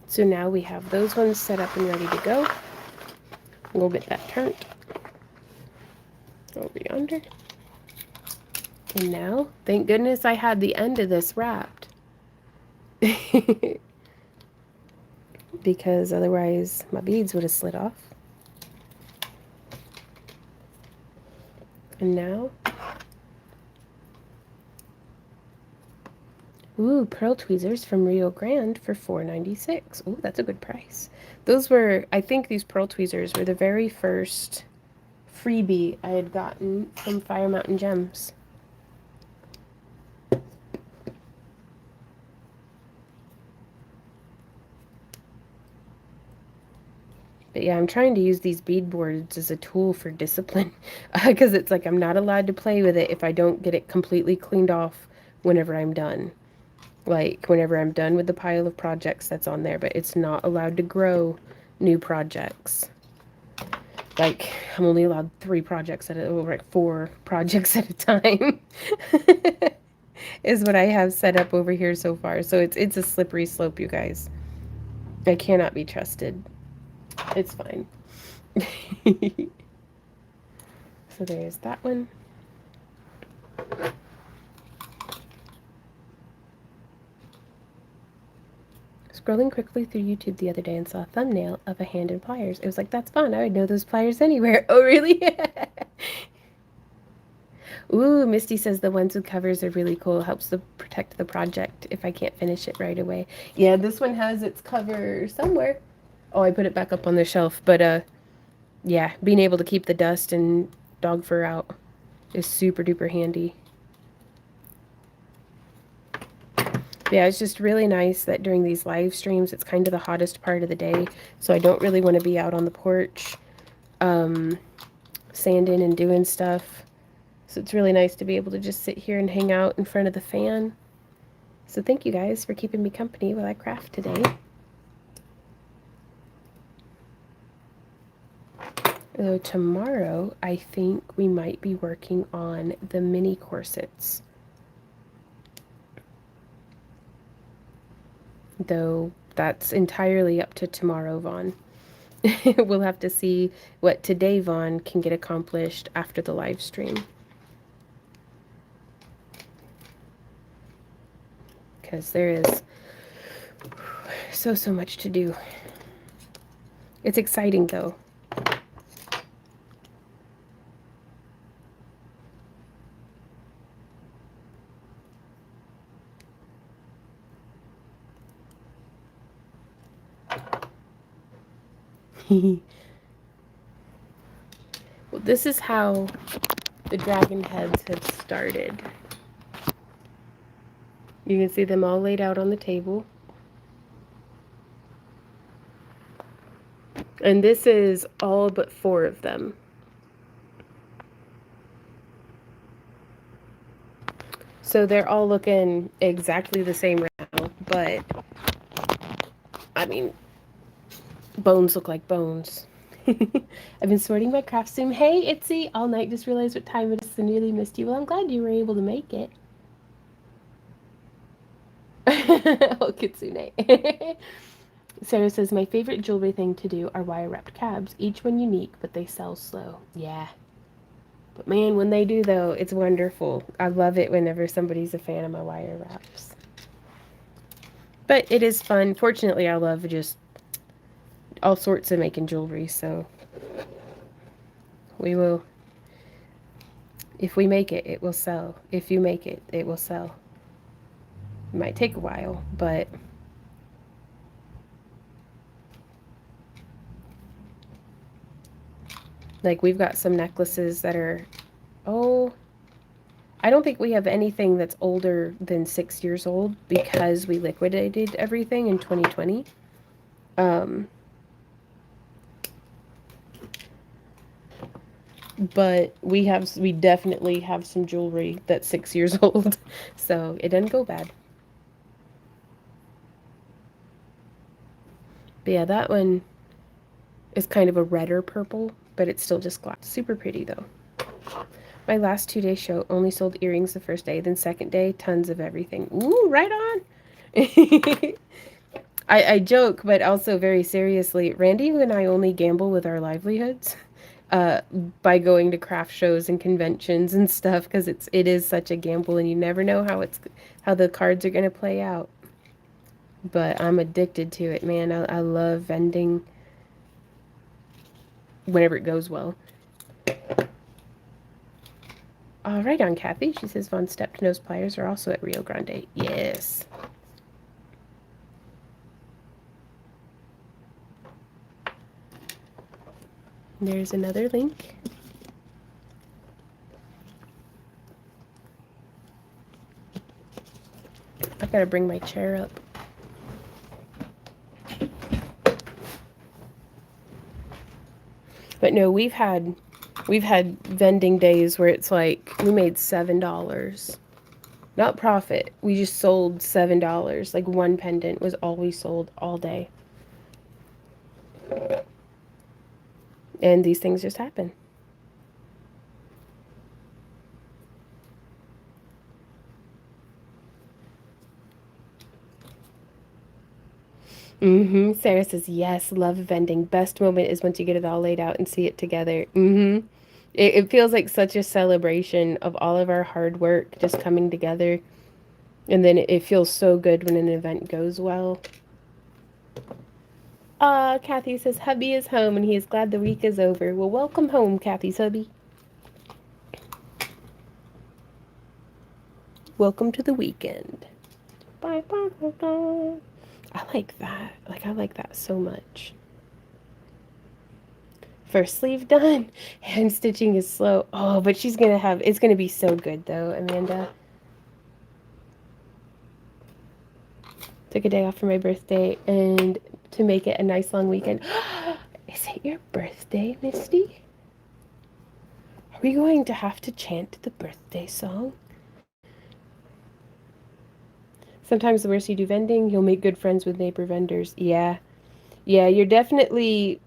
So now we have those ones set up and ready to go. We'll get that turned over yonder. And now, thank goodness I had the end of this wrapped. Because otherwise my beads would have slid off. And now, ooh, pearl tweezers from Rio Grande for $4.96. Ooh, that's a good price. Those were, I think these pearl tweezers were the very first freebie I had gotten from Fire Mountain Gems. But yeah, I'm trying to use these bead boards as a tool for discipline, because it's like I'm not allowed to play with it if I don't get it completely cleaned off whenever I'm done. Like, whenever I'm done with the pile of projects that's on there, but it's not allowed to grow new projects. Like, I'm only allowed 3 projects at a, or like 4 projects at a time, is what I have set up over here so far. So it's a slippery slope, you guys. I cannot be trusted. It's fine. So there's that one. Scrolling quickly through YouTube the other day and saw a thumbnail of a hand in pliers. It was like, that's fun. I would know those pliers anywhere. Oh, really? Ooh, Misty says the ones with covers are really cool. Helps to protect the project if I can't finish it right away. Yeah, this one has its cover somewhere. Oh, I put it back up on the shelf. But, yeah, being able to keep the dust and dog fur out is super duper handy. Yeah, it's just really nice that during these live streams, it's kind of the hottest part of the day. So I don't really want to be out on the porch, sanding and doing stuff. So it's really nice to be able to just sit here and hang out in front of the fan. So thank you guys for keeping me company while I craft today. Though tomorrow, I think we might be working on the mini corsets. Though that's entirely up to tomorrow, Vaughn. We'll have to see what today Vaughn can get accomplished after the live stream. Because there is so much to do. It's exciting though. Well, this is how the dragon heads have started. You can see them all laid out on the table. And this is all but 4 of them. So they're all looking exactly the same right now, but I mean, Bones look like bones. I've been sorting my craft soon. Hey, Itzy, all night. Just realized what time it is and really missed you. Well, I'm glad you were able to make it. Oh, Kitsune. Sarah says, my favorite jewelry thing to do are wire wrapped cabs. Each one unique, but they sell slow. Yeah. But man, when they do, though, it's wonderful. I love it whenever somebody's a fan of my wire wraps. But it is fun. Fortunately, I love just all sorts of making jewelry, so we will. If we make it, it will sell. If you make it, it will sell. It might take a while, but like we've got some necklaces that are, oh, I don't think we have anything that's older than 6 years old because we liquidated everything in 2020. But we definitely have some jewelry that's 6 years old, so it doesn't go bad. But yeah, that one is kind of a redder purple, but it's still just glass. Super pretty though. My last 2-day show only sold earrings the first day, then second day, tons of everything. Ooh, right on. I joke, but also very seriously, Randy and I only gamble with our livelihoods uh, by going to craft shows and conventions and stuff because it is such a gamble and you never know how the cards are gonna play out. But I'm addicted to it, man. I love vending whenever it goes well. Right on, Kathy. She says Von Stepped Nose Pliers are also at Rio Grande. Yes. There's another link. I gotta bring my chair up. But no, we've had vending days where it's like we made $7. Not profit. We just sold $7. Like one pendant was all we sold all day. And these things just happen. Sarah says, yes, love vending. Best moment is once you get it all laid out and see it together. It feels like such a celebration of all of our hard work just coming together. And then it feels so good when an event goes well. Kathy says, hubby is home and he is glad the week is over. Well, welcome home, Kathy's hubby. Welcome to the weekend. Bye, bye, bye, bye. I like that. I like that so much. First sleeve done. Hand stitching is slow. Oh, but it's gonna be so good though, Amanda. Took a day off for my birthday and to make it a nice long weekend. Is it your birthday, Misty? Are we going to have to chant the birthday song? Sometimes the worse you do vending, you'll make good friends with neighbor vendors. Yeah. Yeah, you're definitely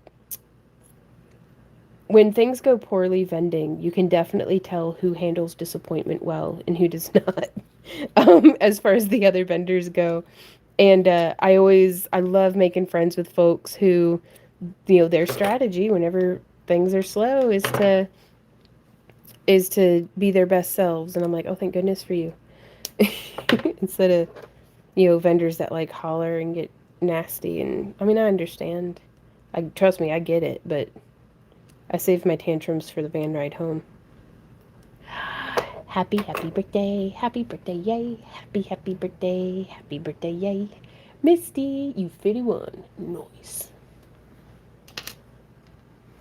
when things go poorly vending, you can definitely tell who handles disappointment well and who does not, as far as the other vendors go. And I love making friends with folks who, their strategy whenever things are slow is to be their best selves. And I'm like, oh, thank goodness for you. Instead of, vendors that like holler and get nasty. And I mean, I understand. Trust me, I get it, but I saved my tantrums for the van ride home. Happy birthday, yay. Happy birthday, yay. Misty, you 51. Nice.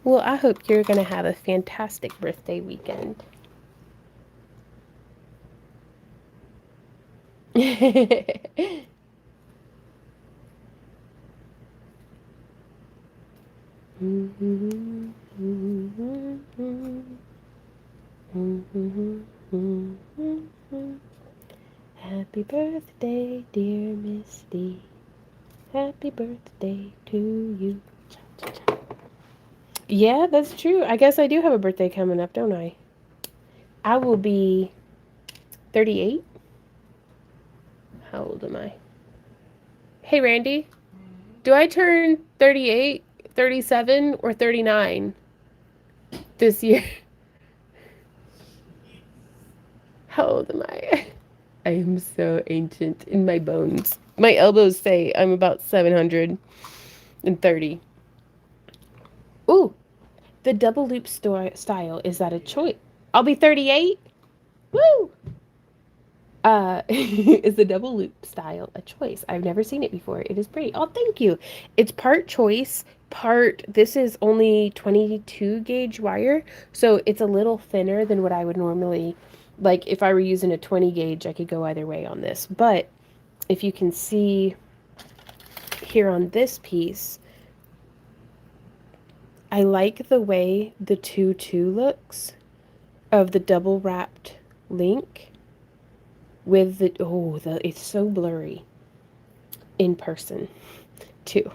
Well, I hope you're going to have a fantastic birthday weekend. Happy birthday, dear Misty. Happy birthday to you. Yeah, that's true. I guess I do have a birthday coming up, don't I? I will be 38. How old am I? Hey, Randy. Do I turn 38, 37, or 39 this year? How old am I? I am so ancient in my bones. My elbows say I'm about 730. Ooh, the double loop style. Is that a choice? I'll be 38? Woo! Is the double loop style a choice? I've never seen it before. It is pretty. Oh, thank you. It's part choice, part. This is only 22 gauge wire, so it's a little thinner than what I would normally. Like if I were using a 20 gauge, I could go either way on this. But if you can see here on this piece, I like the way the 2-2 looks of the double wrapped link with it's so blurry in person too.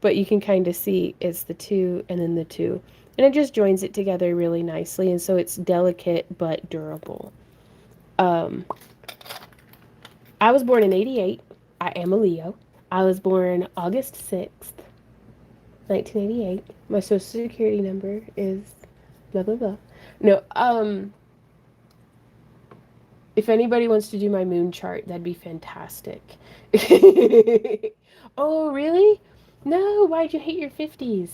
But you can kind of see it's the 2 and then the 2, and it just joins it together really nicely, and so it's delicate but durable. I was born in 88. I am a Leo. I was born August 6th, 1988. My social security number is blah blah blah. No, if anybody wants to do my moon chart, that'd be fantastic. Oh, really? No, why'd you hate your 50s?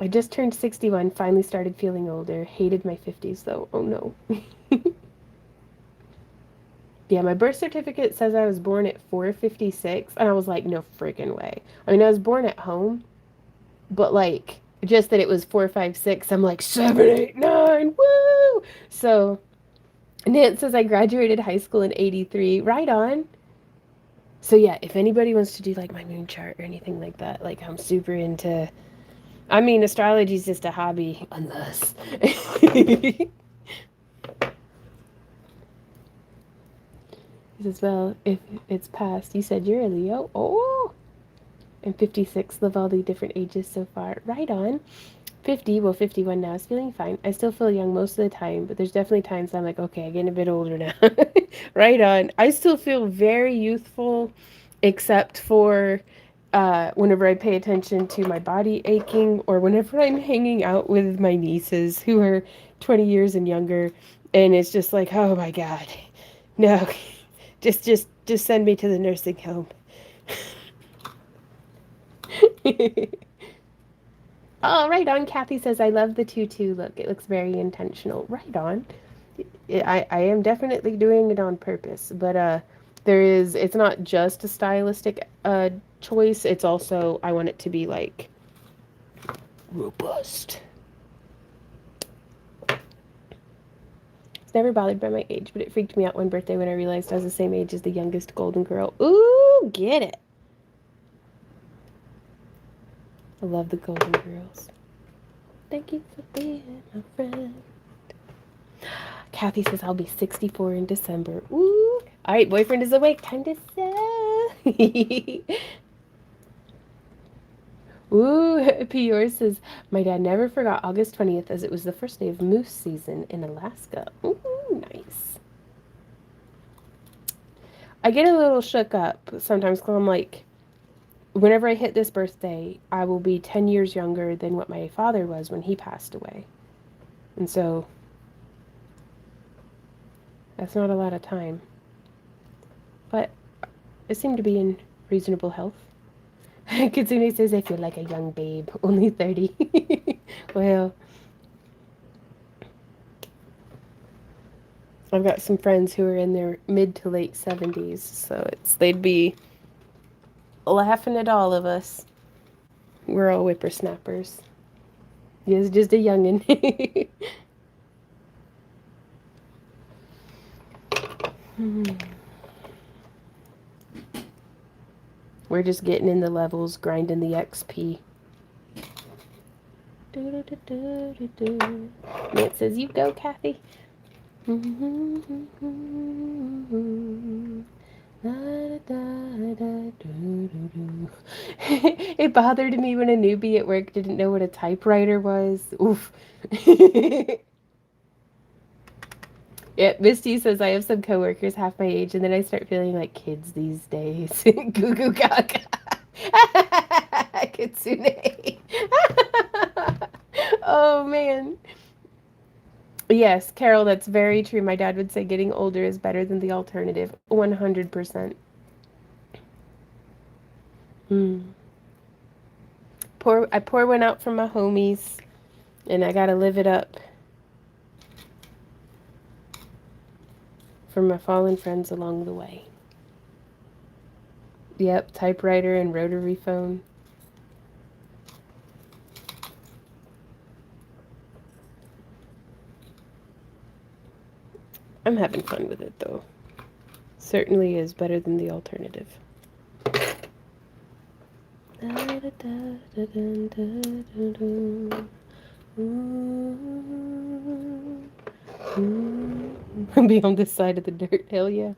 I just turned 61, finally started feeling older. Hated my 50s though. Oh no. Yeah, my birth certificate says I was born at 4:56, and I was like, no freaking way. I mean, I was born at home, but like, just that it was 4:56, I'm like, 7, 8, 9, woo! So, and it says I graduated high school in 83. Right on. So yeah, if anybody wants to do like my moon chart or anything like that, like I'm super into. I mean, astrology is just a hobby, unless. As well, if it's past, you said you're a Leo. Oh, and 56. Love all the different ages so far. Right on. 50, well, 51 now is feeling fine. I still feel young most of the time, but there's definitely times I'm like, okay, I'm getting a bit older now. Right on. I still feel very youthful, except for whenever I pay attention to my body aching or whenever I'm hanging out with my nieces who are 20 years and younger. And it's just like, oh my God, no, just send me to the nursing home. Oh, right on. Kathy says, I love the 2-2 look. It looks very intentional. Right on. I am definitely doing it on purpose, but it's not just a stylistic choice. It's also, I want it to be like robust. It's never bothered by my age, but it freaked me out one birthday when I realized I was the same age as the youngest golden girl. Ooh, get it. I love the golden girls. Thank you for being my friend. Kathy says I'll be 64 in December. Ooh. All right, boyfriend is awake. Time to sell. Ooh, Pior says, my dad never forgot August 20th as it was the first day of moose season in Alaska. Ooh, nice. I get a little shook up sometimes because I'm like, whenever I hit this birthday, I will be 10 years younger than what my father was when he passed away. And so that's not a lot of time. But I seem to be in reasonable health. Kitsune says, I feel like a young babe, only 30. Well, I've got some friends who are in their mid to late 70s, so they'd be laughing at all of us. We're all whippersnappers. He's just a youngin'. We're just getting in the levels, grinding the XP. It says, you go, Kathy. It bothered me when a newbie at work didn't know what a typewriter was. Oof. Yeah, Misty says I have some coworkers half my age, and then I start feeling like kids these days. Goo goo gaga. Kitsune. Oh man. Yes, Carol, that's very true. My dad would say getting older is better than the alternative. 100%. Mm. I pour one out for my homies, and I gotta live it up for my fallen friends along the way. Yep, typewriter and rotary phone. I'm having fun with it though. Certainly is better than the alternative. Be on this side of the dirt. Hell yeah.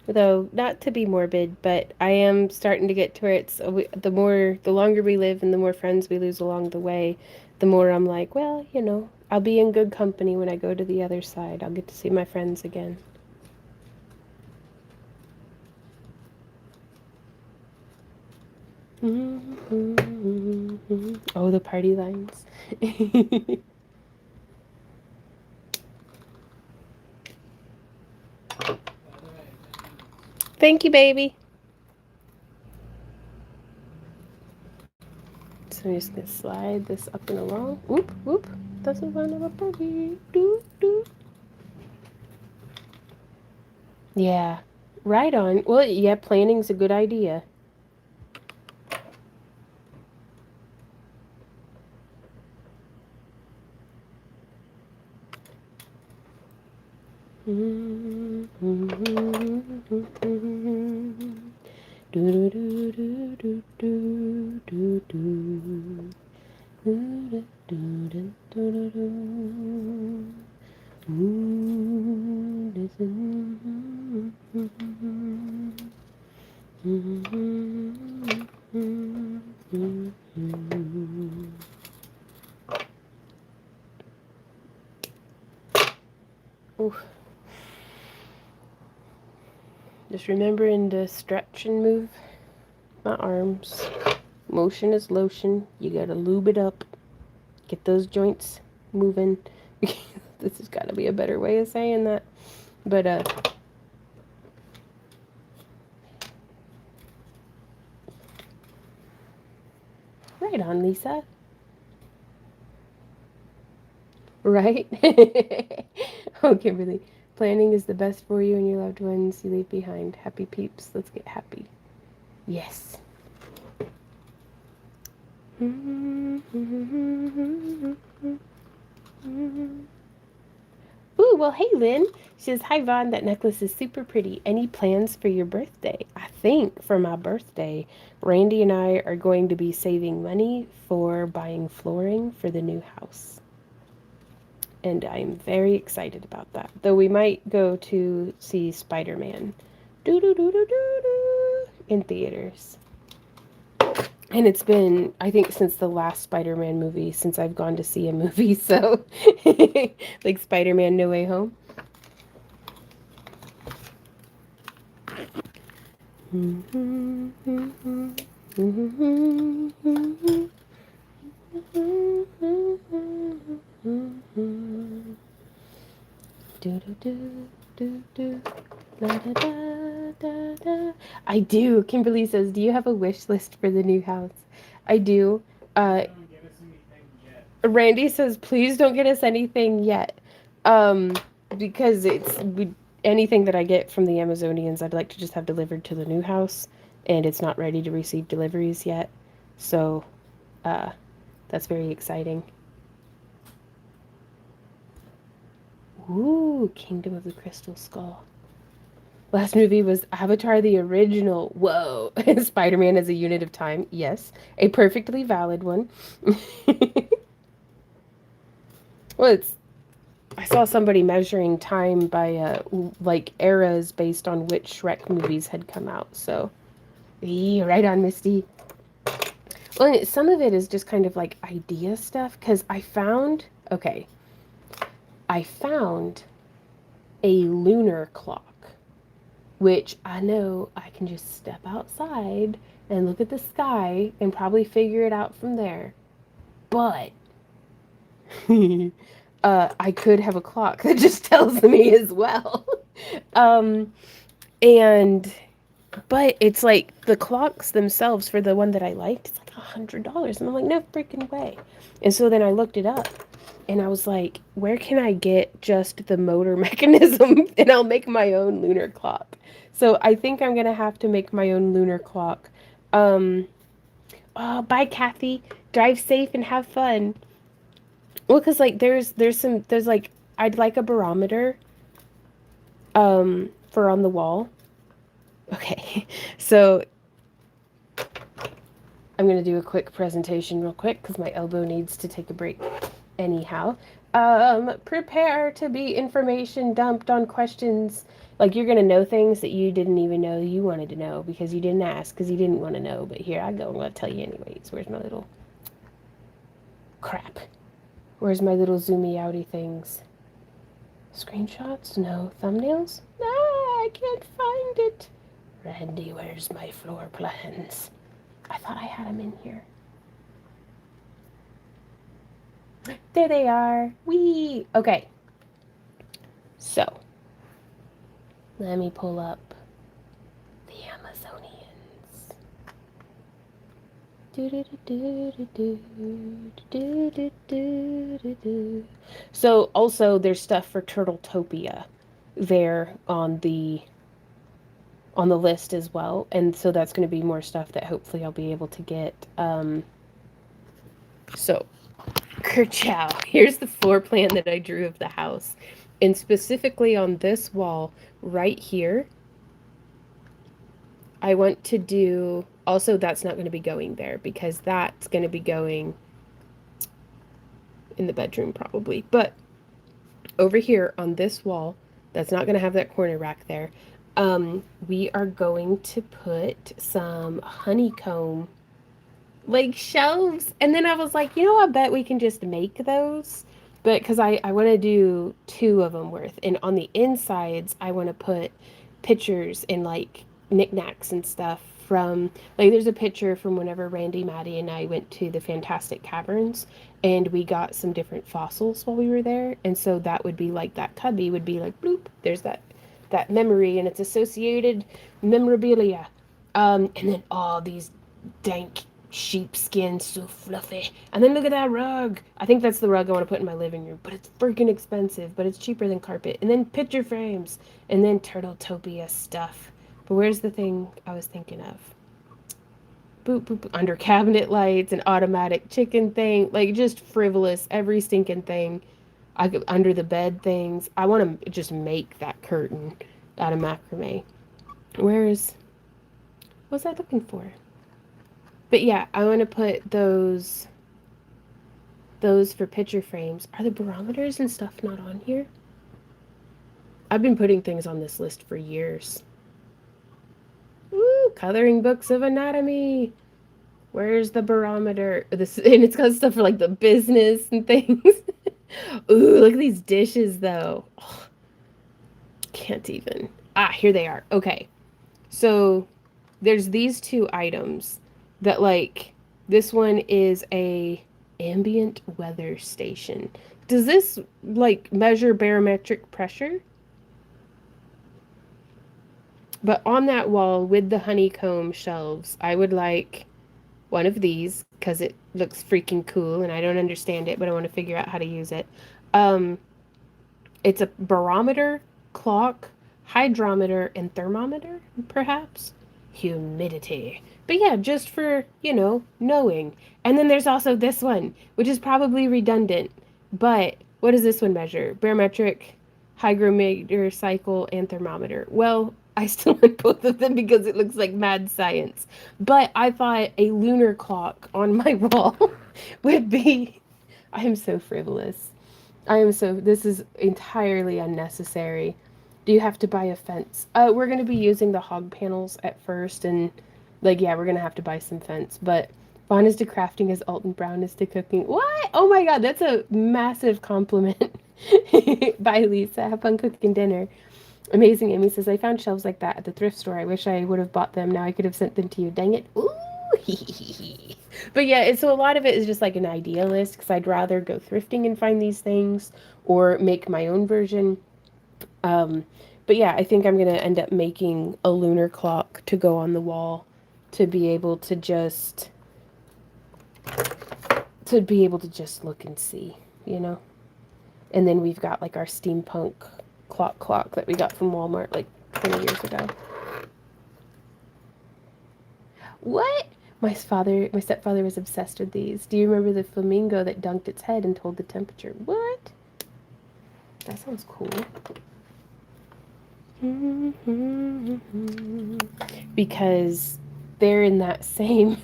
Though not to be morbid, but I am starting to get to where it's the longer we live and the more friends we lose along the way, the more I'm like, well, I'll be in good company when I go to the other side. I'll get to see my friends again. Oh, the party lines. Thank you, baby. So I'm just gonna slide this up and along. Whoop, whoop. Doesn't want to party. Do, do. Yeah. Right on. Well, yeah, planning's a good idea. Do, do, do, do, do, do, do, do. Do, do, do, do, do, do. Ooh, listen. Oof. Just remembering to stretch and move my arms. Motion is lotion. You gotta lube it up. Get those joints moving. This has got to be a better way of saying that. But, right on, Lisa. Right? Oh, Kimberly. Planning is the best for you and your loved ones you leave behind. Happy peeps. Let's get happy. Yes. Ooh, well, hey, Lynn. She says, hi, Vaughn. That necklace is super pretty. Any plans for your birthday? I think for my birthday, Randy and I are going to be saving money for buying flooring for the new house. And I'm very excited about that. Though we might go to see Spider-Man in theaters. And it's been, I think, since the last Spider-Man movie, since I've gone to see a movie. So, like Spider-Man No Way Home. I do. Kimberly says, do you have a wish list for the new house? I do. Don't get us anything yet. Randy says, please don't get us anything yet. Um, because anything that I get from the Amazonians, I'd like to just have delivered to the new house, and it's not ready to receive deliveries yet. So, that's very exciting. Ooh, Kingdom of the Crystal Skull. Last movie was Avatar the original. Whoa. Spider-Man as a unit of time. Yes. A perfectly valid one. Well, it's I saw somebody measuring time by like eras based on which Shrek movies had come out. So, right on, Misty. Well, some of it is just kind of like idea stuff because okay, I found a lunar clock, which I know I can just step outside and look at the sky and probably figure it out from there. But I could have a clock that just tells me as well. um, and but it's like the clocks themselves for the one that I liked, it's like $100, and I'm like, no freaking way. And so then I looked it up, and I was like, where can I get just the motor mechanism, and I'll make my own lunar clock. So I think I'm gonna have to make my own lunar clock. Um, oh, bye, Kathy. Drive safe and have fun. Well, cause like there's like I'd like a barometer for on the wall. Okay, so I'm going to do a quick presentation real quick because my elbow needs to take a break anyhow. Prepare to be information dumped on questions. Like you're going to know things that you didn't even know you wanted to know because you didn't ask because you didn't want to know. But here I go. I'm going to tell you anyways. Where's my little crap? Where's my little zoomy outy things? Screenshots? No. Thumbnails? No, I can't find it. Randy, where's my floor plans? I thought I had them in here. There they are. Wee. Okay. So, let me pull up the Amazonians. So, also, there's stuff for Turtletopia there on the list as well, and so that's going to be more stuff that hopefully I'll be able to get. So Kerchow. Here's the floor plan that I drew of the house. And specifically on this wall right here, I want to do, also that's not going to be going there because that's going to be going in the bedroom probably. But over here on this wall, that's not going to have that corner rack there. We are going to put some honeycomb like shelves. And then I was like, you know, I bet we can just make those. But because I want to do two of them worth. And on the insides, I want to put pictures and like knickknacks and stuff from, like, there's a picture from whenever Randy, Maddie, and I went to the Fantastic Caverns and we got some different fossils while we were there. And so that would be like that cubby would be like, bloop, there's that memory and its associated memorabilia. And then all these dank sheepskin, so fluffy. And then look at that rug. I think that's the rug I want to put in my living room, but it's freaking expensive, but it's cheaper than carpet. And then picture frames, and then Turtletopia stuff. But where's the thing I was thinking of? Boop, boop, boop. Under cabinet lights, an automatic chicken thing, like just frivolous, every stinking thing. I could, under the bed things. I want to just make that curtain out of macrame. Where's, what was I looking for? But yeah, I want to put those for picture frames. Are the barometers and stuff not on here? I've been putting things on this list for years. Woo! Coloring books of anatomy. Where's the barometer? This, and it's got stuff for like the business and things. Ooh, look at these dishes though. Oh, can't even. Ah, here they are. Okay. So there's these two items that like this one is a ambient weather station. Does this like measure barometric pressure? But on that wall with the honeycomb shelves, I would like one of these because it looks freaking cool and I don't understand it, but I want to figure out how to use it. Um, it's a barometer, clock, hydrometer, and thermometer, perhaps. Humidity. But yeah, just for, you know, knowing. And then there's also this one, which is probably redundant. But what does this one measure? Barometric, hygrometer cycle, and thermometer. Well, I still want both of them because it looks like mad science. But I thought a lunar clock on my wall would be. I am so frivolous. This is entirely unnecessary. Do you have to buy a fence? We're going to be using the hog panels at first, and, like, yeah, we're going to have to buy some fence. But Vaughn is to crafting as Alton Brown is to cooking. What? Oh my god, that's a massive compliment. Bye, Lisa. Have fun cooking dinner. Amazing Amy says, I found shelves like that at the thrift store. I wish I would have bought them. Now I could have sent them to you. Dang it. Ooh. But yeah, so a lot of it is just like an idea list because I'd rather go thrifting and find these things or make my own version. Um, but yeah, I think I'm going to end up making a lunar clock to go on the wall to be able to just look and see, you know? And then we've got like our steampunk clock that we got from Walmart like 20 years ago. What? My stepfather was obsessed with these. Do you remember the flamingo that dunked its head and told the temperature? What? That sounds cool. Because they're in that same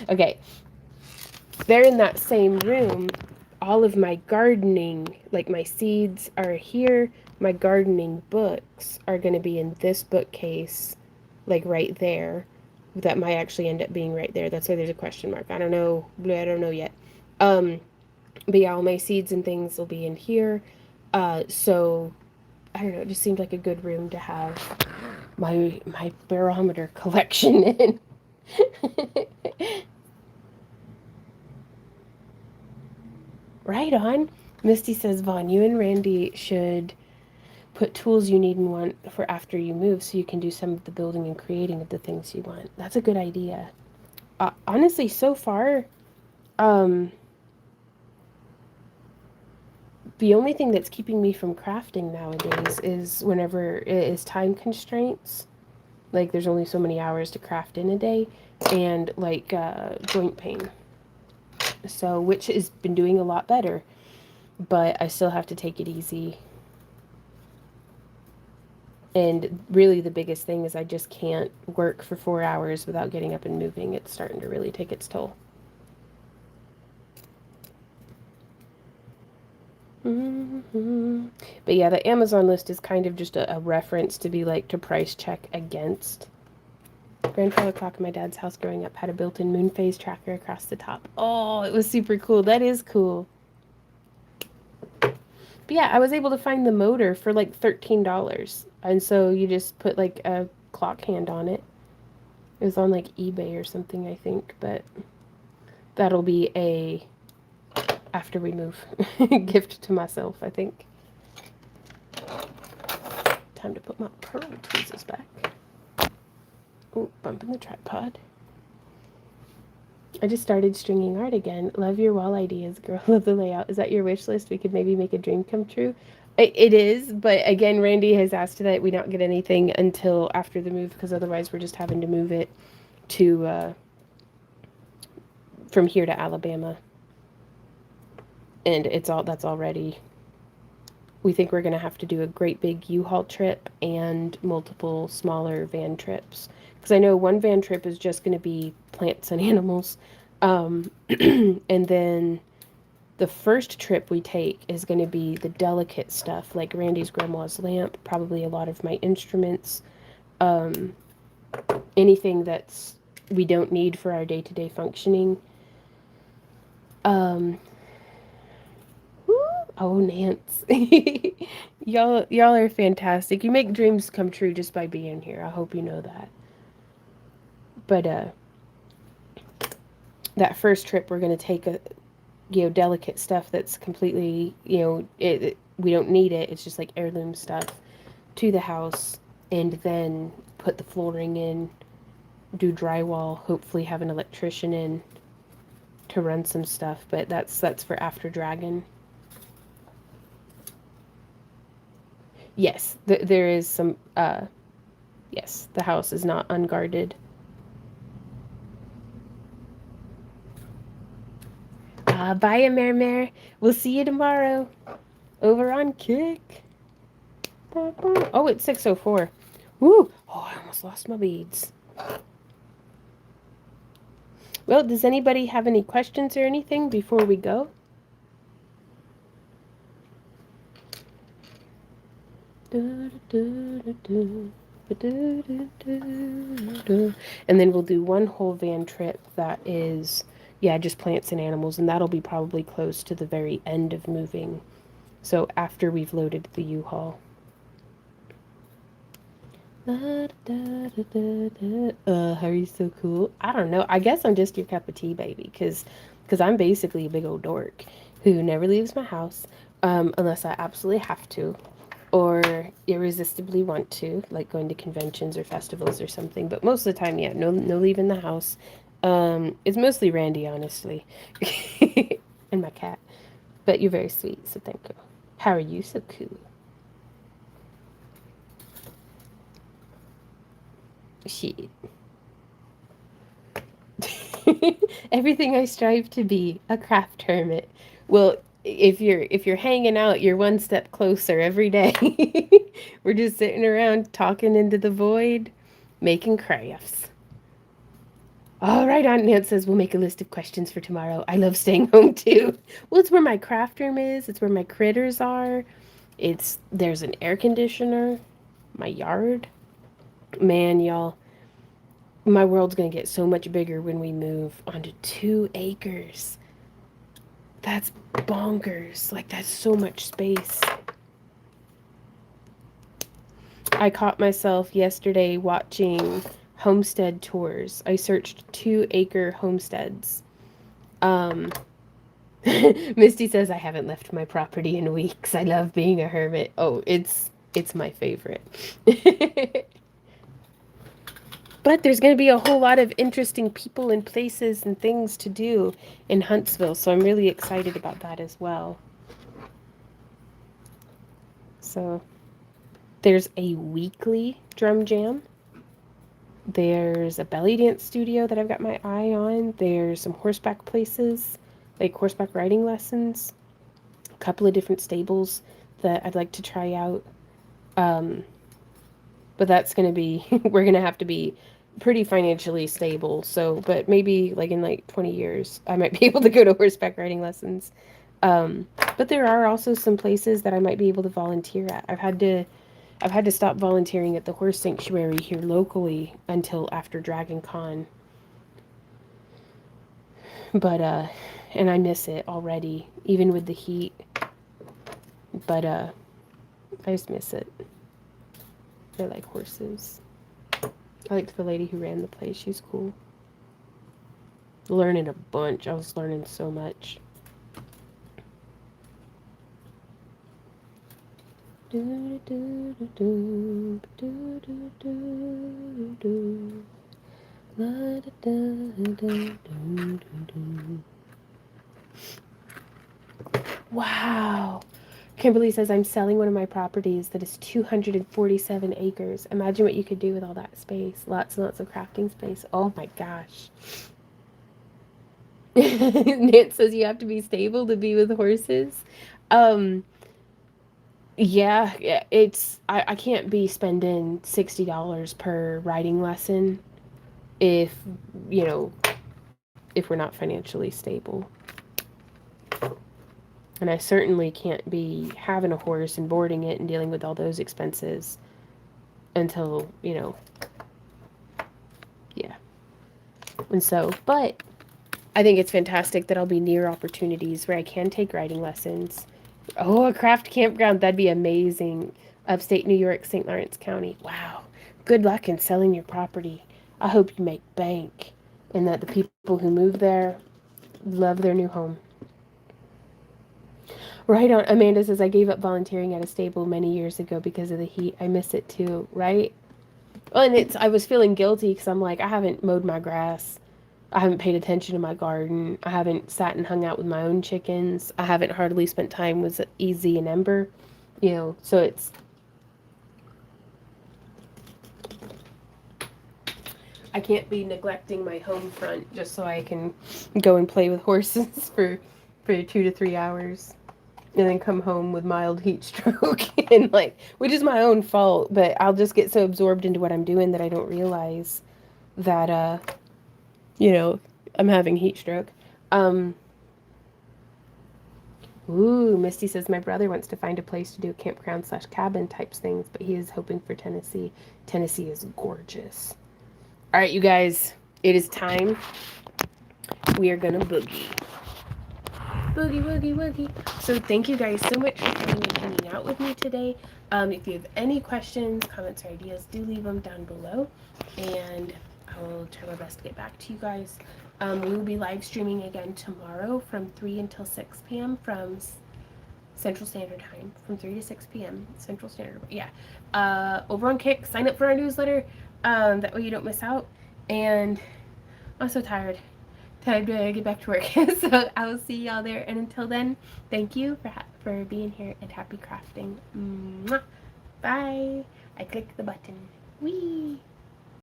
okay. They're in that same room. All of my gardening, like my seeds are here. My gardening books are going to be in this bookcase, like right there. That might actually end up being right there. That's why there's a question mark. I don't know. I don't know yet. But yeah, all my seeds and things will be in here. So I don't know. It just seemed like a good room to have my barometer collection in. Right on. Misty says, Vaughn, you and Randy should put tools you need and want for after you move so you can do some of the building and creating of the things you want. That's a good idea. Honestly, so far, um, the only thing that's keeping me from crafting nowadays is whenever it is time constraints. Like, there's only so many hours to craft in a day, and like joint pain. So, which has been doing a lot better, but I still have to take it easy. And really, the biggest thing is I just can't work for 4 hours without getting up and moving. It's starting to really take its toll. Mm-hmm. But yeah, the Amazon list is kind of just a reference to be like to price check against. Grandfather clock in my dad's house growing up had a built-in moon phase tracker across the top. Oh, it was super cool. That is cool. But yeah, I was able to find the motor for like $13. And so you just put like a clock hand on it. It was on like eBay or something, I think, but that'll be a after we move gift to myself, I think. Time to put my pearl tweezers back. Oh, bumping the tripod. I just started stringing art again. Love your wall ideas, girl. Love the layout. Is that your wish list? We could maybe make a dream come true. It is, but again, Randy has asked that we not get anything until after the move because otherwise we're just having to move it to from here to Alabama. And that's already. We think we're going to have to do a great big U-Haul trip and multiple smaller van trips. Because I know one van trip is just going to be plants and animals. And then the first trip we take is going to be the delicate stuff, like Randy's grandma's lamp, probably a lot of my instruments, anything that's we don't need for our day-to-day functioning. Oh, Nance. y'all are fantastic. You make dreams come true just by being here. I hope you know that. But that first trip we're going to take delicate stuff that's completely, we don't need it. It's just like heirloom stuff to the house and then put the flooring in, do drywall, hopefully have an electrician in to run some stuff, but that's for after Dragon. Yes, there is some, yes, the house is not unguarded. Bye, Mare. We'll see you tomorrow over on Kick. Oh, it's 6:04. Woo! Oh, I almost lost my beads. Well, does anybody have any questions or anything before we go? And then we'll do one whole van trip that is, yeah, just plants and animals, and that'll be probably close to the very end of moving. So after we've loaded the U-Haul. Harry's so cool. I don't know. I guess I'm just your cup of tea, baby, because I'm basically a big old dork who never leaves my house unless I absolutely have to or irresistibly want to, like going to conventions or festivals or something. But most of the time, yeah, no leaving the house. It's mostly Randy, honestly, and my cat. But you're very sweet, so thank you. How are you so cool? Shit. Everything I strive to be, a craft hermit. Well, if you're hanging out, you're one step closer every day. We're just sitting around talking into the void, making crafts. All right, Aunt Nance says we'll make a list of questions for tomorrow. I love staying home too. Well, it's where my craft room is. It's where my critters are. There's an air conditioner. My yard. Man, y'all, my world's gonna get so much bigger when we move onto 2 acres. That's bonkers. Like, that's so much space. I caught myself yesterday watching homestead tours. I searched 2 acre homesteads. Um, Misty says I haven't left my property in weeks. I love being a hermit. Oh, it's my favorite. But there's going to be a whole lot of interesting people and places and things to do in Huntsville, so I'm really excited about that as well. So there's a weekly drum jam. There's a belly dance studio that I've got my eye on. There's some horseback places, like horseback riding lessons. A couple of different stables that I'd like to try out. But that's going to be, we're going to have to be pretty financially stable. So, but maybe like in like 20 years, I might be able to go to horseback riding lessons. But there are also some places that I might be able to volunteer at. I've had to stop volunteering at the horse sanctuary here locally until after Dragon Con. But and I miss it already, even with the heat. But I just miss it. I like horses. I liked the lady who ran the place. She's cool. Learning a bunch. I was learning so much. Wow. Kimberly says, I'm selling one of my properties that is 247 acres. Imagine what you could do with all that space. Lots and lots of crafting space. Oh my gosh. Nance says you have to be stable to be with horses. Um, yeah, I can't be spending $60 per riding lesson if, you know, if we're not financially stable. And I certainly can't be having a horse and boarding it and dealing with all those expenses until, yeah. And so, but I think it's fantastic that I'll be near opportunities where I can take riding lessons. Oh, a craft campground, that'd be amazing. Upstate New York, St. Lawrence County. Wow. Good luck in selling your property. I hope you make bank and that the people who move there love their new home. Right on. Amanda says, I gave up volunteering at a stable many years ago because of the heat. I miss it too, right? Well, and I was feeling guilty because I'm like, I haven't mowed my grass. I haven't paid attention to my garden. I haven't sat and hung out with my own chickens. I haven't hardly spent time with Easy and Ember, so I can't be neglecting my home front just so I can go and play with horses for 2 to 3 hours. and then come home with mild heat stroke and like, which is my own fault, but I'll just get so absorbed into what I'm doing that I don't realize that you know, I'm having heat stroke. Um Ooh, Misty says my brother wants to find a place to do campground slash cabin types things, but he is hoping for Tennessee. Tennessee is gorgeous. All right, you guys, it is time. We are gonna boogie. Boogie, woogie, woogie. So thank you guys so much for coming and hanging out with me today. If you have any questions, comments, or ideas, do leave them down below, and I will try my best to get back to you guys. We will be live streaming again tomorrow from 3 until 6 p.m. from Central Standard Time, from 3 to 6 p.m. Central Standard. Yeah. Over on Kick, sign up for our newsletter. That way you don't miss out. And I'm so tired. Time to get back to work. So I will see y'all there. And until then, thank you for being here and happy crafting. Mwah. Bye. I clicked the button. Whee!